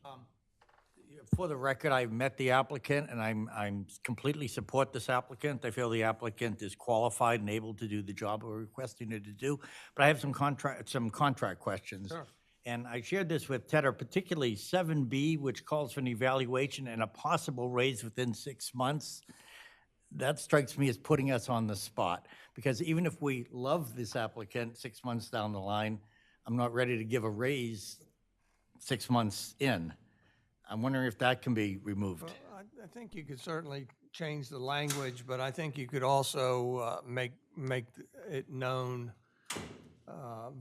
S2: For the record, I've met the applicant, and I'm completely support this applicant. I feel the applicant is qualified and able to do the job we're requesting her to do. But I have some contract questions.
S1: Sure.
S2: And I shared this with Tedder, particularly 7B, which calls for an evaluation and a possible raise within 6 months. That strikes me as putting us on the spot, because even if we love this applicant 6 months down the line, I'm not ready to give a raise 6 months in. I'm wondering if that can be removed.
S1: Well, I think you could certainly change the language, but I think you could also make it known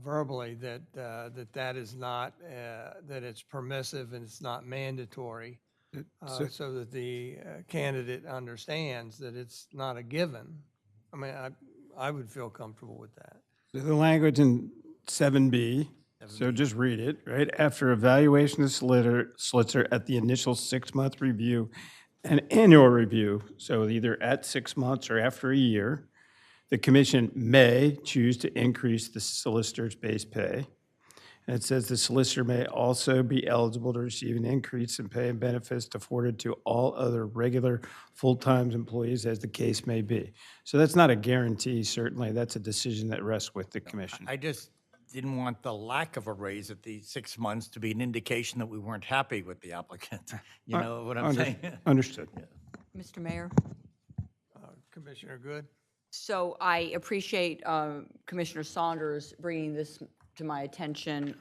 S1: verbally that that is not, that it's permissive and it's not mandatory, so that the candidate understands that it's not a given. I mean, I would feel comfortable with that.
S4: So the language in 7B, so just read it, right? After evaluation of the solicitor at the initial 6-month review and annual review, so either at 6 months or after a year, the commission may choose to increase the solicitor's base pay. And it says the solicitor may also be eligible to receive an increase in pay and benefits afforded to all other regular full-time employees as the case may be. So that's not a guarantee, certainly. That's a decision that rests with the commission.
S2: I just didn't want the lack of a raise at the 6 months to be an indication that we weren't happy with the applicant. You know what I'm saying?
S4: Understood.
S7: Mr. Mayor?
S1: Commissioner Good?
S7: So I appreciate Commissioner Saunders bringing this to my attention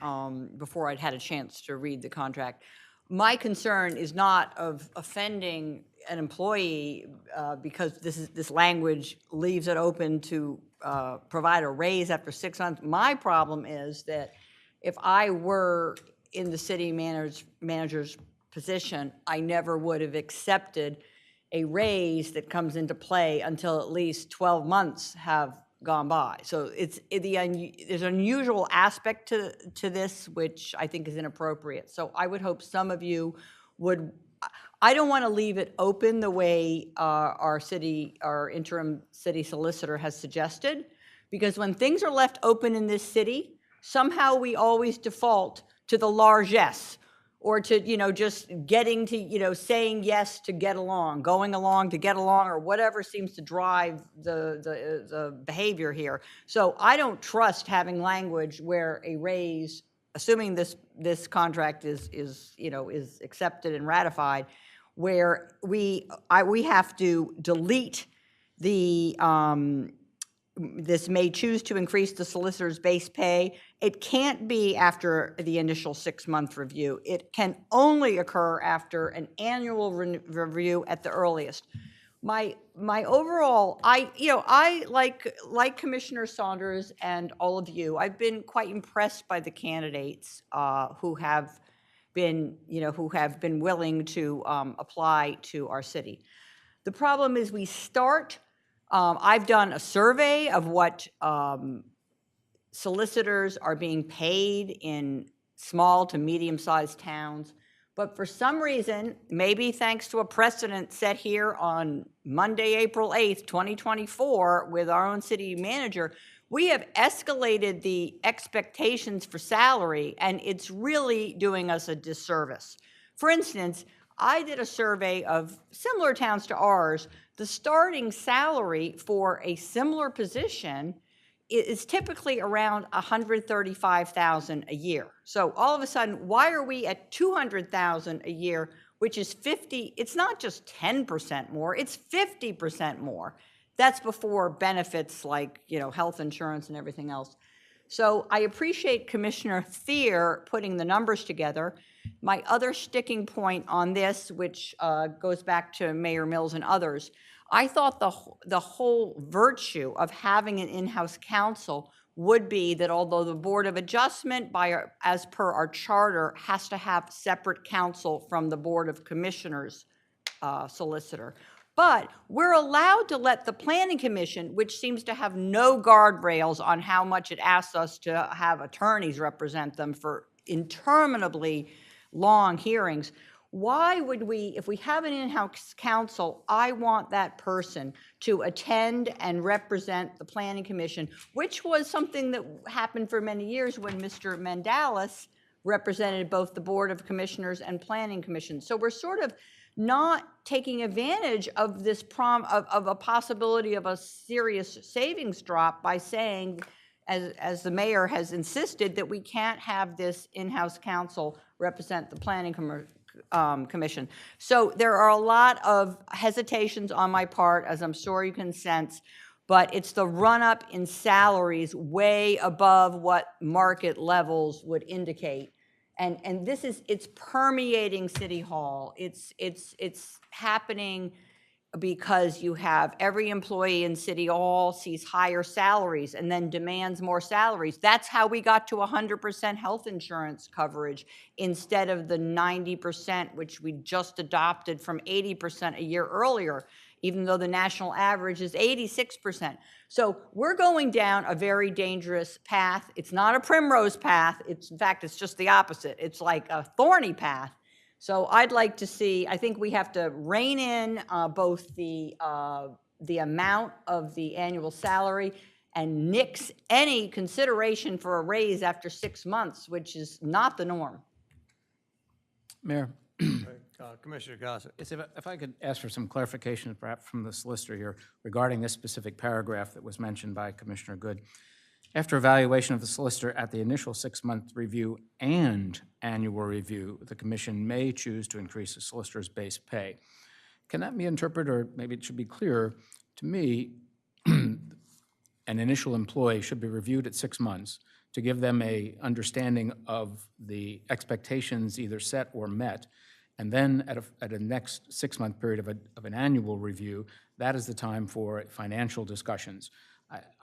S7: before I'd had a chance to read the contract. My concern is not of offending an employee because this language leaves it open to provide a raise after 6 months. My problem is that if I were in the city manager's position, I never would have accepted a raise that comes into play until at least 12 months have gone by. So there's an unusual aspect to this, which I think is inappropriate. So I would hope some of you would, I don't want to leave it open the way our interim city solicitor has suggested, because when things are left open in this city, somehow we always default to the largesse, or to, just getting to, saying yes to get along, going along to get along, or whatever seems to drive the behavior here. So I don't trust having language where a raise, assuming this contract is accepted and ratified, where we have to delete the this may choose to increase the solicitor's base pay. It can't be after the initial 6-month review. It can only occur after an annual review at the earliest. My overall, I like Commissioner Saunders and all of you, I've been quite impressed by the candidates who have been, who have been willing to apply to our city. The problem is we start, I've done a survey of what solicitors are being paid in small to medium-sized towns. But for some reason, maybe thanks to a precedent set here on Monday, April 8th, 2024, with our own city manager, we have escalated the expectations for salary, and it's really doing us a disservice. For instance, I did a survey of similar towns to ours. The starting salary for a similar position is typically around $135,000 a year. So all of a sudden, why are we at $200,000 a year, which is 50? It's not just 10% more; it's 50% more. That's before benefits like health insurance and everything else. So I appreciate Commissioner Thier putting the numbers together. My other sticking point on this, which goes back to Mayor Mills and others, I thought the whole virtue of having an in-house counsel would be that although the Board of Adjustment, as per our charter, has to have separate counsel from the Board of Commissioners solicitor, but we're allowed to let the Planning Commission, which seems to have no guardrails on how much it asks us to have attorneys represent them for interminably long hearings. Why would we, if we have an in-house counsel, I want that person to attend and represent the Planning Commission, which was something that happened for many years when Mr. Mandalis represented both the Board of Commissioners and Planning Commission. So we're sort of not taking advantage of this of a possibility of a serious savings drop by saying, as the mayor has insisted, that we can't have this in-house counsel represent the Planning Commission. So there are a lot of hesitations on my part, as I'm sure you can sense, but it's the run-up in salaries way above what market levels would indicate. And this is, it's permeating City Hall. It's happening because you have every employee in City Hall sees higher salaries and then demands more salaries. That's how we got to 100% health insurance coverage instead of the 90%, which we just adopted from 80% a year earlier, even though the national average is 86%. So we're going down a very dangerous path. It's not a primrose path. In fact, it's just the opposite. It's like a thorny path. So I'd like to see, I think we have to rein in both the amount of the annual salary and nix any consideration for a raise after 6 months, which is not the norm.
S8: Mayor.
S1: Commissioner Gossett.
S8: Yes, if I could ask for some clarification perhaps from the solicitor here regarding this specific paragraph that was mentioned by Commissioner Good. After evaluation of the solicitor at the initial 6-month review and annual review, the commission may choose to increase the solicitor's base pay. Can that be interpreted, or maybe it should be clearer to me, an initial employee should be reviewed at 6 months to give them a understanding of the expectations either set or met, and then at a next 6-month period of an annual review, that is the time for financial discussions.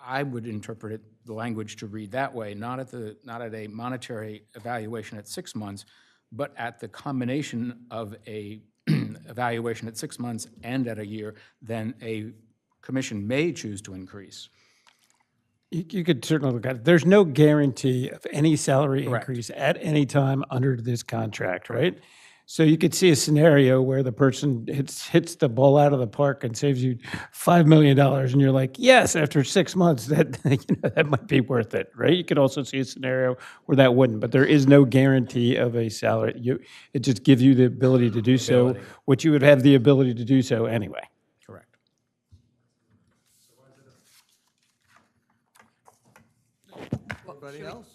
S8: I would interpret the language to read that way, not at a monetary evaluation at 6 months, but at the combination of a evaluation at 6 months and at a year, then a commission may choose to increase.
S4: You could certainly look at it. There's no guarantee of any salary
S8: Correct.
S4: increase at any time under this contract, right? So you could see a scenario where the person hits the ball out of the park and saves you $5 million, and you're like, yes, after 6 months, that might be worth it, right? You could also see a scenario where that wouldn't, but there is no guarantee of a salary. It just gives you the ability to do so, which you would have the ability to do so anyway.
S8: Correct.
S1: Anybody else?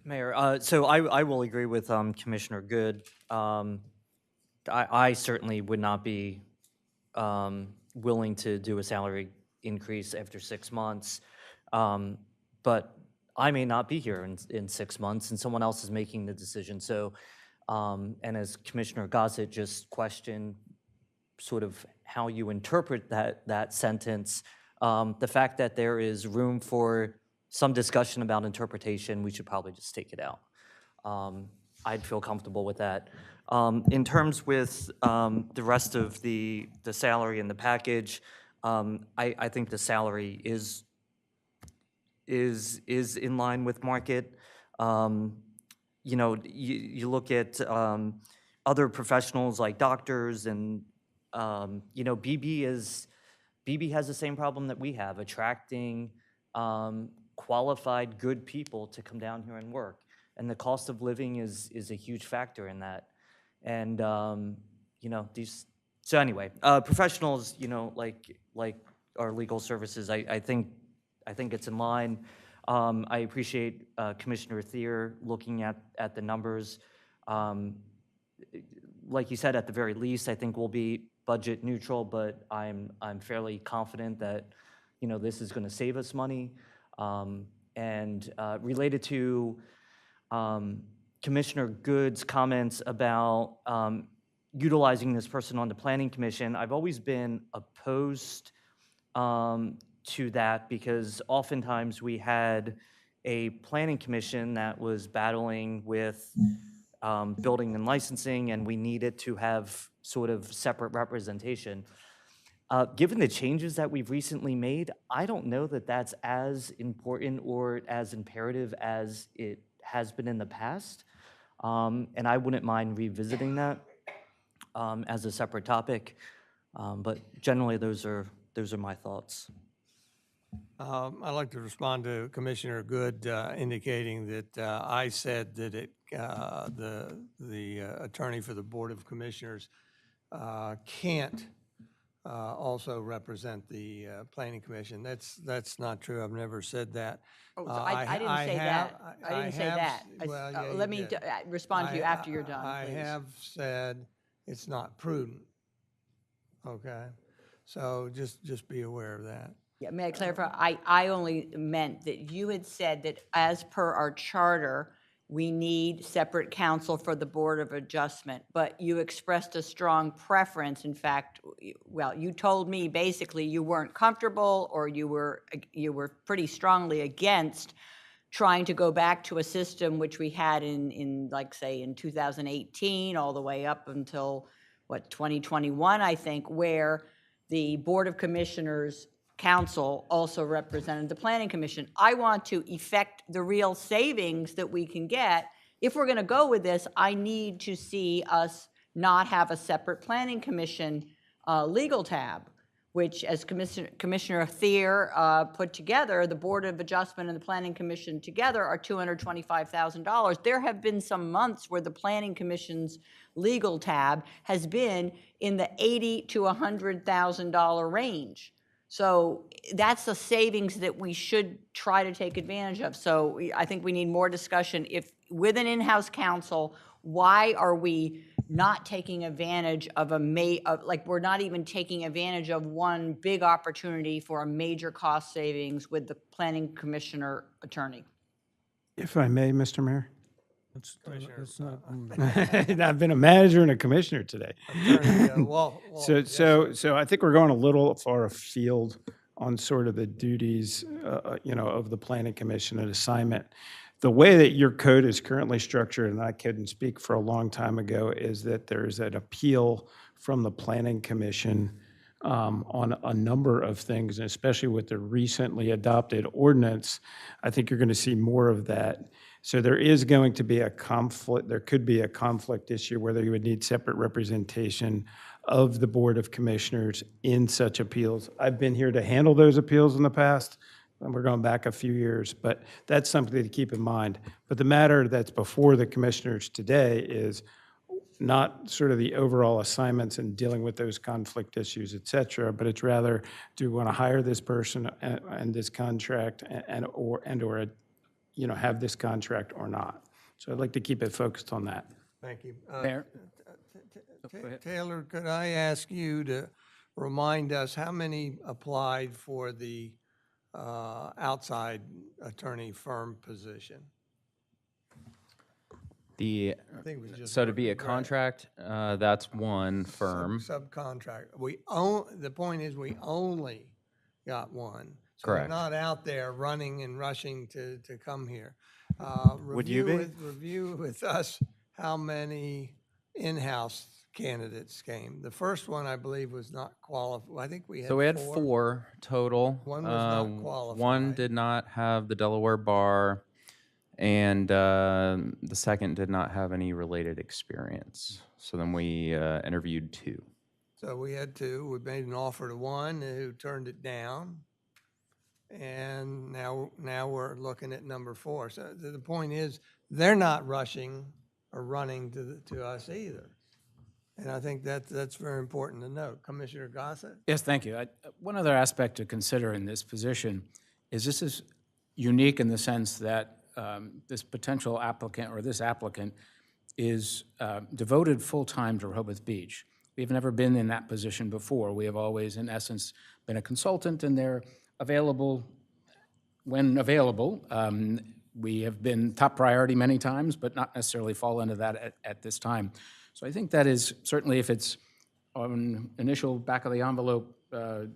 S12: Mayor, so I will agree with Commissioner Good. I certainly would not be willing to do a salary increase after 6 months, but I may not be here in 6 months, and someone else is making the decision. So, and as Commissioner Gossett just questioned, sort of how you interpret that sentence, the fact that there is room for some discussion about interpretation, we should probably just take it out. I'd feel comfortable with that. In terms with the rest of the salary and the package, I think the salary is in line with market. You know, you look at other professionals like doctors and, you know, BB has the same problem that we have, attracting qualified, good people to come down here and work. And the cost of living is a huge factor in that. And, you know, so anyway, professionals, you know, like our legal services, I think it's in line. I appreciate Commissioner Thier looking at the numbers. Like you said, at the very least, I think we'll be budget neutral, but I'm fairly confident that, you know, this is going to save us money. And related to Commissioner Good's comments about utilizing this person on the Planning Commission, I've always been opposed to that because oftentimes we had a Planning Commission that was battling with building and licensing, and we needed to have sort of separate representation. Given the changes that we've recently made, I don't know that that's as important or as imperative as it has been in the past. And I wouldn't mind revisiting that as a separate topic. But generally, those are my thoughts.
S1: I'd like to respond to Commissioner Good indicating that I said that the attorney for the Board of Commissioners can't also represent the Planning Commission. That's not true. I've never said that.
S7: Oh, so I didn't say that. I didn't say that.
S1: Well, yeah,
S7: Let
S1: you
S7: me
S1: did.
S7: respond to you after you're done,
S1: I
S7: please.
S1: have said it's not prudent, okay? So just be aware of that.
S7: Yeah, may I clarify? I only meant that you had said that as per our charter, we need separate counsel for the Board of Adjustment, but you expressed a strong preference. In fact, well, you told me basically you weren't comfortable or you were pretty strongly against trying to go back to a system which we had in like, say, in 2018, all the way up until, what, 2021, I think, where the Board of Commissioners Council also represented the Planning Commission. I want to effect the real savings that we can get. If we're going to go with this, I need to see us not have a separate Planning Commission legal tab, which, as Commissioner Thier put together, the Board of Adjustment and the Planning Commission together are $225,000. There have been some months where the Planning Commission's legal tab has been in the $80,000 to $100,000 range. So that's a savings that we should try to take advantage of. So I think we need more discussion. If with an in-house counsel, why are we not taking advantage of like we're not even taking advantage of one big opportunity for a major cost savings with the Planning Commissioner attorney?
S4: If I may, Mr. Mayor?
S18: It's not.
S4: I've been a manager and a commissioner today.
S1: Attorney,
S4: So I think we're going a little far afield on sort of the duties, you know, of the Planning Commission and assignment. The way that your code is currently structured, and I couldn't speak for a long time ago, is that there's an appeal from the Planning Commission on a number of things, and especially with the recently adopted ordinance, I think you're going to see more of that. So there is going to be a conflict, there could be a conflict issue whether you would need separate representation of the Board of Commissioners in such appeals. I've been here to handle those appeals in the past, and we're going back a few years, but that's something to keep in mind. But the matter that's before the commissioners today is not sort of the overall assignments and dealing with those conflict issues, et cetera, but it's rather, do we want to hire this person and this contract or you know, have this contract or not? So I'd like to keep it focused on that.
S1: Thank you.
S2: Mayor?
S1: Taylor, could I ask you to remind us how many applied for the outside attorney firm position?
S5: The,
S1: I think it was just
S5: so to be a
S1: right.
S5: contract, that's one firm.
S1: Subcontract. The point is we only got one. So
S5: Correct.
S1: we're not out there running and rushing to come here.
S6: Would you be?
S1: Review with us how many in-house candidates came. The first one, I believe, was not qualified. I think we had
S5: So we had
S1: four.
S5: 4 total.
S1: One was not qualified.
S5: One did not have the Delaware bar, and the second did not have any related experience. So then we interviewed 2.
S1: So we had 2. We made an offer to one who turned it down. And now we're looking at number 4. So the point is, they're not rushing or running to us either. And I think that's very important to note. Commissioner Gossett?
S8: Yes, thank you. One other aspect to consider in this position is this is unique in the sense that this potential applicant or this applicant is devoted full-time to Rehoboth Beach. We've never been in that position before. We have always, in essence, been a consultant, and they're available when available. We have been top priority many times, but not necessarily fall into that at this time. So I think that is certainly, if it's on initial back of the envelope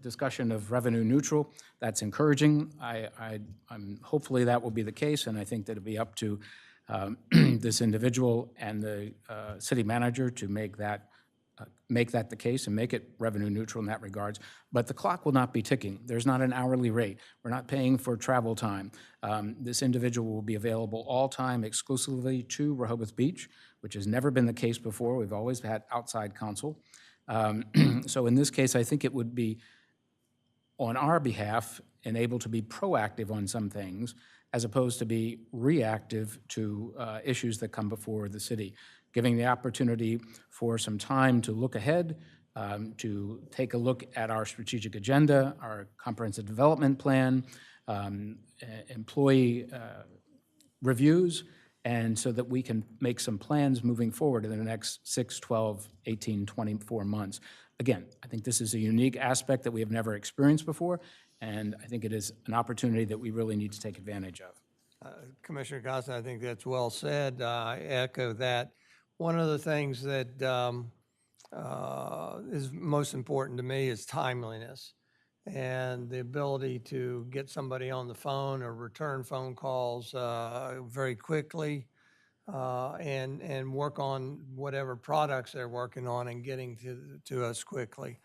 S8: discussion of revenue neutral, that's encouraging. I'm hopefully that will be the case, and I think that it'll be up to this individual and the city manager to make that the case and make it revenue neutral in that regards. But the clock will not be ticking. There's not an hourly rate. We're not paying for travel time. This individual will be available all time exclusively to Rehoboth Beach, which has never been the case before. We've always had outside counsel. So in this case, I think it would be on our behalf and able to be proactive on some things as opposed to be reactive to issues that come before the city, giving the opportunity for some time to look ahead, to take a look at our strategic agenda, our comprehensive development plan, employee reviews, and so that we can make some plans moving forward in the next 6, 12, 18, 24 months. Again, I think this is a unique aspect that we have never experienced before, and I think it is an opportunity that we really need to take advantage of.
S1: Commissioner Gossett, I think that's well said. I echo that. One of the things that is most important to me is timeliness and the ability to get somebody on the phone or return phone calls very quickly and work on whatever products they're working on and getting to us quickly.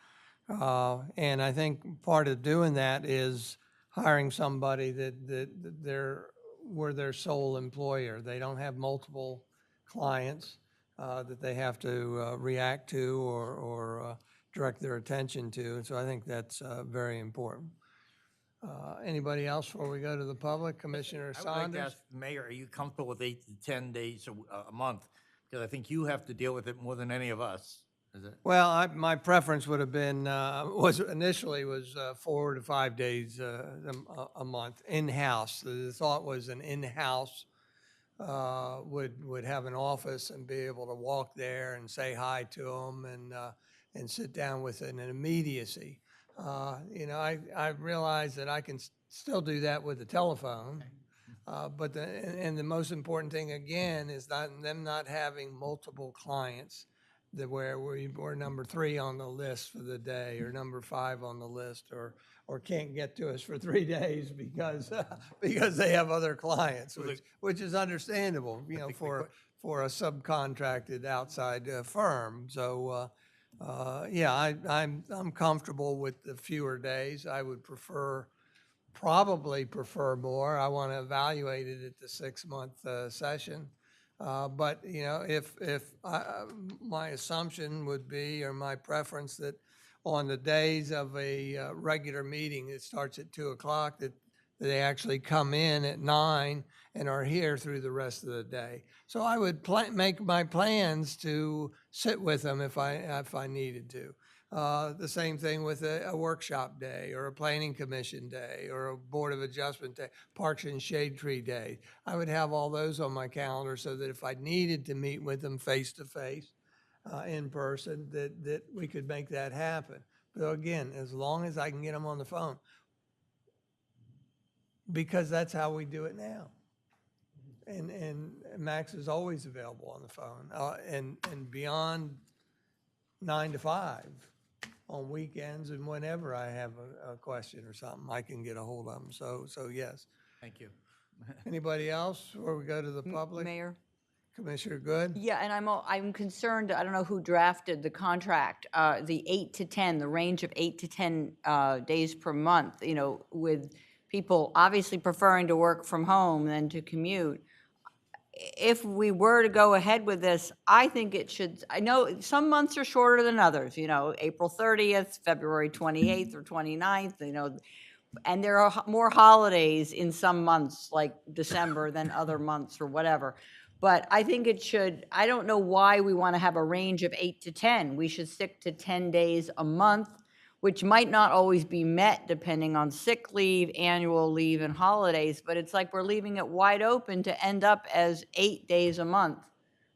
S1: And I think part of doing that is hiring somebody that we're their sole employer. They don't have multiple clients that they have to react to or direct their attention to. And so I think that's very important. Anybody else before we go to the public? Commissioner
S2: I would like to
S1: Saunders?
S2: ask, Mayor, are you comfortable with 8 to 10 days a month? Because I think you have to deal with it more than any of us. Is it?
S1: Well, my preference would have been, was 4 to 5 days a month, in-house. The thought was an in-house would have an office and be able to walk there and say hi to them and sit down with an immediacy. I realize that I can still do that with the telephone, but the most important thing again is them not having multiple clients that where we're number 3 on the list for the day or number 5 on the list or can't get to us for 3 days because they have other clients, which is understandable, for a subcontracted outside firm. So, I'm comfortable with the fewer days. I would probably prefer more. I want to evaluate it at the 6-month session. But if my assumption would be, or my preference, that on the days of a regular meeting that starts at 2 o'clock, that they actually come in at 9 and are here through the rest of the day. So I would make my plans to sit with them if I needed to. The same thing with a workshop day or a planning commission day or a board of adjustment day, parks and shade tree day. I would have all those on my calendar so that if I needed to meet with them face to face, in person, that we could make that happen. But again, as long as I can get them on the phone, because that's how we do it now. And Max is always available on the phone, and beyond 9 to 5. On weekends and whenever I have a question or something, I can get a hold of them. So yes.
S2: Thank you.
S1: Anybody else before we go to the public?
S7: Mayor?
S1: Commissioner Good?
S7: Yeah, and I'm concerned, I don't know who drafted the contract, the 8 to 10, the range of 8 to 10 days per month, you know, with people obviously preferring to work from home than to commute. If we were to go ahead with this, I think it should, I know some months are shorter than others, you know, April 30th, February 28th or 29th, you know, and there are more holidays in some months, like December, than other months or whatever. But I think it should, I don't know why we want to have a range of 8 to 10. We should stick to 10 days a month, which might not always be met depending on sick leave, annual leave, and holidays, but it's like we're leaving it wide open to end up as 8 days a month,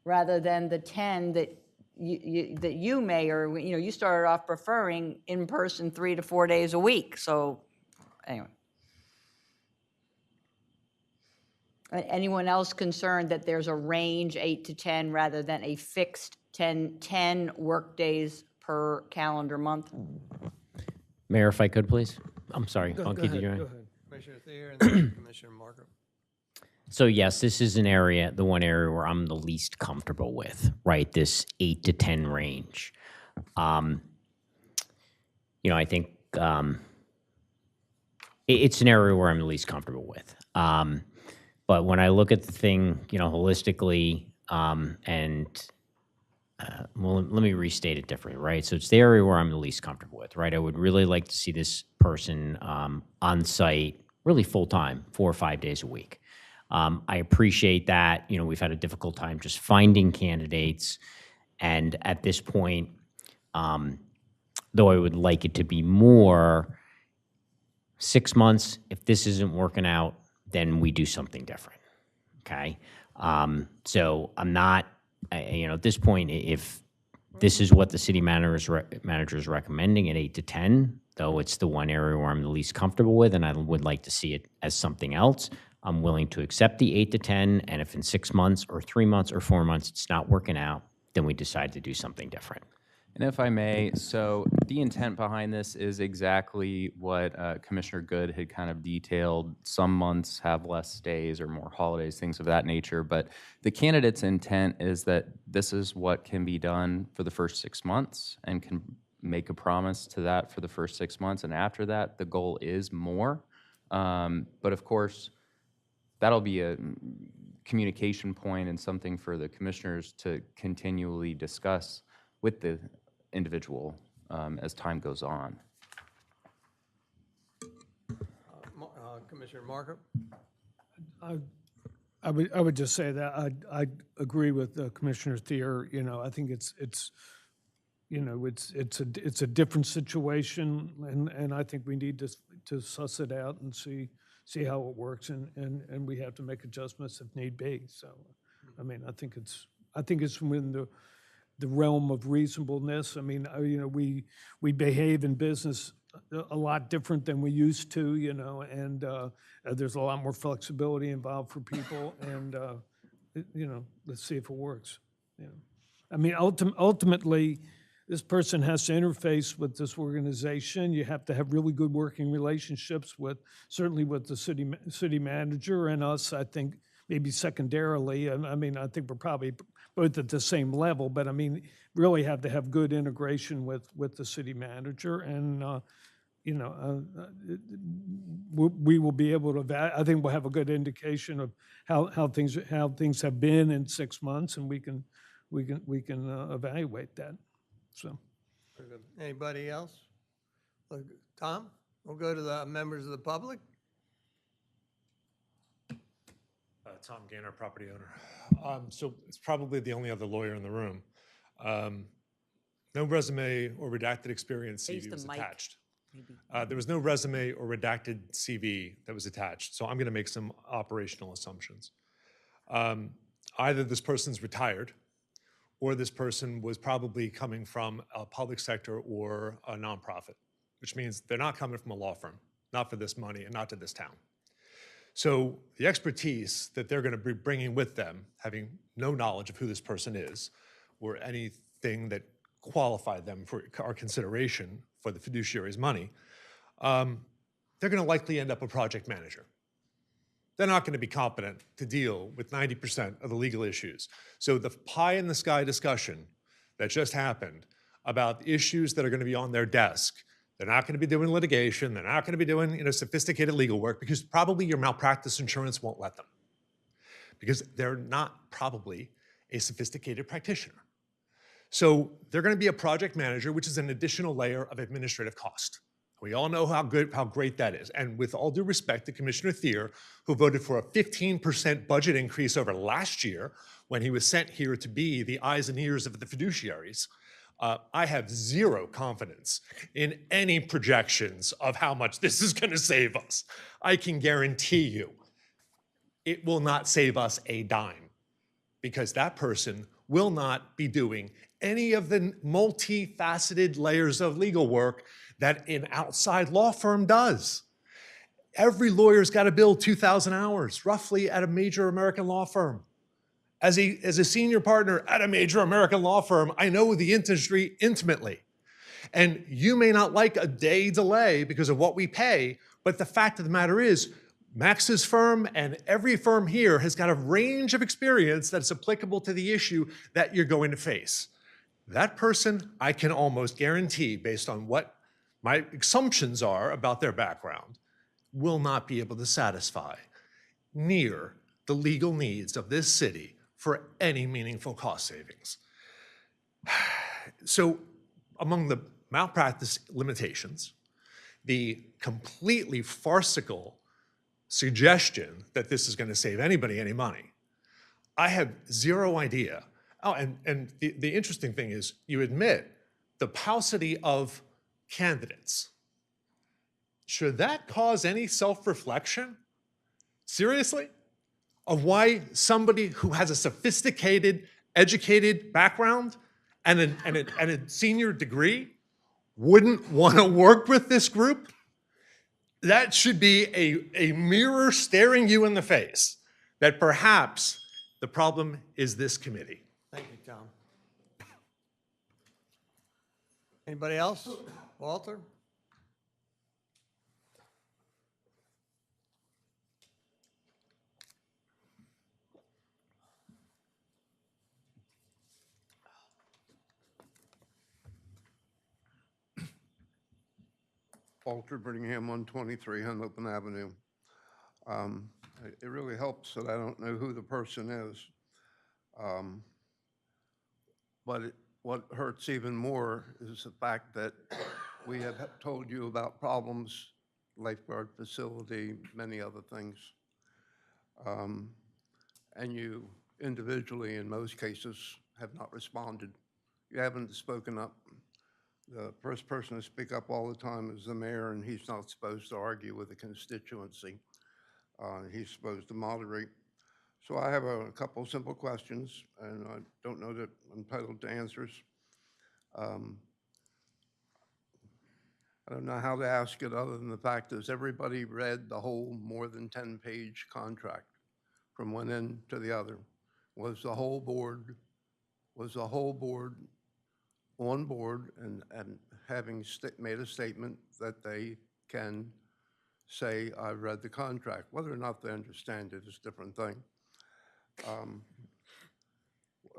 S7: rather than the 10 that you may, or, you know, you started off preferring in person 3 to 4 days a week, so anyway. Anyone else concerned that there's a range 8 to 10 rather than a fixed 10 work days per calendar month?
S15: Mayor, if I could, please. I'm sorry.
S1: Go
S15: I'll keep you
S1: ahead,
S15: going.
S1: go ahead. Commissioner Thayer and then Commissioner Markham.
S15: So yes, this is an area, the one area where I'm the least comfortable with, right? This 8 to 10 range. You know, I think it's an area where I'm the least comfortable with. But when I look at the thing, you know, holistically, well, let me restate it differently, right? So it's the area where I'm the least comfortable with, right? I would really like to see this person on site, really full time, 4 or 5 days a week. I appreciate that. You know, we've had a difficult time just finding candidates, and at this point, though I would like it to be more, 6 months. If this isn't working out, then we do something different. Okay. So I'm not. You know, at this point, if this is what the city manager is recommending at 8 to 10, though it's the one area where I'm the least comfortable with, and I would like to see it as something else, I'm willing to accept the 8 to 10, and if in 6 months or 3 months or 4 months it's not working out, then we decide to do something different.
S5: And if I may, so the intent behind this is exactly what Commissioner Good had kind of detailed. Some months have less days or more holidays, things of that nature. But the candidate's intent is that this is what can be done for the first 6 months and can make a promise to that for the first 6 months. And after that, the goal is more. But of course, that'll be a communication point and something for the commissioners to continually discuss with the individual as time goes on.
S1: Commissioner Markham?
S18: I would just say that I agree with Commissioner Thayer. You know, I think it's a different situation, and I think we need to suss it out and see how it works, and we have to make adjustments if need be. So, I mean, I think it's within the realm of reasonableness. I mean, you know, we behave in business a lot different than we used to, you know, and there's a lot more flexibility involved for people, and you know, let's see if it works. You know, I mean, ultimately, this person has to interface with this organization. You have to have really good working relationships certainly with the city manager and us. I think maybe secondarily, and I mean, I think we're probably both at the same level, but I mean, really have to have good integration with the city manager, and you know, we will be able to. I think we'll have a good indication of how things have been in 6 months, and we can evaluate that. So,
S1: anybody else? Tom, we'll go to the members of the public.
S16: Tom Gaynor, property owner. So it's probably the only other lawyer in the room. No resume or redacted experience CV was attached. There was no resume or redacted CV that was attached. So I'm going to make some operational assumptions. Either this person's retired, or this person was probably coming from a public sector or a nonprofit, which means they're not coming from a law firm, not for this money and not to this town. So the expertise that they're going to be bringing with them, having no knowledge of who this person is or anything that qualified them for our consideration for the fiduciary's money, they're going to likely end up a project manager. they're not going to be competent to deal with 90% of the legal issues. So the pie in the sky discussion that just happened about issues that are going to be on their desk, they're not going to be doing litigation, they're not going to be doing sophisticated legal work because probably your malpractice insurance won't let them because they're not probably a sophisticated practitioner. So they're going to be a project manager, which is an additional layer of administrative cost. We all know how great that is. And with all due respect to Commissioner Thier, who voted for a 15% budget increase over last year when he was sent here to be the eyes and ears of the fiduciaries, I have zero confidence in any projections of how much this is going to save us. I can guarantee you it will not save us a dime because that person will not be doing any of the multifaceted layers of legal work that an outside law firm does. Every lawyer's got to bill 2,000 hours, roughly, at a major American law firm. As a senior partner at a major American law firm, I know the industry intimately. And you may not like a day delay because of what we pay, but the fact of the matter is, Max's firm and every firm here has got a range of experience that's applicable to the issue that you're going to face. That person, I can almost guarantee, based on what my assumptions are about their background, will not be able to satisfy near the legal needs of this city for any meaningful cost savings. So among the malpractice limitations, the completely farcical suggestion that this is going to save anybody any money, I have zero idea. Oh, and the interesting thing is you admit the paucity of candidates. Should that cause any self-reflection? Seriously? Of why somebody who has a sophisticated, educated background and a senior degree wouldn't want to work with this group? That should be a mirror staring you in the face that perhaps the problem is this committee.
S1: Thank you, Tom. Anybody else? Walter?
S19: Walter Brittingham, 123 Open Avenue. It really helps that I don't know who the person is. But what hurts even more is the fact that we have told you about problems, lifeguard facility, many other things. And you individually, in most cases, have not responded. You haven't spoken up. The first person to speak up all the time is the mayor, and he's not supposed to argue with the constituency. He's supposed to moderate. So I have a couple simple questions, and I don't know that I'm entitled to answers. I don't know how to ask it other than the fact is everybody read the whole more than 10-page contract from one end to the other. Was the whole board on board and having made a statement that they can say, I read the contract. Whether or not they understand it is a different thing.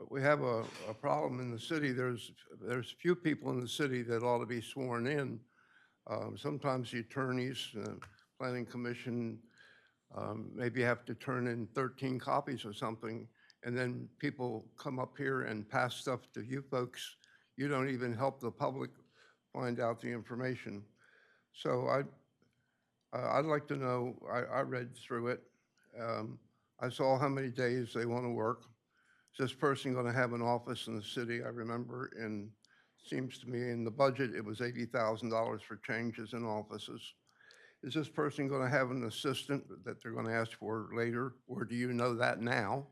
S19: We have a problem in the city. There's few people in the city that ought to be sworn in. Sometimes the attorneys, planning commission, maybe have to turn in 13 copies or something, and then people come up here and pass stuff to you folks. You don't even help the public find out the information. So I'd like to know, I read through it. I saw how many days they want to work. Is this person going to have an office in the city? I remember seems to me in the budget, it was $80,000 for changes in offices. Is this person going to have an assistant that they're going to ask for later? Or do you know that now?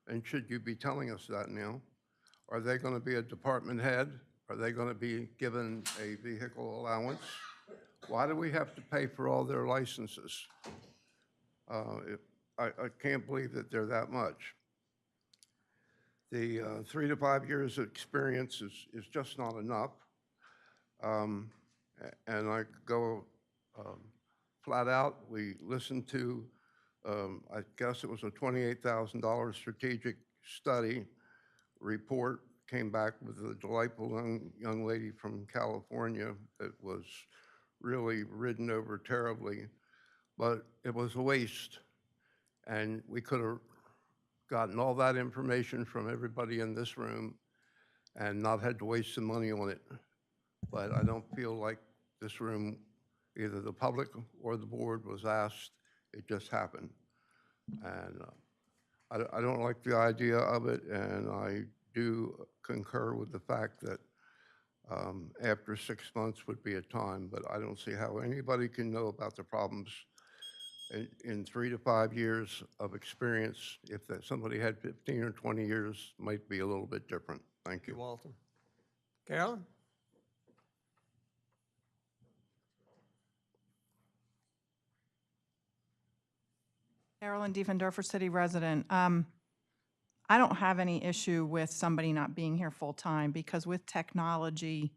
S19: And should you be telling us that now? Are they going to be a department head? Are they going to be given a vehicle allowance? Why do we have to pay for all their licenses? I can't believe that they're that much. The 3 to 5 years of experience is just not enough. And I go flat out. We listened to I guess it was a $28,000 strategic study report, came back with a delightful young lady from California that was really ridden over terribly, but it was a waste. And we could have gotten all that information from everybody in this room and not had to waste some money on it. But I don't feel like this room, either the public or the board was asked, it just happened. And I don't like the idea of it, and I do concur with the fact that after 6 months would be a time, but I don't see how anybody can know about the problems in 3 to 5 years of experience. If that somebody had 15 or 20 years, might be a little bit different. Thank you.
S1: Walton. Carolyn?
S11: Carolyn Diefendorfer, city resident. I don't have any issue with somebody not being here full-time because with technology,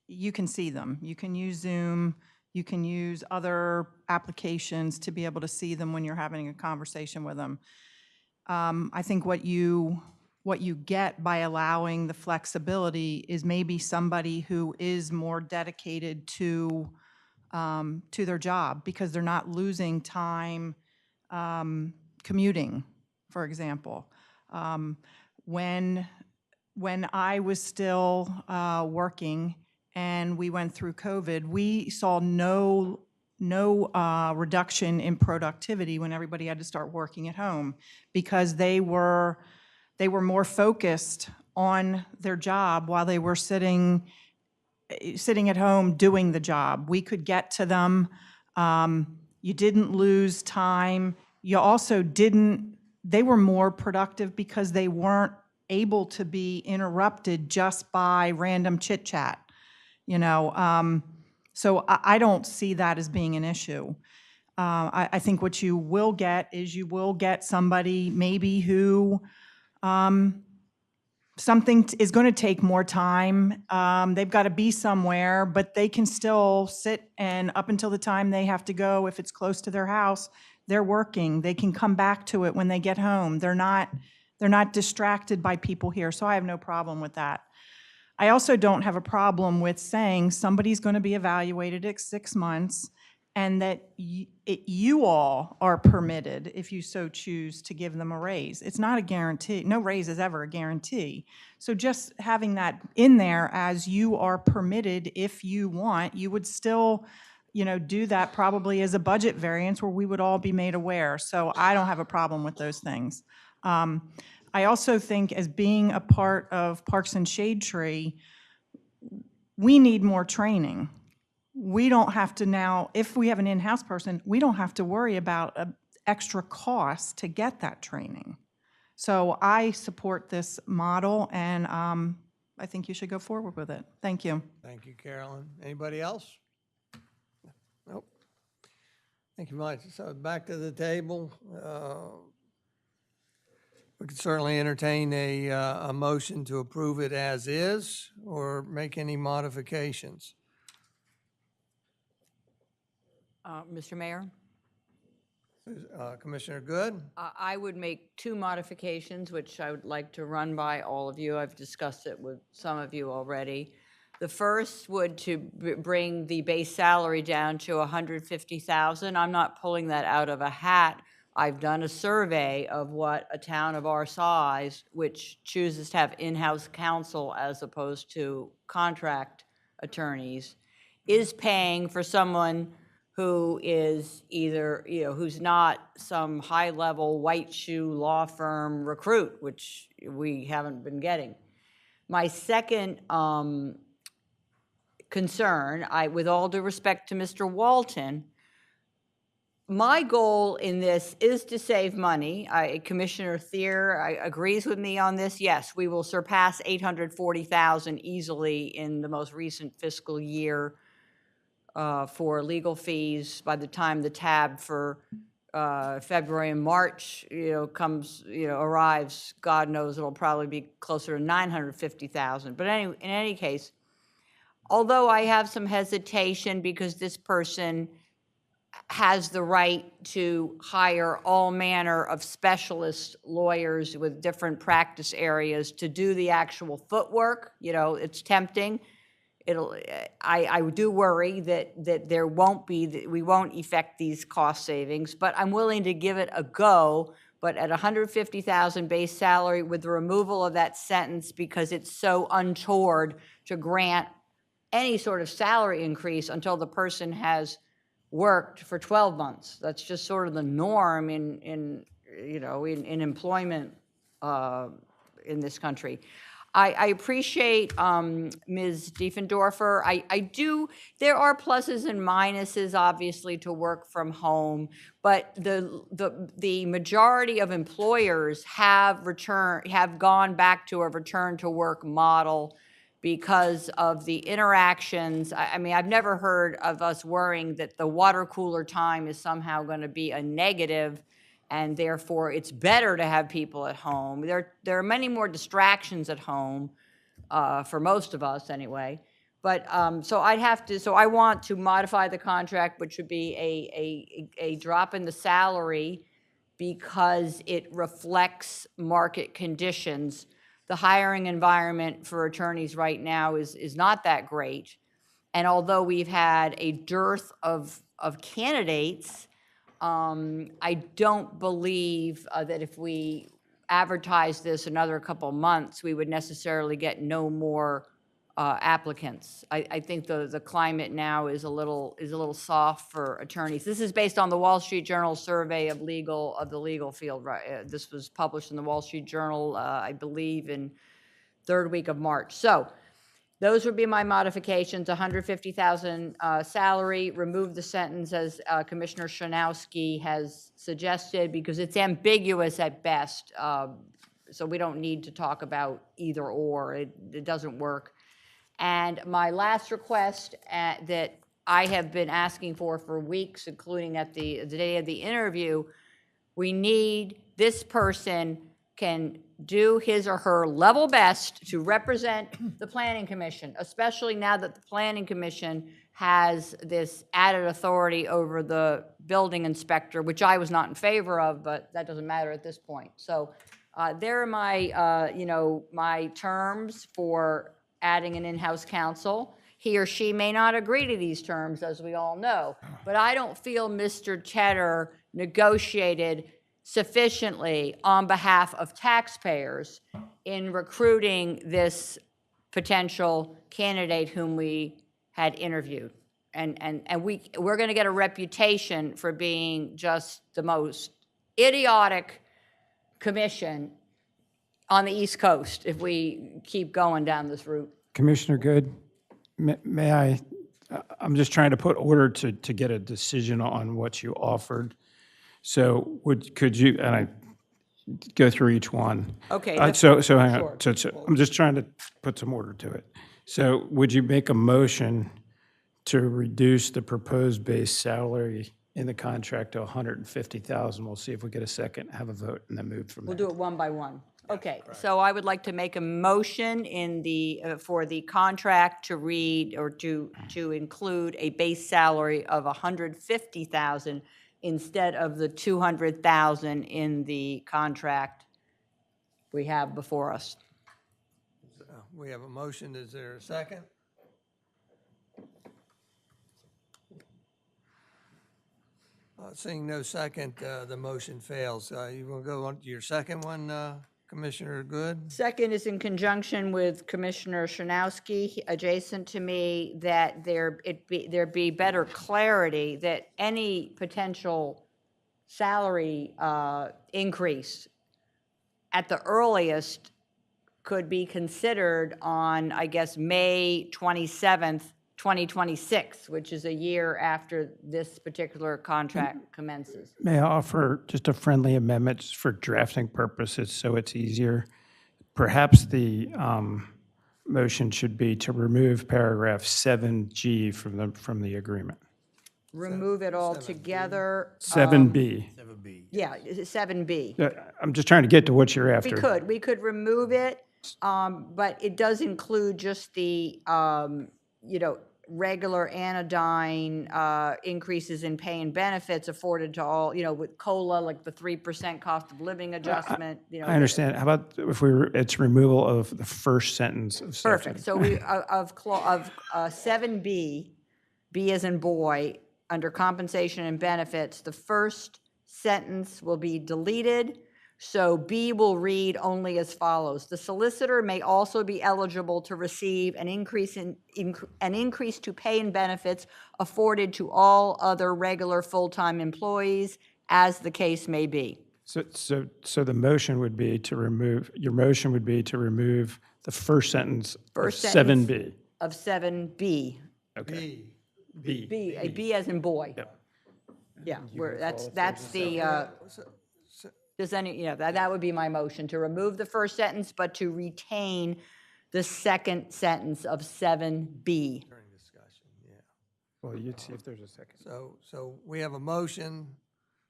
S11: you can see them. You can use Zoom, you can use other applications to be able to see them when you're having a conversation with them. I think what you get by allowing the flexibility is maybe somebody who is more dedicated to their job because they're not losing time commuting, for example. When I was still working and we went through COVID, we saw no reduction in productivity when everybody had to start working at home because they were more focused on their job while they were sitting at home doing the job. We could get to them. You didn't lose time. You also didn't, they were more productive because they weren't able to be interrupted just by random chit chat, you know. So I don't see that as being an issue. I think what you will get is you will get somebody maybe who something is going to take more time. They've got to be somewhere, but they can still sit and up until the time they have to go, if it's close to their house, they're working. They can come back to it when they get home. They're not distracted by people here, so I have no problem with that. I also don't have a problem with saying somebody's going to be evaluated at 6 months and that you all are permitted, if you so choose, to give them a raise. It's not a guarantee. No raise is ever a guarantee. So just having that in there as you are permitted if you want, you would still, you know, do that probably as a budget variance where we would all be made aware. So I don't have a problem with those things. I also think as being a part of Parks and Shade Tree, we need more training. We don't have to now, if we have an in-house person, we don't have to worry about an extra cost to get that training. So I support this model, and I think you should go forward with it. Thank you.
S1: Thank you, Carolyn. Anybody else? Nope. Thank you much. So back to the table. We could certainly entertain a motion to approve it as is or make any modifications.
S7: Mr. Mayor?
S1: Commissioner Good?
S7: I would make 2 modifications, which I would like to run by all of you. I've discussed it with some of you already. The first would to bring the base salary down to $150,000. I'm not pulling that out of a hat. I've done a survey of what a town of our size, which chooses to have in-house counsel as opposed to contract attorneys, is paying for someone who is either, you know, who's not some high-level white shoe law firm recruit, which we haven't been getting. My second concern, with all due respect to Mr. Walton, my goal in this is to save money. Commissioner Thier agrees with me on this. Yes, we will surpass $840,000 easily in the most recent fiscal year for legal fees. By the time the tab for February and March, arrives, God knows it'll probably be closer to $950,000. But in any case, although I have some hesitation because this person has the right to hire all manner of specialist lawyers with different practice areas to do the actual footwork. You know, it's tempting. I do worry that there won't be, that we won't effect these cost savings, but I'm willing to give it a go. But at $150,000 base salary with the removal of that sentence because it's so untoward to grant any sort of salary increase until the person has worked for 12 months. That's just sort of the norm in employment in this country. I appreciate Ms. Diefendorfer. There are pluses and minuses, obviously, to work from home, but the majority of employers have gone back to a return to work model because of the interactions. I mean, I've never heard of us worrying that the water cooler time is somehow going to be a negative, and therefore it's better to have people at home. There are many more distractions at home, for most of us anyway. But so I want to modify the contract, which would be a drop in the salary because it reflects market conditions. The hiring environment for attorneys right now is not that great. And although we've had a dearth of candidates, I don't believe that if we advertise this another couple months, we would necessarily get no more applicants. I think the climate now is a little soft for attorneys. This is based on the Wall Street Journal survey of the legal field. Right? This was published in the Wall Street Journal, I believe, in third week of March. So those would be my modifications: $150,000 salary, remove the sentence as Commissioner Shanowski has suggested because it's ambiguous at best. So we don't need to talk about either or. It doesn't work. And my last request that I have been asking for weeks, including at the day of the interview, we need this person can do his or her level best to represent the Planning Commission, especially now that the Planning Commission has this added authority over the building inspector, which I was not in favor of, but that doesn't matter at this point. So there are my, my terms for adding an in-house counsel. He or she may not agree to these terms, as we all know, but I don't feel Mr. Tedder negotiated sufficiently on behalf of taxpayers in recruiting this potential candidate whom we had interviewed. And we're going to get a reputation for being just the most idiotic commission on the East Coast if we keep going down this route.
S4: Commissioner Good, may I, I'm just trying to put order to get a decision on what you offered. So could you, and I go through each one.
S7: Okay.
S4: So hang on.
S7: Sure.
S4: So I'm just trying to put some order to it. So would you make a motion to reduce the proposed base salary in the contract to $150,000? We'll see if we get a second, have a vote, and then move from there.
S7: We'll do it one by one. Okay, so I would like to make a motion in the, for the contract to read or to include a base salary of $150,000 instead of the $200,000 in the contract we have before us.
S1: We have a motion. Is there a second? Seeing no second, the motion fails. You want to go on to your second one, Commissioner Good?
S7: Second is in conjunction with Commissioner Shanowski, adjacent to me, that there be better clarity that any potential salary increase at the earliest could be considered on, I guess, May 27th, 2026, which is a year after this particular contract commences.
S4: May I offer just a friendly amendment just for drafting purposes so it's easier? Perhaps the motion should be to remove paragraph 7G from the agreement.
S7: Remove it all together.
S4: 7B.
S7: Yeah, 7B.
S4: I'm just trying to get to what you're after.
S7: We could remove it, but it does include just the, regular anodyne increases in pay and benefits afforded to all, with COLA, like the 3% cost of living adjustment,
S4: I understand. How about if it's removal of the first sentence of section?
S7: Perfect. So we, of 7B, B as in boy, under compensation and benefits, the first sentence will be deleted. So B will read only as follows: the solicitor may also be eligible to receive an increase to pay and benefits afforded to all other regular full-time employees, as the case may be.
S4: So the motion would be to remove, your motion would be to remove the first sentence of 7B.
S7: Of 7B.
S4: Okay.
S7: B as in boy.
S4: Yep.
S7: Yeah, that's the, does any, that would be my motion, to remove the first sentence, but to retain the second sentence of 7B.
S4: Well, you'd see if there's a second.
S1: So we have a motion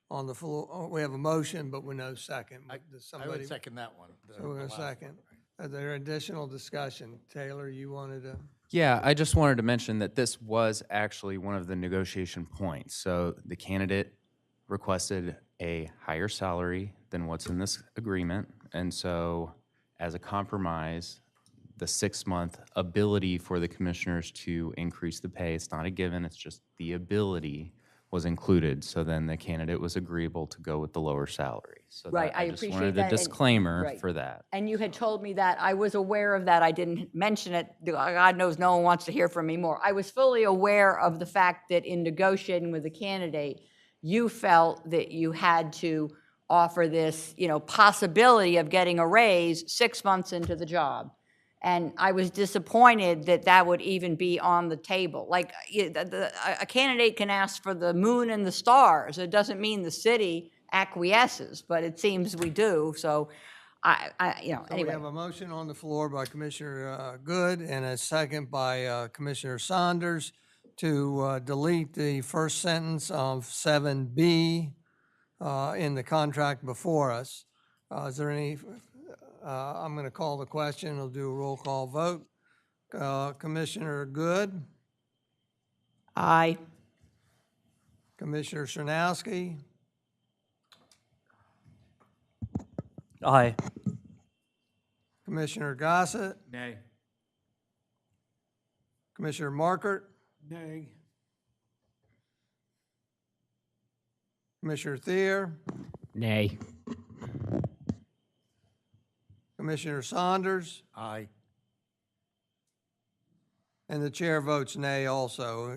S1: on the floor. We have a motion, but with no second. Does
S2: I
S1: somebody?
S2: would second that one.
S1: So we're going to second. Is there additional discussion? Taylor, you wanted to?
S5: Yeah, I just wanted to mention that this was actually one of the negotiation points. So the candidate requested a higher salary than what's in this agreement. And so as a compromise, the 6-month ability for the commissioners to increase the pay, it's not a given, it's just the ability was included. So then the candidate was agreeable to go with the lower salary. So
S7: Right, I
S5: just
S7: appreciate
S5: wanted
S7: that,
S5: the
S7: and-
S5: disclaimer
S7: right.
S5: for that.
S7: And you had told me that. I was aware of that. I didn't mention it. God knows no one wants to hear from me more. I was fully aware of the fact that in negotiating with the candidate, you felt that you had to offer this, possibility of getting a raise 6 months into the job. And I was disappointed that that would even be on the table. Like, a candidate can ask for the moon and the stars. It doesn't mean the city acquiesces, but it seems we do. So
S1: So
S7: anyway.
S1: we have a motion on the floor by Commissioner Good and a second by Commissioner Saunders to delete the first sentence of 7B in the contract before us. Is there any, I'm going to call the question. We'll do a roll call vote. Commissioner Good,
S7: Aye.
S1: Commissioner Sernowski,
S12: Aye.
S1: Commissioner Gossett,
S2: Nay.
S1: Commissioner Markert,
S18: Nay.
S1: Commissioner Thier,
S15: Nay.
S1: Commissioner Saunders,
S2: Aye.
S1: and the chair votes nay also,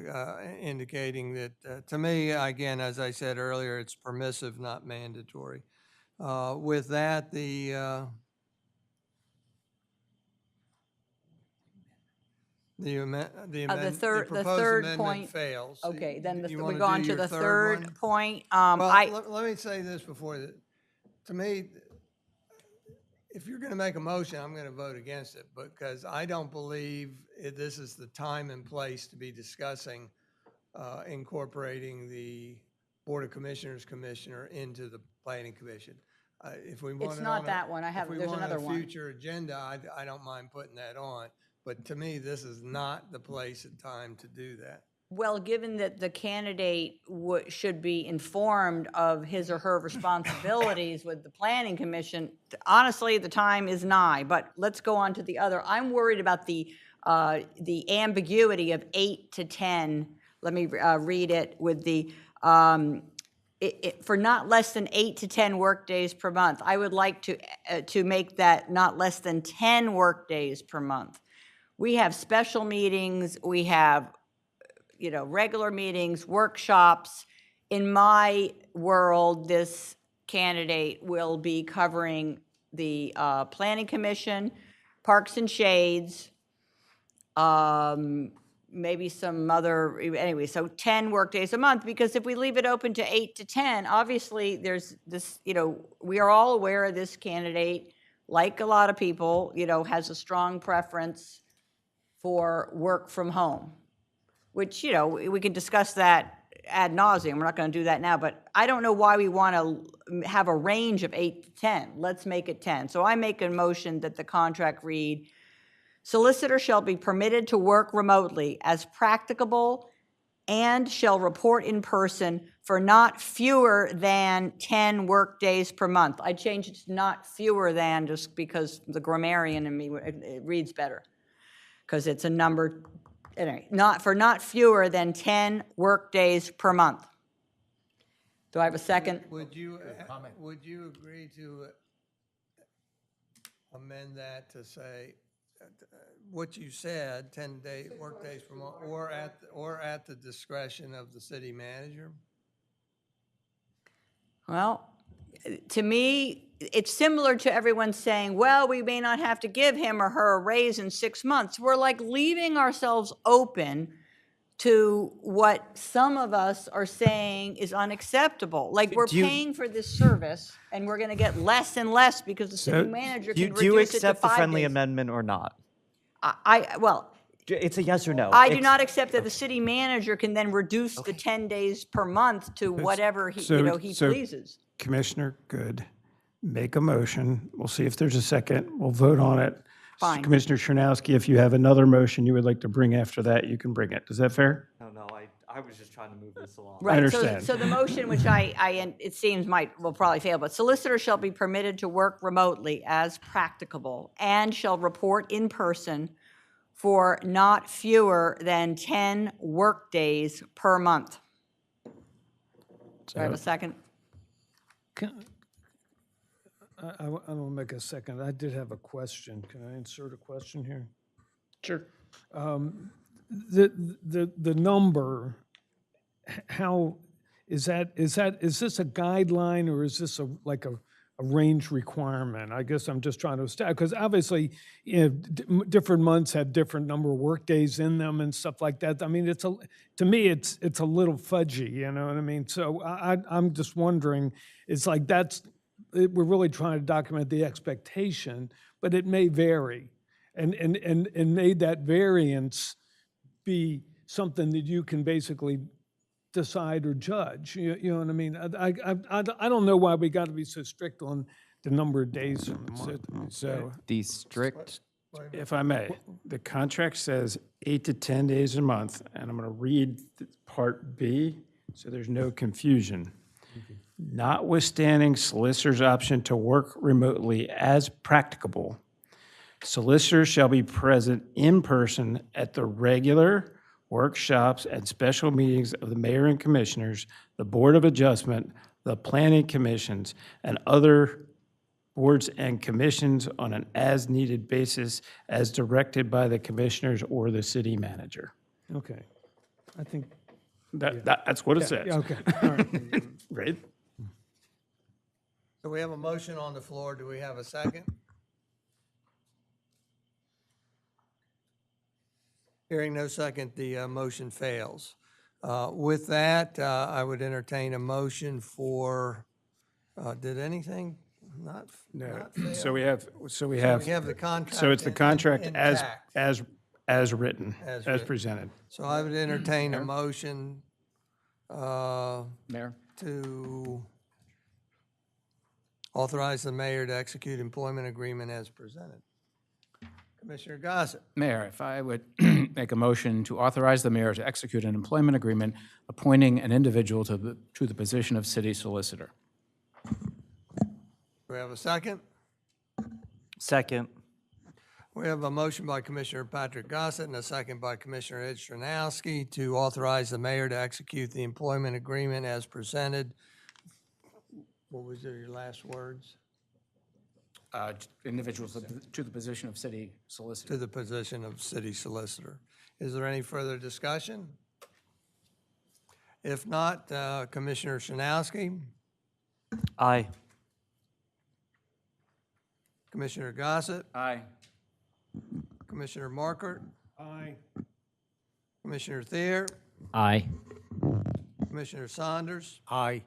S1: indicating that, to me, again, as I said earlier, it's permissive, not mandatory. With that, the
S7: third
S1: proposed amendment
S7: point.
S1: fails.
S7: Okay, then
S1: You
S7: we're
S1: wanna
S7: going
S1: do
S7: to
S1: your
S7: the third
S1: one?
S7: point.
S1: Well, let me say this before, to me, if you're going to make a motion, I'm going to vote against it because I don't believe this is the time and place to be discussing incorporating the Board of Commissioners commissioner into the Planning Commission. If we want
S7: It's
S1: it
S7: not
S1: on
S7: that one. There's another
S1: a
S7: one.
S1: future agenda, I don't mind putting that on. But to me, this is not the place and time to do that.
S7: Well, given that the candidate should be informed of his or her responsibilities with the Planning Commission, honestly, the time is nigh, but let's go on to the other. I'm worried about the ambiguity of 8 to 10. Let me read it with the, for not less than 8 to 10 workdays per month. I would like to make that not less than 10 workdays per month. We have special meetings, we have regular meetings, workshops. In my world, this candidate will be covering the Planning Commission, Parks and Shades, maybe some other, anyway, so 10 workdays a month, because if we leave it open to 8 to 10, obviously there's this, we are all aware of this candidate, like a lot of people, has a strong preference for work from home, which, we can discuss that ad nauseum. We're not going to do that now, but I don't know why we want to have a range of 8 to 10. Let's make it 10. So I make a motion that the contract read, Solicitor shall be permitted to work remotely as practicable and shall report in person for not fewer than 10 work days per month. I changed it to not fewer than just because the grammarian in me, it reads better. Because it's a number, anyway, not fewer than 10 work days per month. Do I have a second?
S1: Would you agree to amend that to say, what you said, 10 work days per month, or at the discretion of the city manager?
S7: Well, to me, it's similar to everyone saying, well, we may not have to give him or her a raise in 6 months. We're like leaving ourselves open to what some of us are saying is unacceptable. Like, we're paying for this service, and we're going to get less and less because the city manager can reduce it to 5 days.
S12: Do you accept the friendly amendment or not?
S7: Well,
S12: it's a yes or no.
S7: I do not accept that the city manager can then reduce the 10 days per month to whatever he pleases.
S4: Commissioner Good, make a motion. We'll see if there's a second. We'll vote on it.
S7: Fine.
S4: Commissioner Chernowski, if you have another motion you would like to bring after that, you can bring it. Is that fair?
S12: No, I was just trying to move this along.
S7: Right.
S4: I understand.
S7: So the motion, which it seems will probably fail, but solicitor shall be permitted to work remotely as practicable and shall report in person for not fewer than 10 work days per month. Do I have a second?
S18: I want to make a second. I did have a question. Can I insert a question here?
S4: Sure.
S18: The number, how is this a guideline or is this like a range requirement? I guess I'm just trying to establish, because obviously, different months have different number of work days in them and stuff like that. I mean, to me, it's a little fudgy, you know what I mean? So I'm just wondering, it's like we're really trying to document the expectation, but it may vary. And may that variance be something that you can basically decide or judge, you know what I mean? I don't know why we got to be so strict on the number of days in the month.
S4: So,
S5: The strict,
S4: if I may, the contract says 8 to 10 days a month, and I'm going to read Part B, so there's no confusion. Notwithstanding solicitor's option to work remotely as practicable, solicitors shall be present in person at the regular workshops and special meetings of the mayor and commissioners, the Board of Adjustment, the planning commissions, and other boards and commissions on an as-needed basis as directed by the commissioners or the city manager.
S18: Okay. I think.
S4: That's what it says.
S18: Yeah, okay. All right.
S4: Right?
S1: So we have a motion on the floor. Do we have a second? Hearing no second, the motion fails. With that, I would entertain a motion for, did anything not fail?
S4: So we have.
S1: We have the contract.
S4: So it's the contract
S1: intact.
S4: as written,
S1: As
S4: as
S1: written.
S4: presented.
S1: So I would entertain a motion
S8: Mayor?
S1: to authorize the mayor to execute employment agreement as presented. Commissioner Gossett.
S8: Mayor, if I would make a motion to authorize the mayor to execute an employment agreement appointing an individual to the position of city solicitor.
S1: Do we have a second?
S12: Second.
S1: We have a motion by Commissioner Patrick Gossett and a second by Commissioner Ed Stranowski to authorize the mayor to execute the employment agreement as presented. What was your last words?
S8: Individuals to the position of city solicitor.
S1: To the position of city solicitor. Is there any further discussion? If not, Commissioner Stranowski,
S12: Aye.
S1: Commissioner Gossett,
S8: Aye.
S1: Commissioner Markert,
S18: Aye.
S1: Commissioner Thayer,
S15: Aye.
S1: Commissioner Saunders,
S2: Aye.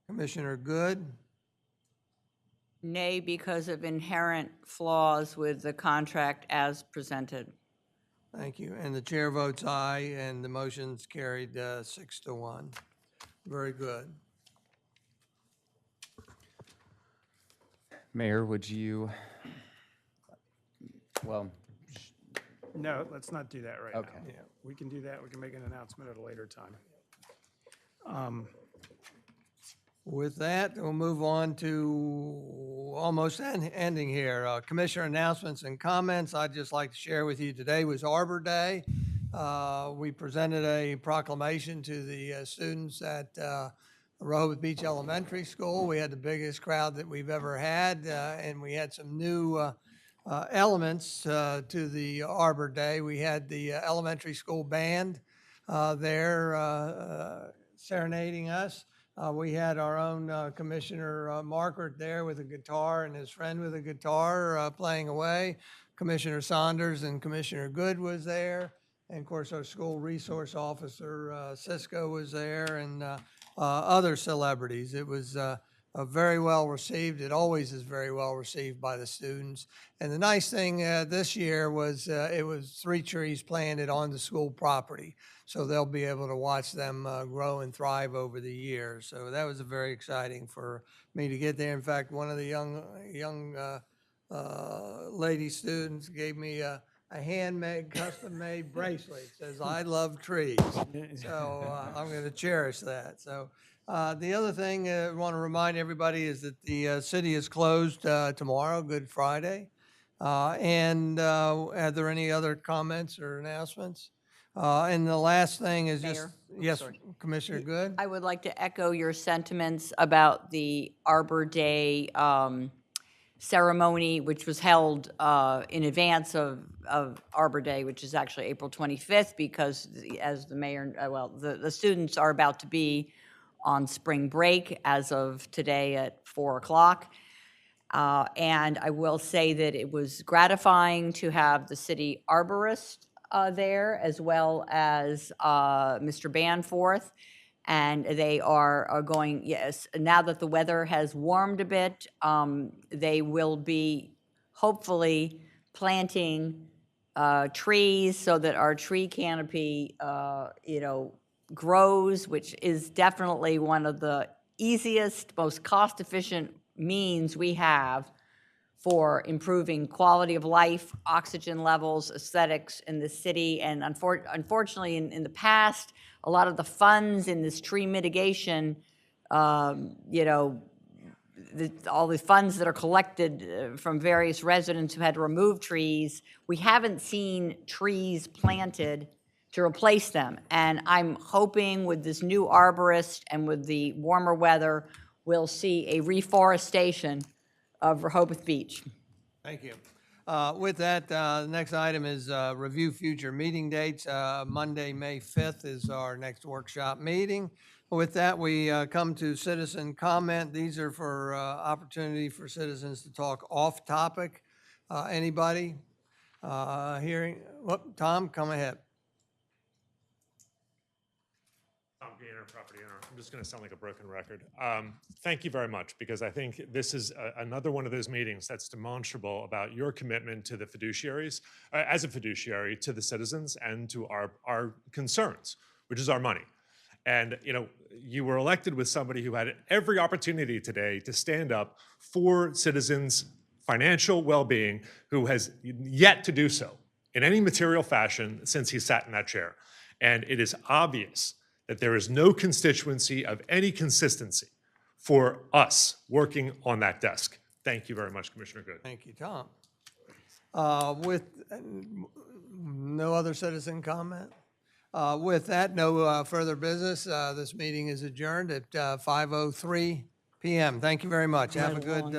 S1: Commissioner Good,
S7: Nay, because of inherent flaws with the contract as presented.
S1: thank you. And the chair votes aye, and the motion's carried 6-1. Very good.
S5: Mayor, would you
S14: Well,
S4: No, let's not do that right now.
S14: Okay.
S4: Yeah, we can do that. We can make an announcement at a later time.
S1: With that, we'll move on to almost ending here. Commissioner announcements and comments. I'd just like to share with you, today was Arbor Day. We presented a proclamation to the students at Rehoboth Beach Elementary School. We had the biggest crowd that we've ever had, and we had some new elements to the Arbor Day. We had the elementary school band there serenading us. We had our own Commissioner Margaret there with a guitar and his friend with a guitar playing away. Commissioner Saunders and Commissioner Good was there. And of course, our school resource officer, Cisco, was there, and other celebrities. It was very well received. It always is very well received by the students. And the nice thing this year was it was 3 trees planted on the school property. So they'll be able to watch them grow and thrive over the years. So that was very exciting for me to get there. In fact, one of the young lady students gave me a handmade, custom-made bracelet. It says, "I love trees." So I'm going to cherish that. So the other thing I want to remind everybody is that the city is closed tomorrow, Good Friday. And are there any other comments or announcements? And the last thing is just,
S7: Mayor,
S1: yes,
S7: sorry.
S1: Commissioner Good?
S7: I would like to echo your sentiments about the Arbor Day ceremony, which was held in advance of Arbor Day, which is actually April 25th, because as the mayor, the students are about to be on spring break as of today at 4 o'clock. And I will say that it was gratifying to have the city arborist there, as well as Mr. Banforth. And they are going, yes, now that the weather has warmed a bit, they will be hopefully planting trees so that our tree canopy, grows, which is definitely one of the easiest, most cost-efficient means we have for improving quality of life, oxygen levels, aesthetics in the city. And unfortunately, in the past, a lot of the funds in this tree mitigation, all the funds that are collected from various residents who had to remove trees, we haven't seen trees planted to replace them. And I'm hoping with this new arborist and with the warmer weather, we'll see a reforestation of Rehoboth Beach.
S1: Thank you. With that, the next item is review future meeting dates. Monday, May 5th is our next workshop meeting. With that, we come to citizen comment. These are for opportunity for citizens to talk off topic. Anybody hearing? Whoop, Tom, come ahead.
S16: Tom Gainer, property owner. I'm just going to sound like a broken record. Thank you very much, because I think this is another one of those meetings that's demonstrable about your commitment to the fiduciaries, as a fiduciary to the citizens and to our concerns, which is our money. And you were elected with somebody who had every opportunity today to stand up for citizens' financial well-being, who has yet to do so in any material fashion since he sat in that chair. And it is obvious that there is no constituency of any consistency for us working on that desk. Thank you very much, Commissioner Good.
S1: Thank you, Tom. With no other citizen comment? With that, no further business. This meeting is adjourned at 5:03 p.m. Thank you very much. Have a good